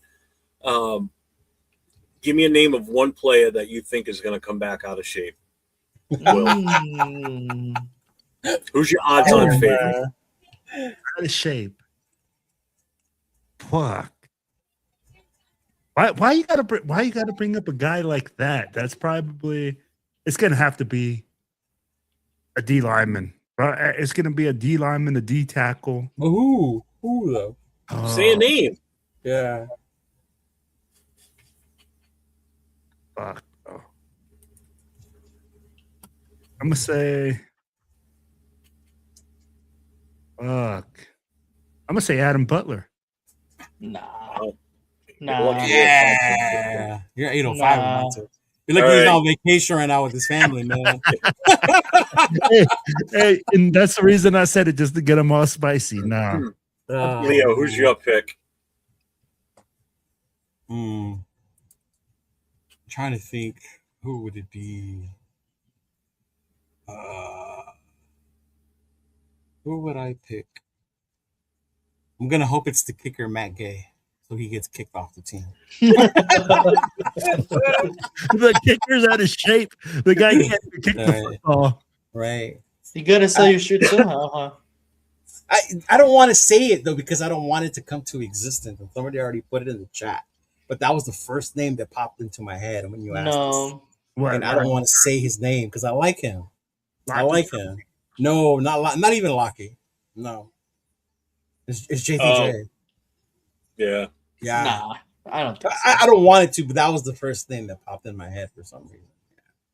Give me a name of one player that you think is going to come back out of shape. Will. Who's your odds-on favorite? Out of shape. Fuck. Why you gotta bring up a guy like that? That's probably it's gonna have to be a D lineman. It's gonna be a D lineman, a D tackle. Who though? Say a name. Yeah. Fuck. Oh. I'm gonna say. Fuck. I'm gonna say Adam Butler. Nah. Yeah. You're 805. You're like he's on vacation right now with his family, man. hey, and that's the reason I said it, just to get him all spicy. Nah. Leo, who's your pick? I'm trying to think. Who would it be? Who would I pick? I'm gonna hope it's the kicker, Matt Gay, so he gets kicked off the team. The kicker's out of shape. The guy can't kick the football. Right. You gotta sell your shit somehow, huh? I don't want to say it though because I don't want it to come to existence. And somebody already put it in the chat, but that was the first name that popped into my head when you asked. No. And I don't want to say his name because I like him. I like him. No, not even Lockie. No. It's JTJ. Yeah. Yeah. Nah, I don't think so. I don't want it to, but that was the first thing that popped in my head for some reason.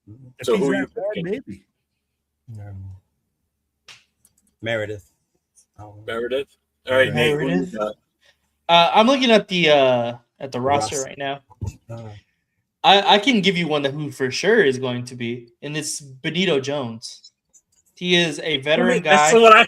Yeah. So who you picking? Maybe. Meredith. Meredith? All right, Nate. I'm looking at the roster right now. I can give you one who for sure is going to be, and it's Benito Jones. He is a veteran guy. That's what I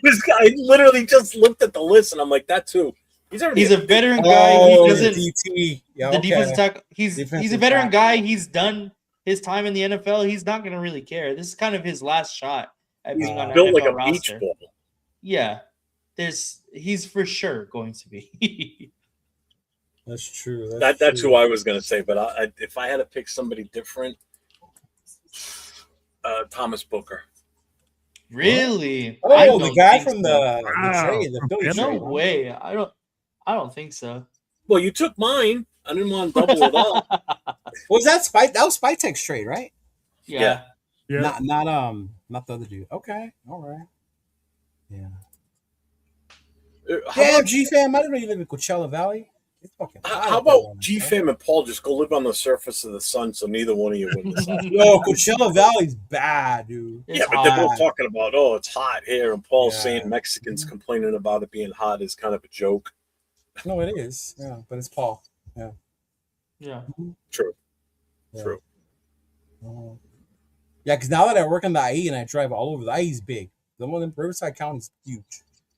literally just looked at the list and I'm like, that too. He's a veteran guy. He doesn't DT. Yeah, the defensive tackle. He's a veteran guy. He's done his time in the NFL. He's not going to really care. This is kind of his last shot at being on an built NFL like a roster. beach ball. Yeah, he's for sure going to be. That's true. That's who I was going to say. But if I had to pick somebody different, Thomas Booker. Really? Oh, the guy from the trade, the Philly no trade. way. I don't think so. Well, you took mine. I didn't want to double it up. Was that Spike? That was Spytek's trade, right? Yeah. Not the other dude. Okay, all right. Yeah. Damn, G-Fam, I didn't know you live in Coachella Valley. How about G-Fam and Paul just go live on the surface of the sun so neither one of you win this? No, Coachella Valley's bad, dude. It's but they're both talking about, it's hot here, and Paul's saying Mexicans complaining about it being hot is kind of a joke. No, it is. Yeah, but it's Paul. Yeah. Yeah. True. Yeah. True. Yeah, because now that I work on the IE and I drive all over, the IE's big. The one in Riverside County is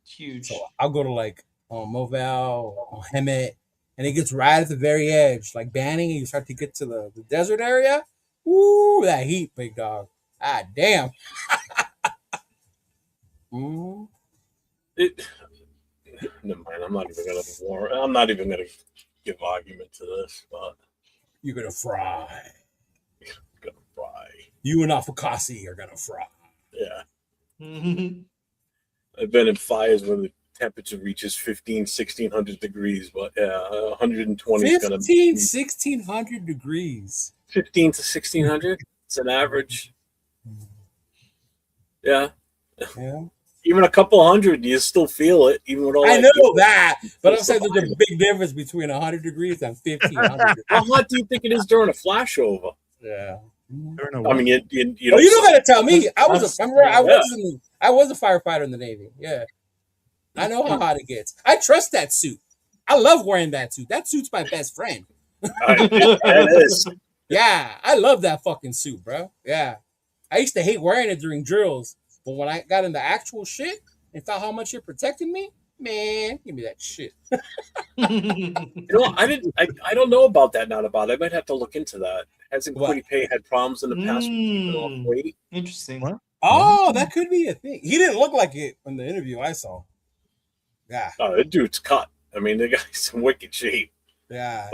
huge. So I'll go to like Movell, Hemet, and it gets right at the very edge, like Banning, and you start to get to the desert area. Woo, that heat, big dog. Ah, damn. Never mind. I'm not even gonna give argument to this, but you're gonna fry. Gonna fry. You and Afukasi are gonna fry. Yeah. I've been in fires where the temperature reaches 1600 degrees, but 120 is going to be 1600 degrees. 15 to 1600. It's an average. Yeah. Yeah. Even a couple hundred, you still feel it. Even with all I that know that, but I'm saying survive. there's a big difference between 100 degrees and 1500. How hot do you think it is during a flashover? Yeah. I mean, you Oh, you don't gotta tell me. I was a firefighter in the Navy. Yeah. I know how hot it gets. I trust that suit. I love wearing that suit. That suit's my best friend. It is. Yeah, I love that fucking suit, bro. Yeah. I used to hate wearing it during drills, but when I got into actual shit and felt how much it protected me, man, give me that shit. I don't know about that. Not about it. I might have to look into that. Hasn't Quinnipiac had problems in the past? Wait, interesting. What? Oh, that could be a thing. He didn't look like it in the interview I saw. Yeah. Oh, that dude's cut. I mean, the guy's in wicked shape. Yeah.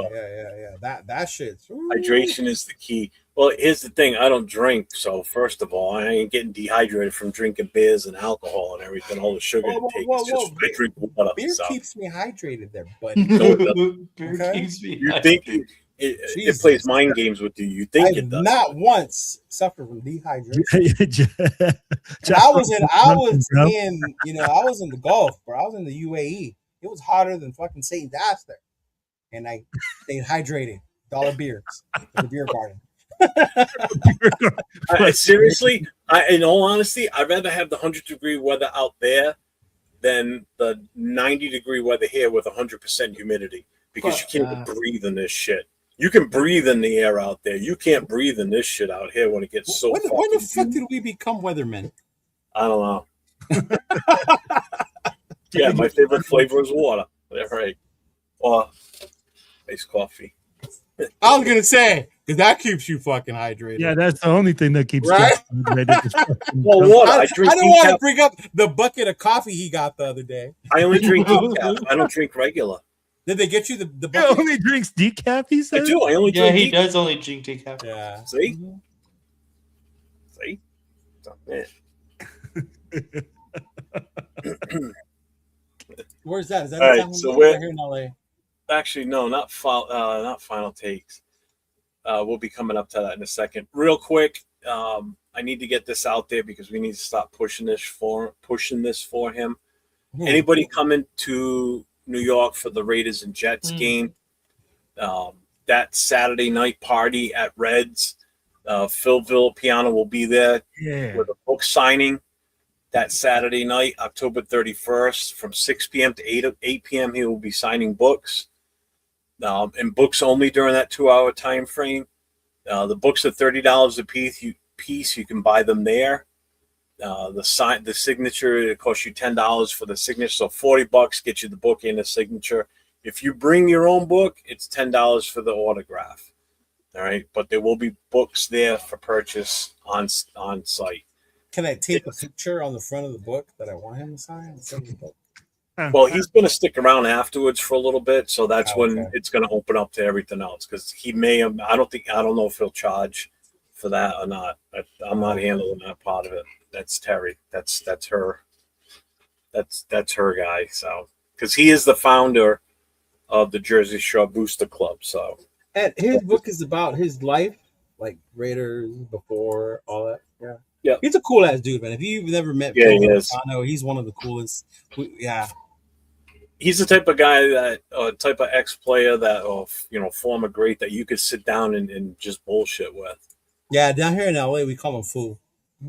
That shit's hydration is the key. Well, here's the thing: I don't drink, so first of all, I ain't getting dehydrated from drinking beers and alcohol and everything. All the sugar intake is just I drink water. Beer so. keeps me hydrated, there, buddy. Beer keeps me. You think it plays mind games with you? You think it does? Not once suffered from dehydration. I was in the Gulf, bro. I was in the UAE. It was hotter than fucking Satan's ass there, and I stayed hydrated. $1 beers in the beer garden. Seriously, in all honesty, I'd rather have the 100-degree weather out there than the 90-degree weather here with 100% humidity, because you can't breathe in this shit. You can breathe in the air out there. You can't breathe in this shit out here when it gets so. When the fuck did we become weathermen? I don't know. Yeah, my favorite flavor is water. Yeah, right. Or iced coffee. I was gonna say, because that keeps you fucking hydrated. Yeah, that's the only thing that keeps right? you hydrated. Well, water. I don't want to bring up the bucket of coffee he got the other day. I only drink decaf. I don't drink regular. Did they get you the bucket? He only drinks decaf, he said? I do. I only drink decaf. He does only drink decaf. Yeah. See? See? Where's that? Is that all right, so we're here in LA? Actually, no, not final takes. We'll be coming up to that in a second. Real quick, I need to get this out there because we need to stop pushing this for him. Anybody coming to New York for the Raiders and Jets game, that Saturday night party at Reds, Phil Villapiano will be there with a book signing that Saturday night, October 31st, from 6 p.m. to 8 p.m. He will be signing books, and books only during that 2-hour time frame. The books are $30 a piece. You can buy them there. The signature, it costs you $10 for the signature, so $40 gets you the book and the signature. If you bring your own book, it's $10 for the autograph. All right, but there will be books there for purchase on site. Can I take a picture on the front of the book that I want him to sign? Well, he's going to stick around afterwards for a little bit, so that's when it's going to open up to everything else. Because he may have, I don't know if he'll charge for that or not. I'm not handling that part of it. That's Terry. That's her. That's her guy. So, because he is the founder of the Jersey Shore Booster Club. So, and his book is about his life, like Raiders before all that. Yeah. Yeah, he's a cool ass dude, man. If you've never met Phil, he is. I know he's one of the coolest. Yeah, he's the type of guy that, type of ex-player that, former great that you could sit down and just bullshit with. Yeah, down here in LA, we call him Fool.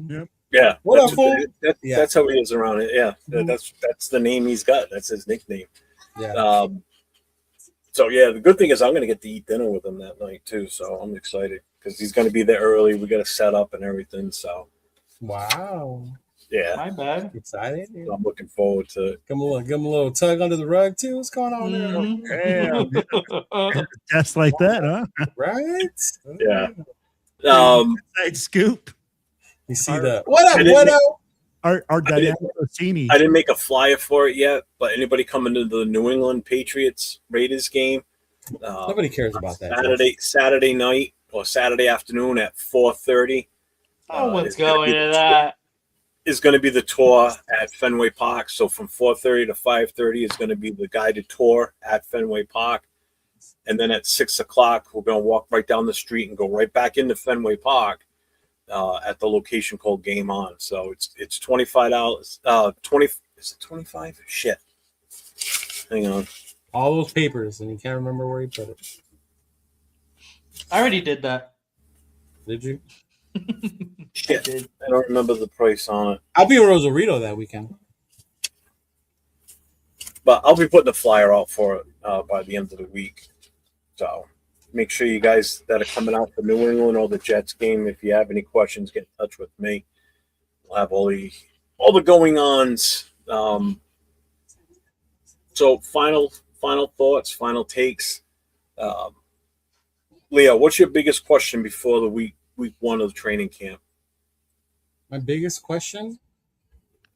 Yep. Yeah, what up, Fool? That's how he is around it. Yeah, that's the name he's got. That's his nickname. Yeah. So yeah, the good thing is I'm going to get to eat dinner with him that night too. So I'm excited because he's going to be there early. We got to set up and everything. So. Wow. Yeah. My bad. Excited. So I'm looking forward to it. Give him a little tug under the rug too. What's going on there? Yeah. Just like that, huh? Right? Yeah. Inside scoop. You see that? What up, Widow? Our Diana Rossini. I didn't make a flyer for it yet, but anybody coming to the New England Patriots Raiders game, nobody cares about that. Saturday night or Saturday afternoon at 4:30. What's going to that? Is going to be the tour at Fenway Park. So from 4:30 to 5:30 is going to be the guided tour at Fenway Park, and then at 6 o'clock we're going to walk right down the street and go right back into Fenway Park. at the location called Game On. So it's $25. 20 is it 25? Shit. Hang on. All those papers, and you can't remember where you put it. I already did that. Did you? Shit. I don't remember the price on it. I'll be in Rosarito that weekend. But I'll be putting the flyer out for it by the end of the week. So make sure you guys that are coming out for New England or the Jets game, if you have any questions, get in touch with me. We'll have all the going ons. So final thoughts, final takes. Leo, what's your biggest question before the week one of the training camp? My biggest question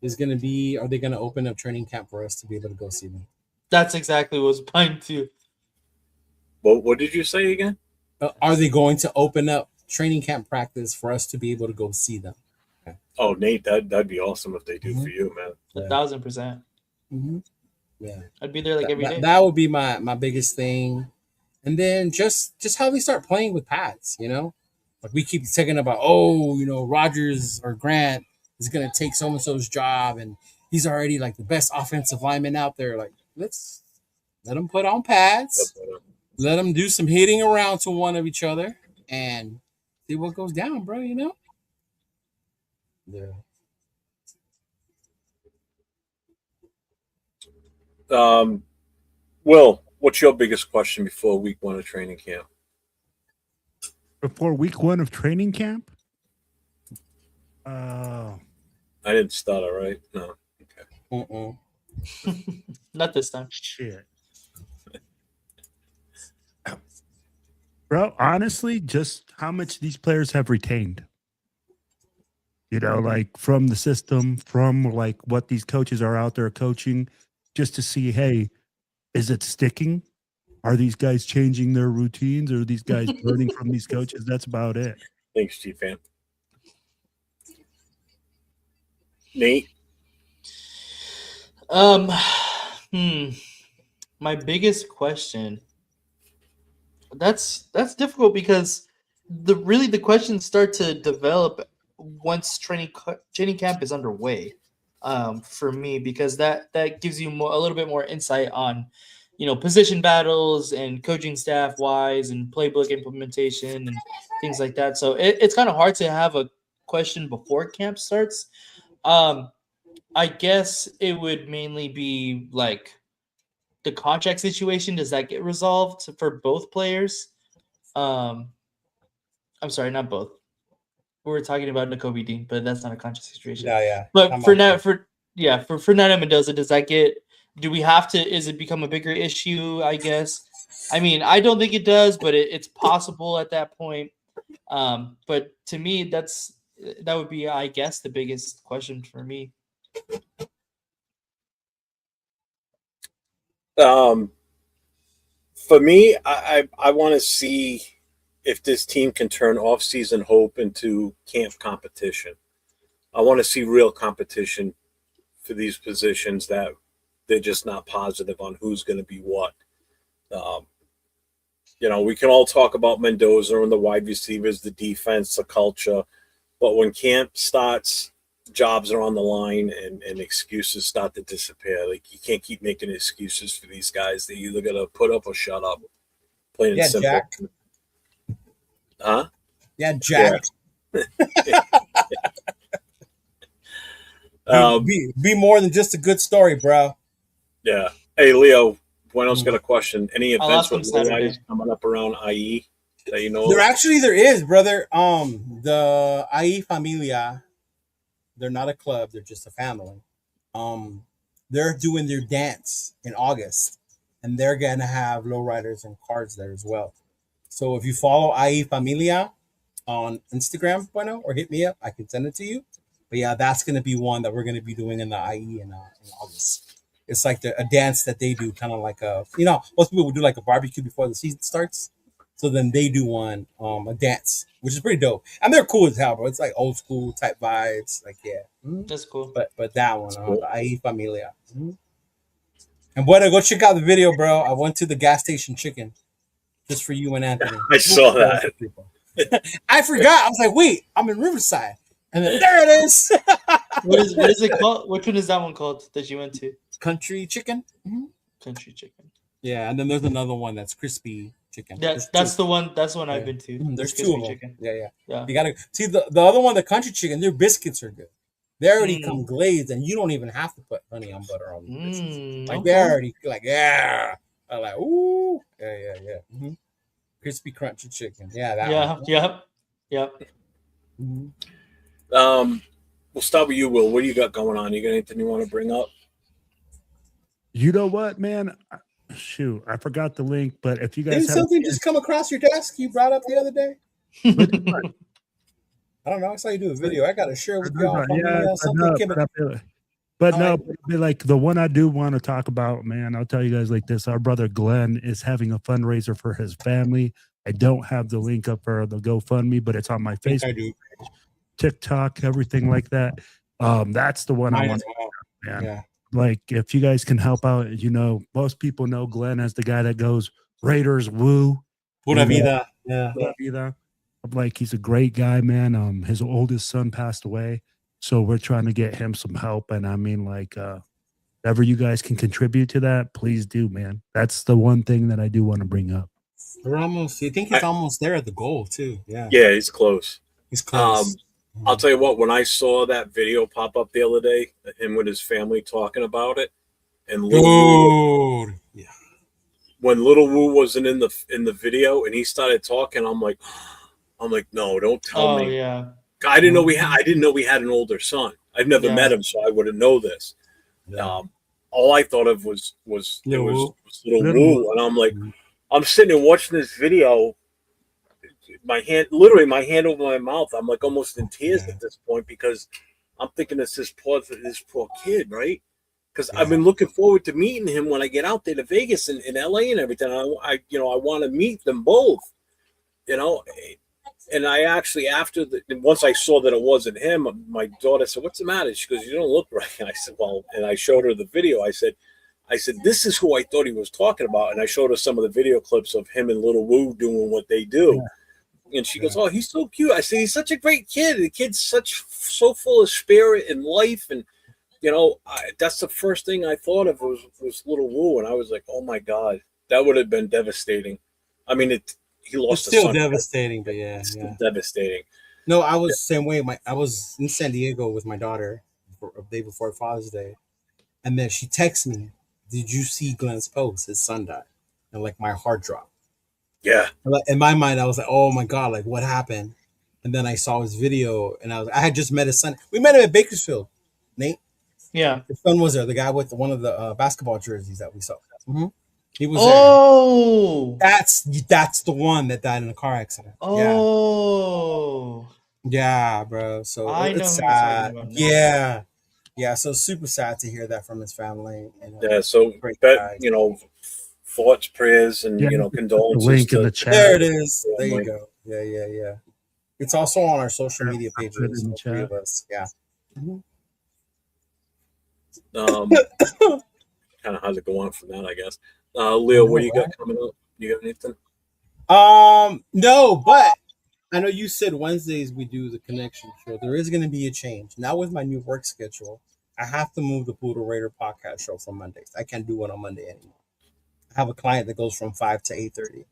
is going to be, are they going to open up training camp for us to be able to go see them? That's exactly what I was planning to. Well, what did you say again? Are they going to open up training camp practice for us to be able to go see them? Okay. Oh, Nate, that'd be awesome if they do for you, man. 1,000%. Mm-hmm. Yeah, I'd be there like every day. That would be my biggest thing. And then just how they start playing with pads, you know? Like we keep talking about, Rodgers or Grant is going to take so-and-so's job, and he's already like the best offensive lineman out there. Like, let's let them put on pads, let them do some hitting around to one of each other, and see what goes down, bro, you know? Yeah. Will, what's your biggest question before week one of training camp? Before week one of training camp? I didn't stutter, right? No. Okay. Not this time. Shit. Bro, honestly, just how much these players have retained. You know, like from the system, from like what these coaches are out there coaching, just to see, hey, is it sticking? Are these guys changing their routines? Or are these guys learning from these coaches? That's about it. Thanks, Chief Fan. Nate? My biggest question. That's difficult because the questions start to develop once training camp is underway. For me, because that gives you a little bit more insight on, position battles and coaching staff wise and playbook implementation and things like that. So it's kind of hard to have a question before camp starts. I guess it would mainly be like the contract situation. Does that get resolved for both players? I'm sorry, not both. We were talking about Nakobe Dean, but that's not a contract situation. Yeah. But for Fernando Mendoza, do we have to, is it become a bigger issue, I guess? I mean, I don't think it does, but it's possible at that point. But to me, that would be, I guess, the biggest question for me. For me, I want to see if this team can turn off-season hope into camp competition. I want to see real competition for these positions that they're just not positive on who's going to be what. We can all talk about Mendoza and the wide receivers, the defense, the culture, but when camp starts, jobs are on the line and excuses start to disappear. Like, you can't keep making excuses for these guys. They either got to put up or shut up. Plain and simple. Jack. Huh? Yeah, Jack. Yeah. Be more than just a good story, bro. Yeah. Hey, Leo, Bueno's got a question. Any events with Saturday coming up around IE that you know? There is, brother. The IE Familia, they're not a club, they're just a family. They're doing their dance in August, and they're gonna have lowriders and cards there as well. So if you follow IE Familia on Instagram, Bueno, or hit me up, I can send it to you. But yeah, that's going to be one that we're going to be doing in the IE in August. It's like a dance that they do, kind of like most people would do like a barbecue before the season starts. So then they do one, a dance, which is pretty dope. And they're cool as hell, bro. It's like old school type vibes. Like, yeah. That's cool. But that one, the IE Familia. And Bueno, go check out the video, bro. I went to the gas station chicken just for you and Anthony. I saw that. I forgot. I was like, wait, I'm in Riverside. And then there it is. What is it called? Which one is that one called that you went to? Country chicken. Mm-hmm. Country chicken. Yeah, and then there's another one that's crispy chicken. That's the one. That's the one I've been to. There's two of them. Chicken. Yeah. Yeah. You gotta see the other one, the country chicken. Their biscuits are good. They already come glazed, and you don't even have to put honey on butter on the biscuits. Like they're already like I'm like ooh yeah. Mm-hmm. Crispy crunchy chicken. Yeah. That one. Yep. Mm-hmm. We'll start with you, Will. What do you got going on? You got anything you want to bring up? You know what, man? Shoot, I forgot the link, but if you guys didn't something just come across your desk you brought up the other day? I don't know. I saw you do a video. I got to share with y'all. Like the one I do want to talk about, man, I'll tell you guys like this. Our brother Glenn is having a fundraiser for his family. I don't have the link up for the GoFundMe, but it's on my Facebook page, TikTok, everything like that. That's the one I want to man. Yeah. Like if you guys can help out, most people know Glenn as the guy that goes Raiders woo. Pura vida. Yeah. Pura vida. Like he's a great guy, man. His oldest son passed away, so we're trying to get him some help. And I mean, like, whatever you guys can contribute to that, please do, man. That's the one thing that I do want to bring up. We're almost. You think he's almost there at the goal too? Yeah. Yeah, he's close. He's close. I'll tell you what. When I saw that video pop up the other day, him with his family talking about it, and when Little Woo wasn't in the video and he started talking, I'm like, no, don't tell me. Yeah. I didn't know we had an older son. I've never met him, so I wouldn't know this. Yeah. All I thought of was Little Woo, and I'm like, I'm sitting and watching this video. My hand over my mouth. I'm like almost in tears at this point because I'm thinking it's this poor kid, right? Because I've been looking forward to meeting him when I get out there to Vegas and in LA and everything. I want to meet them both, And I actually, once I saw that it wasn't him, my daughter said, "What's the matter?" She goes, "You don't look right." And I said, "Well," and I showed her the video. I said, "This is who I thought he was talking about." And I showed her some of the video clips of him and Little Woo doing what they do. Yeah. And she goes, "Oh, he's so cute." I said, "He's such a great kid. The kid's so full of spirit and life." And, that's the first thing I thought of was Little Woo. And I was like, oh, my God, that would have been devastating. I mean, he lost. It's still devastating, but devastating. No, I was the same way. I was in San Diego with my daughter a day before Father's Day, and then she texted me, "Did you see Glenn's post? His son died," and like my heart dropped. Yeah. In my mind, I was like, "Oh my God, like what happened?" And then I saw his video, and I had just met his son. We met him at Bakersfield, Nate. Yeah, his son was there. The guy with one of the basketball jerseys that we saw. Mm-hmm. He was there. That's the one that died in a car accident. Oh, yeah, bro. So I know it's sad. Yeah. So super sad to hear that from his family. So thoughts, prayers, and condolences. The link in the chat. There it is. There you go. Yeah. It's also on our social media pages. The three of us. Yeah. Mm-hmm. Kind of how's it go on from that, I guess. Leo, what do you got coming up? You got anything? No, but I know you said Wednesdays we do the connection show. There is going to be a change. Now with my new work schedule, I have to move the Poodle Raider podcast show from Mondays. I can't do it on Monday anymore. I have a client that goes from 5 to 8:30.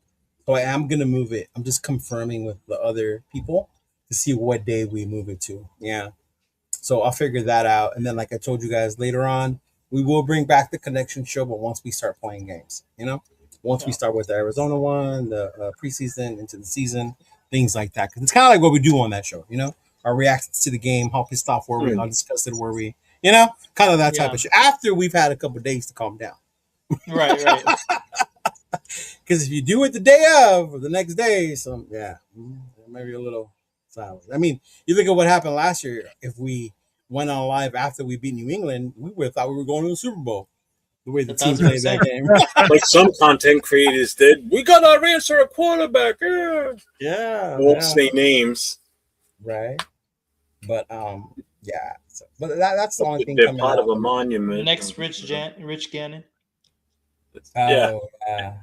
So I am going to move it. I'm just confirming with the other people to see what day we move it to. Yeah. So I'll figure that out. And then, like I told you guys later on, we will bring back the connection show, but once we start playing games, once we start with the Arizona one, the preseason into the season, things like that. Because it's kind of like what we do on that show, our reactions to the game, how pissed off were we, how disgusted were we, kind of that type of shit. After we've had a couple of days to calm down. Right. Because if you do it the day of or the next day, maybe a little silent. I mean, you look at what happened last year. If we went on live after we beat New England, we would have thought we were going to the Super Bowl. The way the team played that game. Like some content creators did. We got our answer a quarterback. Yeah. Won't say names. Right. But but that's the only thing. They're part of a monument. Next, Rich Gannon. Yeah.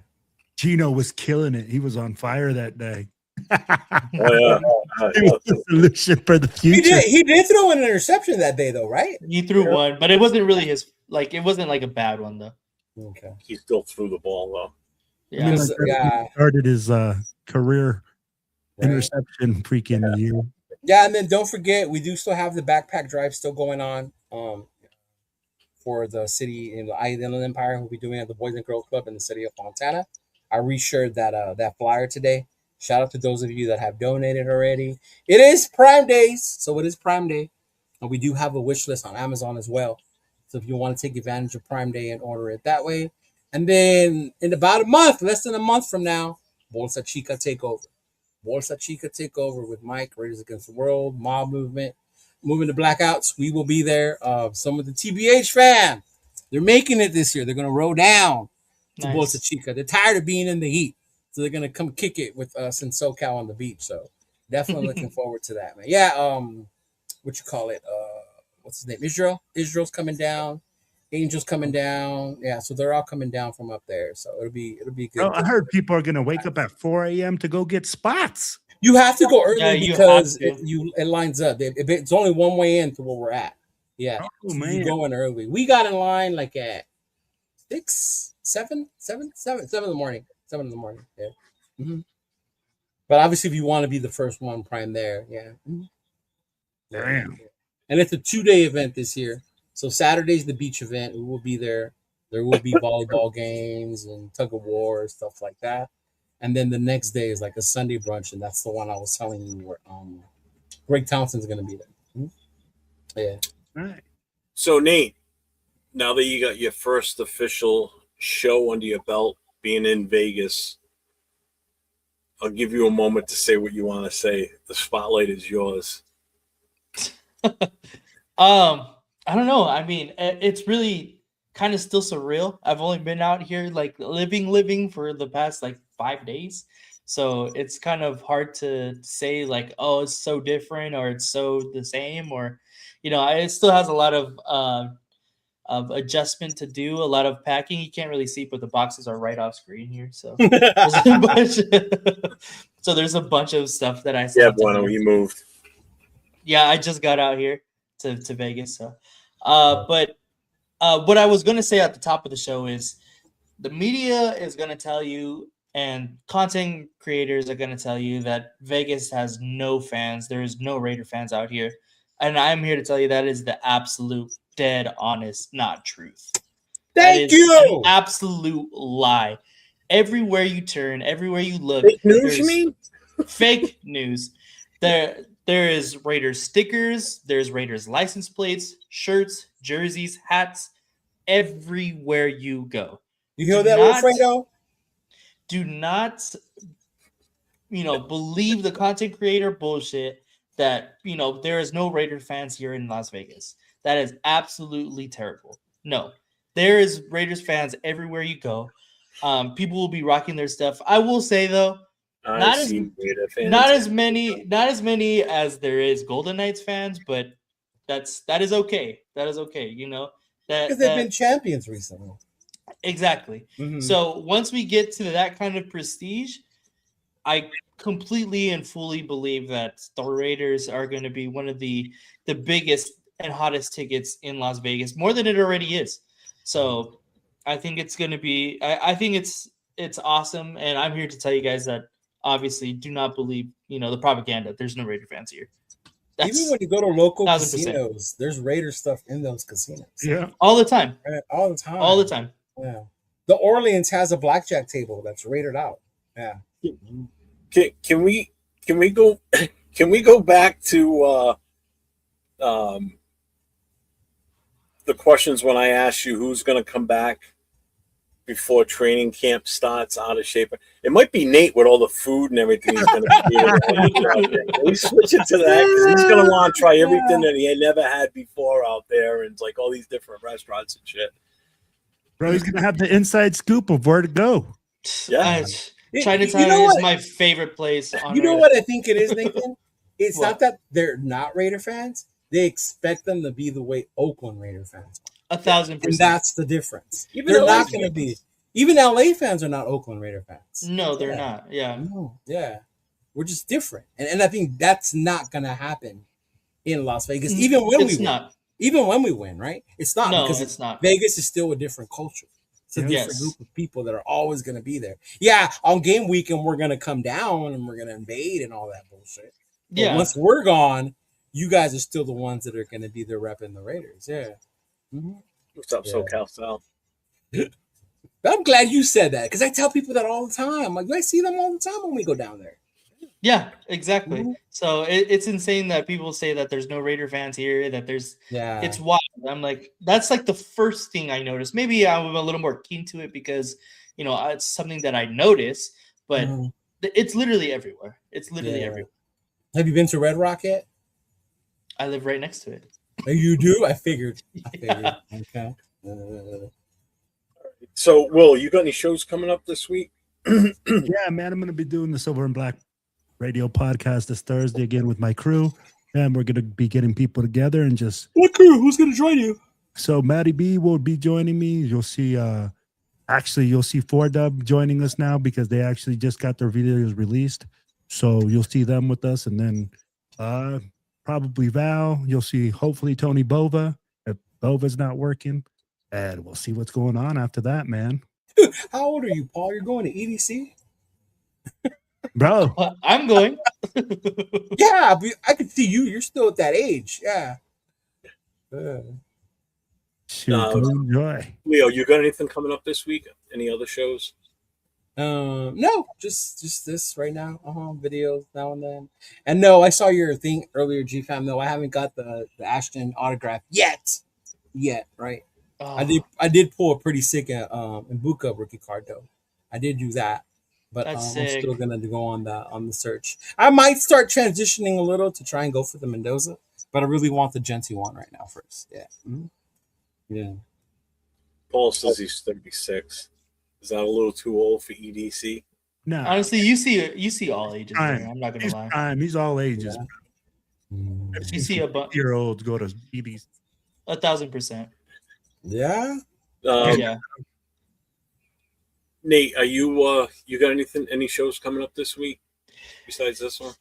Gino was killing it. He was on fire that day. It was the solution for the future. He did throw an interception that day, though, right? He threw one, but it wasn't really his. Like, it wasn't like a bad one though. Okay. He still threw the ball though. Yeah. I mean, like, he started his career interception freaking year. Yeah, and then don't forget, we do still have the backpack drive still going on. For the city in the Inland Empire, we'll be doing at the Boys and Girls Club in the city of Fontana. I reshared that flyer today. Shout out to those of you that have donated already. It is Prime Days, so it is Prime Day, and we do have a wish list on Amazon as well. So if you want to take advantage of Prime Day and order it that way, and then in about a month, less than a month from now, Bolsa Chica takeover. Bolsa Chica takeover with Mike, Raiders Against the World, Mob Movement. Moving to Blackouts, we will be there. Some of the TBH fam, they're making it this year. They're going to roll down to Bolsa Chica. They're tired of being in the heat, so they're going to come kick it with us in SoCal on the beach. So definitely looking forward to that, man. Yeah, what you call it? What's his name? Israel's coming down. Angel's coming down. Yeah, so they're all coming down from up there. So it'll be good. I heard people are going to wake up at 4 a.m. to go get spots. You have to go early because it lines up. It's only one way in to where we're at. Yeah, so man, you going early. We got in line like at 7 in the morning. 7 in the morning. Yeah. Mm-hmm. But obviously, if you want to be the first one, Prime there. Yeah. Mm-hmm. Damn. And it's a 2-day event this year. So Saturday's the beach event. We will be there. There will be volleyball games and tug of war and stuff like that. And then the next day is like a Sunday brunch, and that's the one I was telling you where Greg Townsend's going to be there. Mm-hmm. Yeah. All right. So Nate, now that you got your first official show under your belt, being in Vegas, I'll give you a moment to say what you want to say. The spotlight is yours. I don't know. I mean, it's really kind of still surreal. I've only been out here like living for the past like 5 days. So it's kind of hard to say like, oh, it's so different or it's so the same, or, you know, it still has a lot of adjustment to do, a lot of packing. You can't really see, but the boxes are right off screen here. So so there's a bunch of stuff that I saw. Yeah, bueno, you moved. Yeah, I just got out here to Vegas. So but what I was going to say at the top of the show is the media is going to tell you, and content creators are going to tell you that Vegas has no fans. There is no Raider fans out here. And I'm here to tell you that is the absolute dead honest, not truth. Thank you. An absolute lie. Everywhere you turn, everywhere you look. Fake news, you mean? Fake news. There is Raiders stickers. There's Raiders license plates, shirts, jerseys, hats. Everywhere you go. You hear that, Wilfredo? Do not, believe the content creator bullshit that, there is no Raider fans here in Las Vegas. That is absolutely terrible. No, there is Raiders fans everywhere you go. People will be rocking their stuff. I will say though, not as many as there is Golden Knights fans, but that is okay. That is okay. Because they've been champions recently. Exactly. Mm-hmm. So once we get to that kind of prestige, I completely and fully believe that the Raiders are going to be one of the biggest and hottest tickets in Las Vegas, more than it already is. So I think it's going to be, I think it's awesome. And I'm here to tell you guys that obviously do not believe, the propaganda. There's no Raider fans here. Even when you go to local 1,000%. Casinos, there's Raider stuff in those casinos. Yeah. All the time. Right? All the time. All the time. Yeah. The Orleans has a blackjack table that's rated out. Yeah. Can we go back to the questions when I asked you who's going to come back before training camp starts out of shape? It might be Nate with all the food and everything he's going to be. Can we switch it to that? Because he's going to want to try everything that he had never had before out there, and like all these different restaurants and shit. Bro, he's going to have the inside scoop of where to go. Yeah. Chinatown is my favorite place. You know what I think it is, Nathan? It's not that they're not Raider fans. They expect them to be the way Oakland Raider fans are. 1,000%. And that's the difference. They're not going to be. Even LA fans are not Oakland Raider fans. No, they're not. Yeah. No. Yeah. We're just different, and I think that's not gonna happen in Las Vegas, even when we win. Even when we win, right? It's not because it's not. Vegas is still a different culture. It's a different group of people that are always going to be there. Yeah, on game weekend we're going to come down and we're going to invade and all that bullshit. But once we're gone, you guys are still the ones that are going to be there repping the Raiders. Yeah. Mm-hmm. What's up, SoCal Sal? I'm glad you said that because I tell people that all the time. Like I see them all the time when we go down there. Yeah, exactly. Mm-hmm. So it's insane that people say that there's no Raider fans here, that there's it's wild. I'm like, that's like the first thing I noticed. Maybe I'm a little more keen to it because, you know, it's something that I notice, but it's literally everywhere. It's literally everywhere. Have you been to Red Rock yet? I live right next to it. Oh, you do? I figured. Okay. So, Will, you got any shows coming up this week? Yeah, man, I'm going to be doing the Silver and Black radio podcast this Thursday again with my crew, and we're going to be getting people together and just... What crew? Who's going to join you? So Matty B will be joining me. You'll see 4Dub joining us now because they actually just got their videos released. So you'll see them with us, and then probably Val. You'll see hopefully Tony Bova if Bova's not working, and we'll see what's going on after that, man. Dude, how old are you, Paul? You're going to EDC? Bro, I'm going. Yeah, I can see you. You're still at that age. Yeah. Enjoy. Leo, you got anything coming up this week? Any other shows? No, just this right now. Videos now and then. And no, I saw your thing earlier, GFam. No, I haven't got the Ashton autograph yet. Right? Oh. I did pull a pretty sick Mbuka rookie card though. I did do that. But I'm still gonna go on the search. I might start transitioning a little to try and go for the Mendoza, but I really want the Gentry one right now first. Yeah. Mm-hmm. Yeah. Paul says he's 36. Is that a little too old for EDC? No. Honestly, you see all ages there. I'm not gonna lie. He's all ages. Yeah. You see a year-olds go to EDC. 1,000%. Yeah. Yeah. Nate, are you got any shows coming up this week besides this one?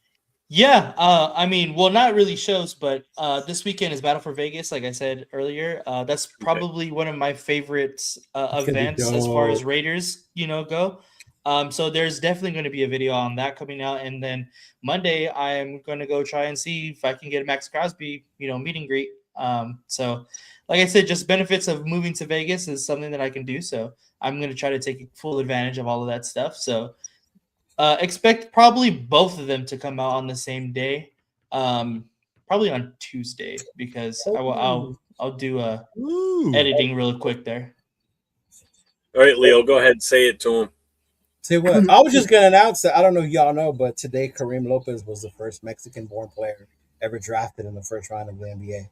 Yeah, I mean, well, not really shows, but this weekend is Battle for Vegas, like I said earlier. That's probably one of my favorite events as far as Raiders, go. So there's definitely going to be a video on that coming out, and then Monday I'm going to go try and see if I can get a Max Crosby, meet and greet. So, like I said, just benefits of moving to Vegas is something that I can do. So I'm going to try to take full advantage of all of that stuff. So expect probably both of them to come out on the same day, probably on Tuesday, because I'll do editing real quick there. All right, Leo, go ahead and say it to him. Say what? I was just going to announce that. I don't know if y'all know, but today Kareem Lopez was the first Mexican-born player ever drafted in the first round of the NBA.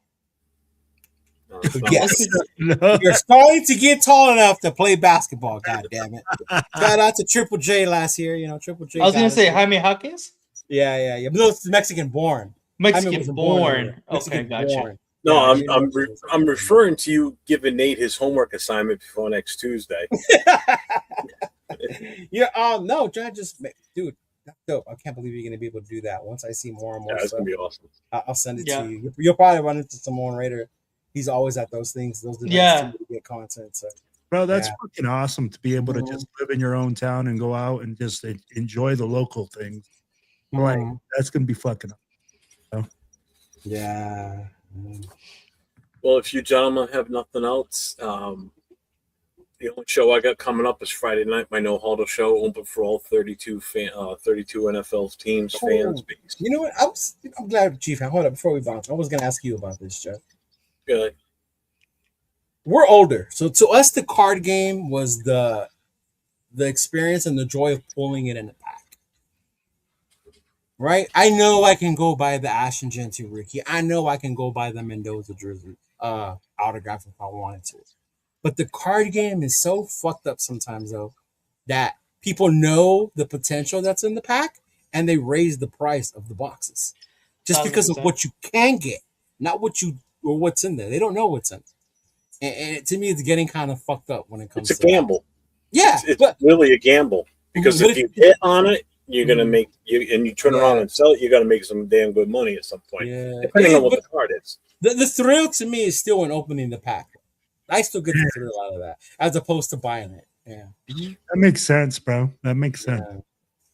Yes, you're starting to get tall enough to play basketball. God damn it! Shout out to Triple J last year. Triple J. I was gonna say Jaime Jaquez. Yeah. But no, it's Mexican born. Mexican-born. Okay, gotcha. No, I'm referring to you giving Nate his homework assignment before next Tuesday. Yeah. No, just dude. That's dope. I can't believe you're gonna be able to do that. Once I see more and more, that's gonna be awesome. I'll send it to you. You'll probably run into someone Raider. He's always at those things. Those events to get content. So, bro, that's fucking awesome to be able to just live in your own town and go out and just enjoy the local things. Like that's gonna be fucking awesome. Yeah. Well, if you gentlemen have nothing else, the only show I got coming up is Friday night, my No Huddle show, open for all 32 NFL teams, fans. You know what? I'm glad, Chief. Hold up before we bounce. I was gonna ask you about this, Jeff. Good. We're older, so to us, the card game was the experience and the joy of pulling it in the pack. Right? I know I can go buy the Ashton Gentry rookie. I know I can go buy the Mendoza jersey autograph if I wanted to. But the card game is so fucked up sometimes, though, that people know the potential that's in the pack and they raise the price of the boxes just because of what you can get, not what you or what's in there. They don't know what's in there. And to me, it's getting kind of fucked up when it comes to It's a gamble. Yeah. It's really a gamble because if you hit on it, you're gonna make you turn around and sell it. You're gonna make some damn good money at some point, depending on what the card is. The thrill to me is still in opening the pack. I still get the thrill out of that, as opposed to buying it. Yeah, that makes sense, bro. That makes sense.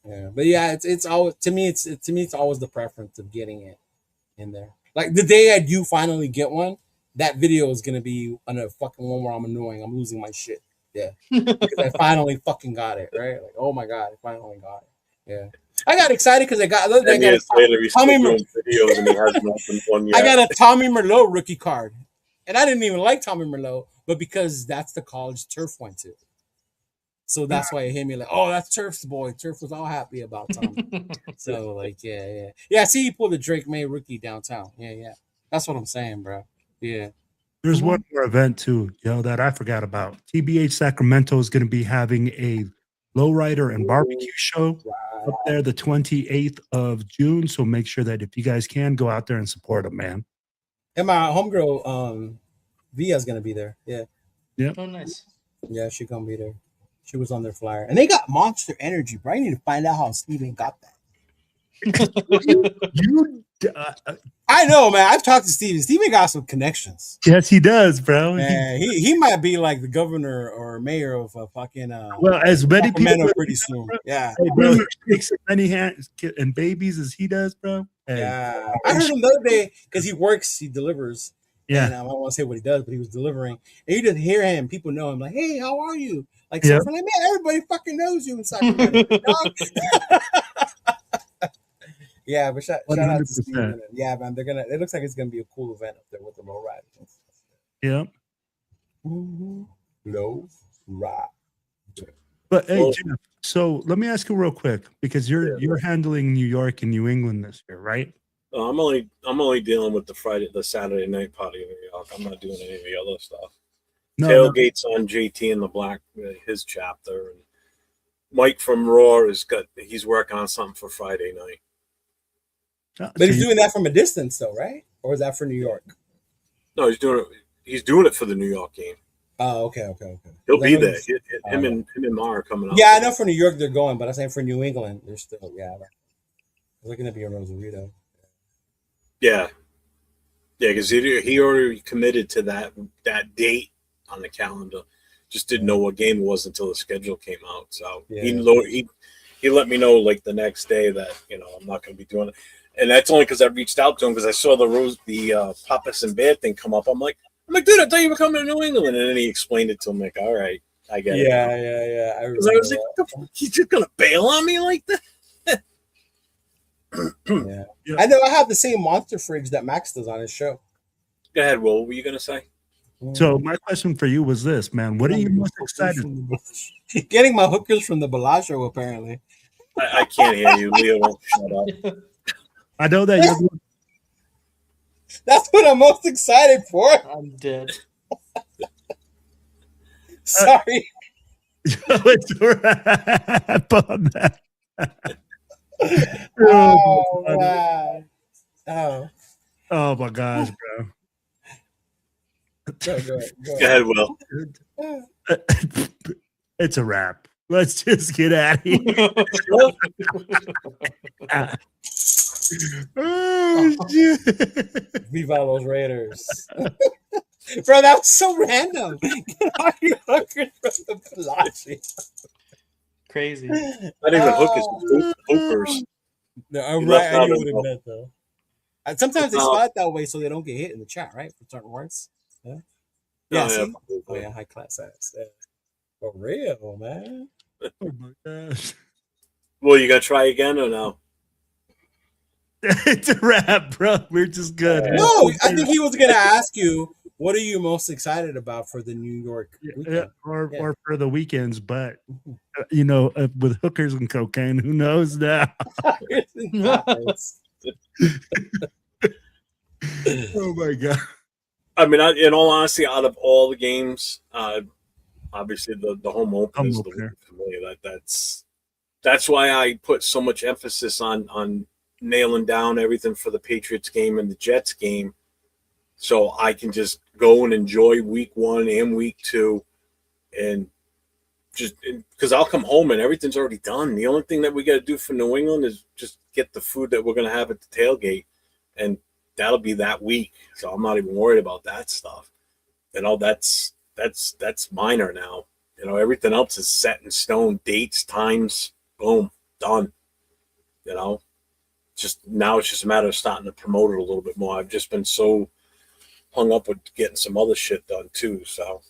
Yeah. But yeah, it's always to me. It's always the preference of getting it in there. Like the day I do finally get one, that video is gonna be on a fucking one where I'm annoying. I'm losing my shit. Yeah, because I finally fucking got it. Right? Like, oh my god, I finally got it. Yeah, I got excited because I got. Tommy videos and he hasn't opened one yet. I got a Tommy Merlot rookie card, and I didn't even like Tommy Merlot, but because that's the college Turf went to, so that's why it hit me like, oh, that's Turf's boy. Turf was all happy about Tommy. So like, yeah. I see you pulled the Drake May rookie downtown. Yeah. That's what I'm saying, bro. Yeah. There's one more event too, that I forgot about. TBH Sacramento is going to be having a lowrider and barbecue show up there the 28th of June. So make sure that if you guys can, go out there and support them, man. And my homegirl, Via's going to be there. Yeah. Oh, nice. Yeah, she's going to be there. She was on their flyer. And they got Monster Energy, bro. I need to find out how Steven got that. I know, man. I've talked to Steven. Steven got some connections. Yes, he does, bro. Man, he might be like the governor or mayor of fucking well, as many people pretty soon. Yeah. Hey, bro, he takes as many hands and babies as he does, bro. Hey. Yeah. I heard him the other day because he delivers. Yeah. And I don't want to say what he does, but he was delivering. And you just hear him. People know him like, hey, how are you? Like, so like, man, everybody fucking knows you in Sacramento. Yeah, but shout out to Steven. Yeah, man, it looks like it's gonna be a cool event up there with the low riders. Yep. Low ride. But hey, Jeff, so let me ask you real quick, because you're handling New York and New England this year, right? I'm only dealing with the Saturday night party in New York. I'm not doing any of the other stuff. Tailgates on JT and the Black, his chapter, and Mike from Raw he's working on something for Friday night. But he's doing that from a distance, though, right? Or is that for New York? No, he's doing it for the New York game. Oh, okay. He'll be there. Him and Ma are coming out. Yeah, I know for New York they're going, but I'm saying for New England they're still they're looking to be a Rosarito. Yeah, because he already committed to that date on the calendar. Just didn't know what game it was until the schedule came out. So he let me know like the next day that I'm not going to be doing it. And that's only because I reached out to him because I saw the Papas and Bear thing come up. I'm like, dude, I thought you were coming to New England. And then he explained it to him. Like, all right, I get it. Yeah. I was like, he's just going to bail on me like that? Yeah. I know I have the same monster fridge that Max does on his show. Go ahead, Will. What were you going to say? So my question for you was this, man. What are you most excited for? Getting my hookers from the Bellagio, apparently. I can't hear you, Leo. Shut up. I know that you're. That's what I'm most excited for. I'm dead. Sorry. It's a wrap on that. Oh, man. Oh my gosh, bro. Go ahead, Will. It's a wrap. Let's just get out of here. Oh, shit. Viva los Raiders. Bro, that was so random. Are you hookers from the Bellagio? Crazy. Not even hookers. No, right. I knew what it meant, though. Sometimes they spell it that way so they don't get hit in the chat, right? For certain words. Yeah. Yeah, high class ass. Yeah. For real, man. Oh my gosh. Well, you gonna try again or no? It's a wrap, bro. We're just good. No, I think he was gonna ask you, what are you most excited about for the New York weekend? Or for the weekends, but with hookers and cocaine, who knows now? Oh my god. I mean, in all honesty, out of all the games, obviously the home opener is the one for me. That's why I put so much emphasis on nailing down everything for the Patriots game and the Jets game, so I can just go and enjoy week 1 and week 2, and just because I'll come home and everything's already done. The only thing that we got to do for New England is just get the food that we're going to have at the tailgate, and that'll be that week. So I'm not even worried about that stuff. You know, that's minor now. You know, everything else is set in stone, dates, times, boom, done. You know, now it's just a matter of starting to promote it a little bit more. I've just been so hung up with getting some other shit done too. So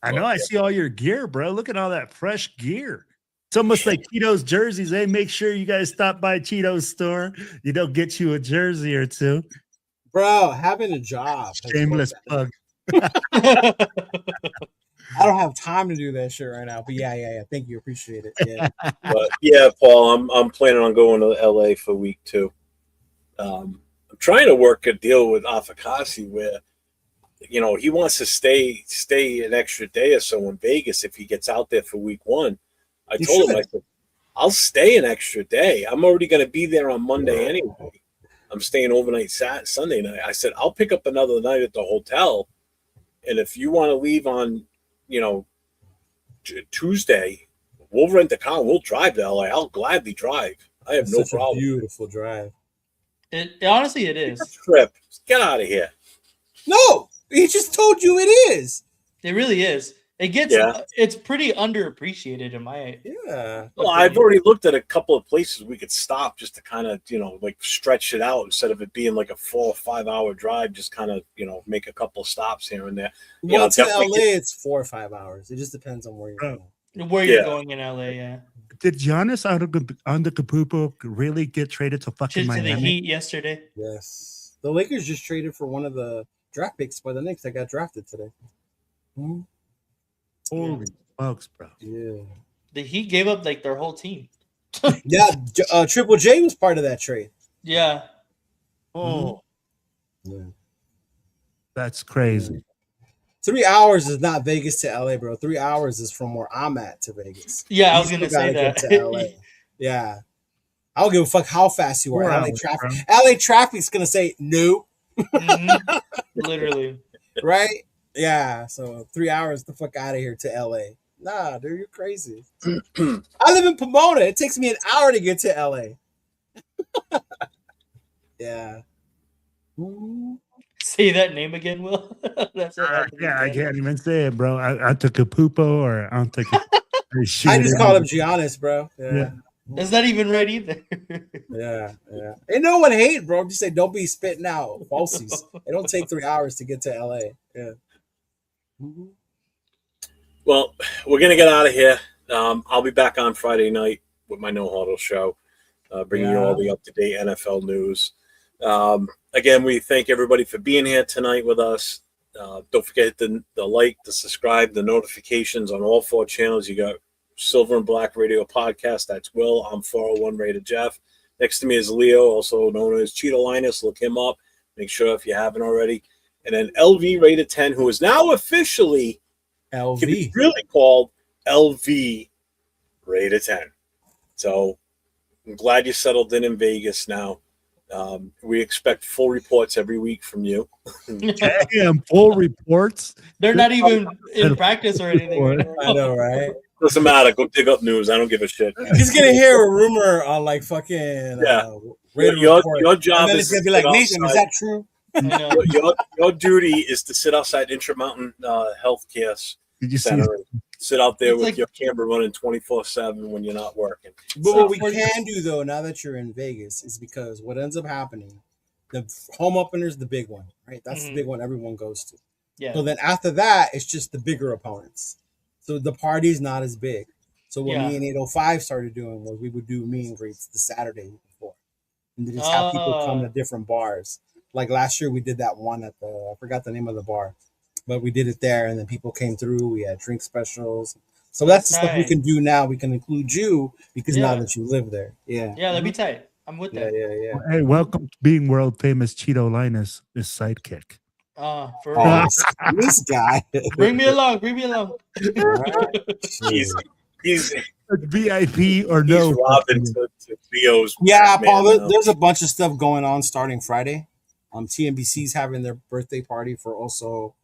I know I see all your gear, bro. Look at all that fresh gear. It's almost like Cheetos jerseys. Hey, make sure you guys stop by Cheetos store. You know, get you a jersey or two. Bro, having a job. Shameless plug. I don't have time to do that shit right now, but yeah. Thank you, appreciate it. Yeah, but yeah, Paul, I'm planning on going to LA for week 2. I'm trying to work a deal with Afakasi where, you know, he wants to stay an extra day or so in Vegas if he gets out there for week 1. I told him, I said, I'll stay an extra day. I'm already going to be there on Monday anyway. I'm staying overnight Sunday night. I said, I'll pick up another night at the hotel, and if you want to leave on, you know, Tuesday, we'll rent a car. We'll drive to LA. I'll gladly drive. I have no problem. Beautiful drive. It honestly, it is. Trip. Get out of here. No, he just told you it is. It really is. It gets. It's pretty underappreciated in my. Yeah. Well, I've already looked at a couple of places we could stop just to kind of, you know, like stretch it out instead of it being like a 4 or 5 hour drive. Just kind of, you know, make a couple of stops here and there. Well, to LA, it's 4 or 5 hours. It just depends on where you're going. Where you're going in LA, yeah. Did Giannis Antetokounmpo really get traded to fucking Miami? To the Heat yesterday? Yes. The Lakers just traded for one of the draft picks by the Knicks that got drafted today. Mm-hmm. Holy smokes, bro. Yeah. The Heat gave up like their whole team. Yeah, Triple J was part of that trade. Yeah. Oh. Yeah. That's crazy. 3 hours is not Vegas to LA, bro. 3 hours is from where I'm at to Vegas. Yeah, I was gonna say that. To LA. Yeah. I don't give a fuck how fast you are. LA traffic's gonna say no. Mm-hmm. Literally. Right? Yeah. So 3 hours the fuck out of here to LA. Nah, dude, you're crazy. I live in Pomona. It takes me an hour to get to LA. Yeah. Say that name again, Will. That's yeah, I can't even say it, bro. Antetokounmpo or Antetokounmpo. I just call him Giannis, bro. Yeah. That's not even right either. Yeah. Ain't no one hate, bro. Just say don't be spitting out falsies. It don't take 3 hours to get to LA. Yeah. Mm-hmm. Well, we're gonna get out of here. I'll be back on Friday night with my No Huddle show, bringing you all the up-to-date NFL news. Again, we thank everybody for being here tonight with us. Don't forget the like, the subscribe, the notifications on all 4 channels. You got Silver and Black Radio Podcast. That's Will. I'm 401 Rated Jeff. Next to me is Leo, also known as Chidolinus. Look him up. Make sure if you haven't already. And then LV Rated 10, who is now officially really called LV Rated 10. So I'm glad you settled in Vegas now. We expect full reports every week from you. Damn, full reports? They're not even in practice or anything. I know, right? Doesn't matter. Go dig up news. I don't give a shit. He's gonna hear a rumor on like fucking your job is gonna be like, Nathan, is that true? Your duty is to sit outside Intermountain Healthcare Center and sit out there with your camera running 24/7 when you're not working. But what we can do though, now that you're in Vegas, is because what ends up happening, the home opener is the big one, right? That's the big one everyone goes to. Yeah. So then after that, it's just the bigger opponents. So the party's not as big. So what me and 805 started doing was we would do meet and greets the Saturday before, and just have people come to different bars. Like last year, we did that one at I forgot the name of the bar, but we did it there, and then people came through. We had drink specials. So that's the stuff we can do now. We can include you because now that you live there. Yeah. Yeah, that'd be tight. I'm with that. Yeah. Hey, welcome to being world famous Chidolinus' sidekick. For real. This guy. Bring me along. He's VIP or no. He's Robin to Theo's. Yeah, Paul, there's a bunch of stuff going on starting Friday. TNBC's having their birthday party for also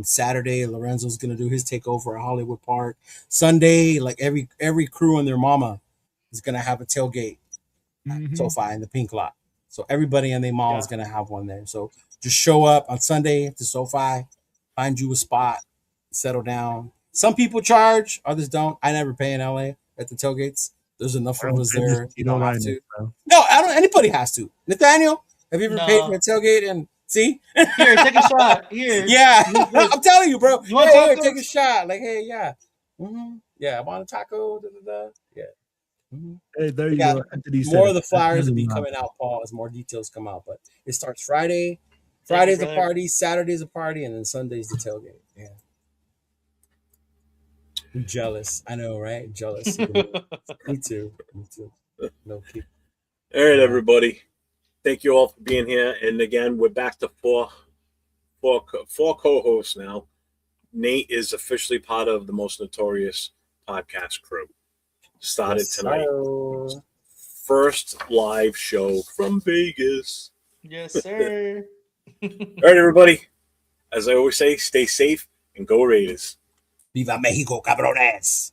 Saturday, Lorenzo's gonna do his takeover at Hollywood Park. Sunday, like every crew and their mama is gonna have a tailgate at SoFi in the pink lot. So everybody and their mom is gonna have one there. So just show up on Sunday to SoFi, find you a spot, settle down. Some people charge, others don't. I never pay in LA at the tailgates. There's enough of us there. You don't have to. No, I don't. Anybody has to. Nathaniel, have you ever paid for a tailgate? And see, here, take a shot. Here, yeah, I'm telling you, bro. You want to take a shot? Like, hey, yeah, yeah. I want a taco. Da, da, da. Yeah. Hey, there you go. More of the flyers will be coming out, Paul, as more details come out. But it starts Friday. Friday's a party, Saturday's a party, and then Sunday's the tailgate. Yeah. I'm jealous. I know, right? Jealous. Me too. No keep. All right, everybody. Thank you all for being here. And again, we're back to four co-hosts now. Nate is officially part of the Most Notorious podcast crew. Started tonight. First live show from Vegas. Yes, sir. All right, everybody. As I always say, stay safe and go Raiders. Viva Mexico, cabrones.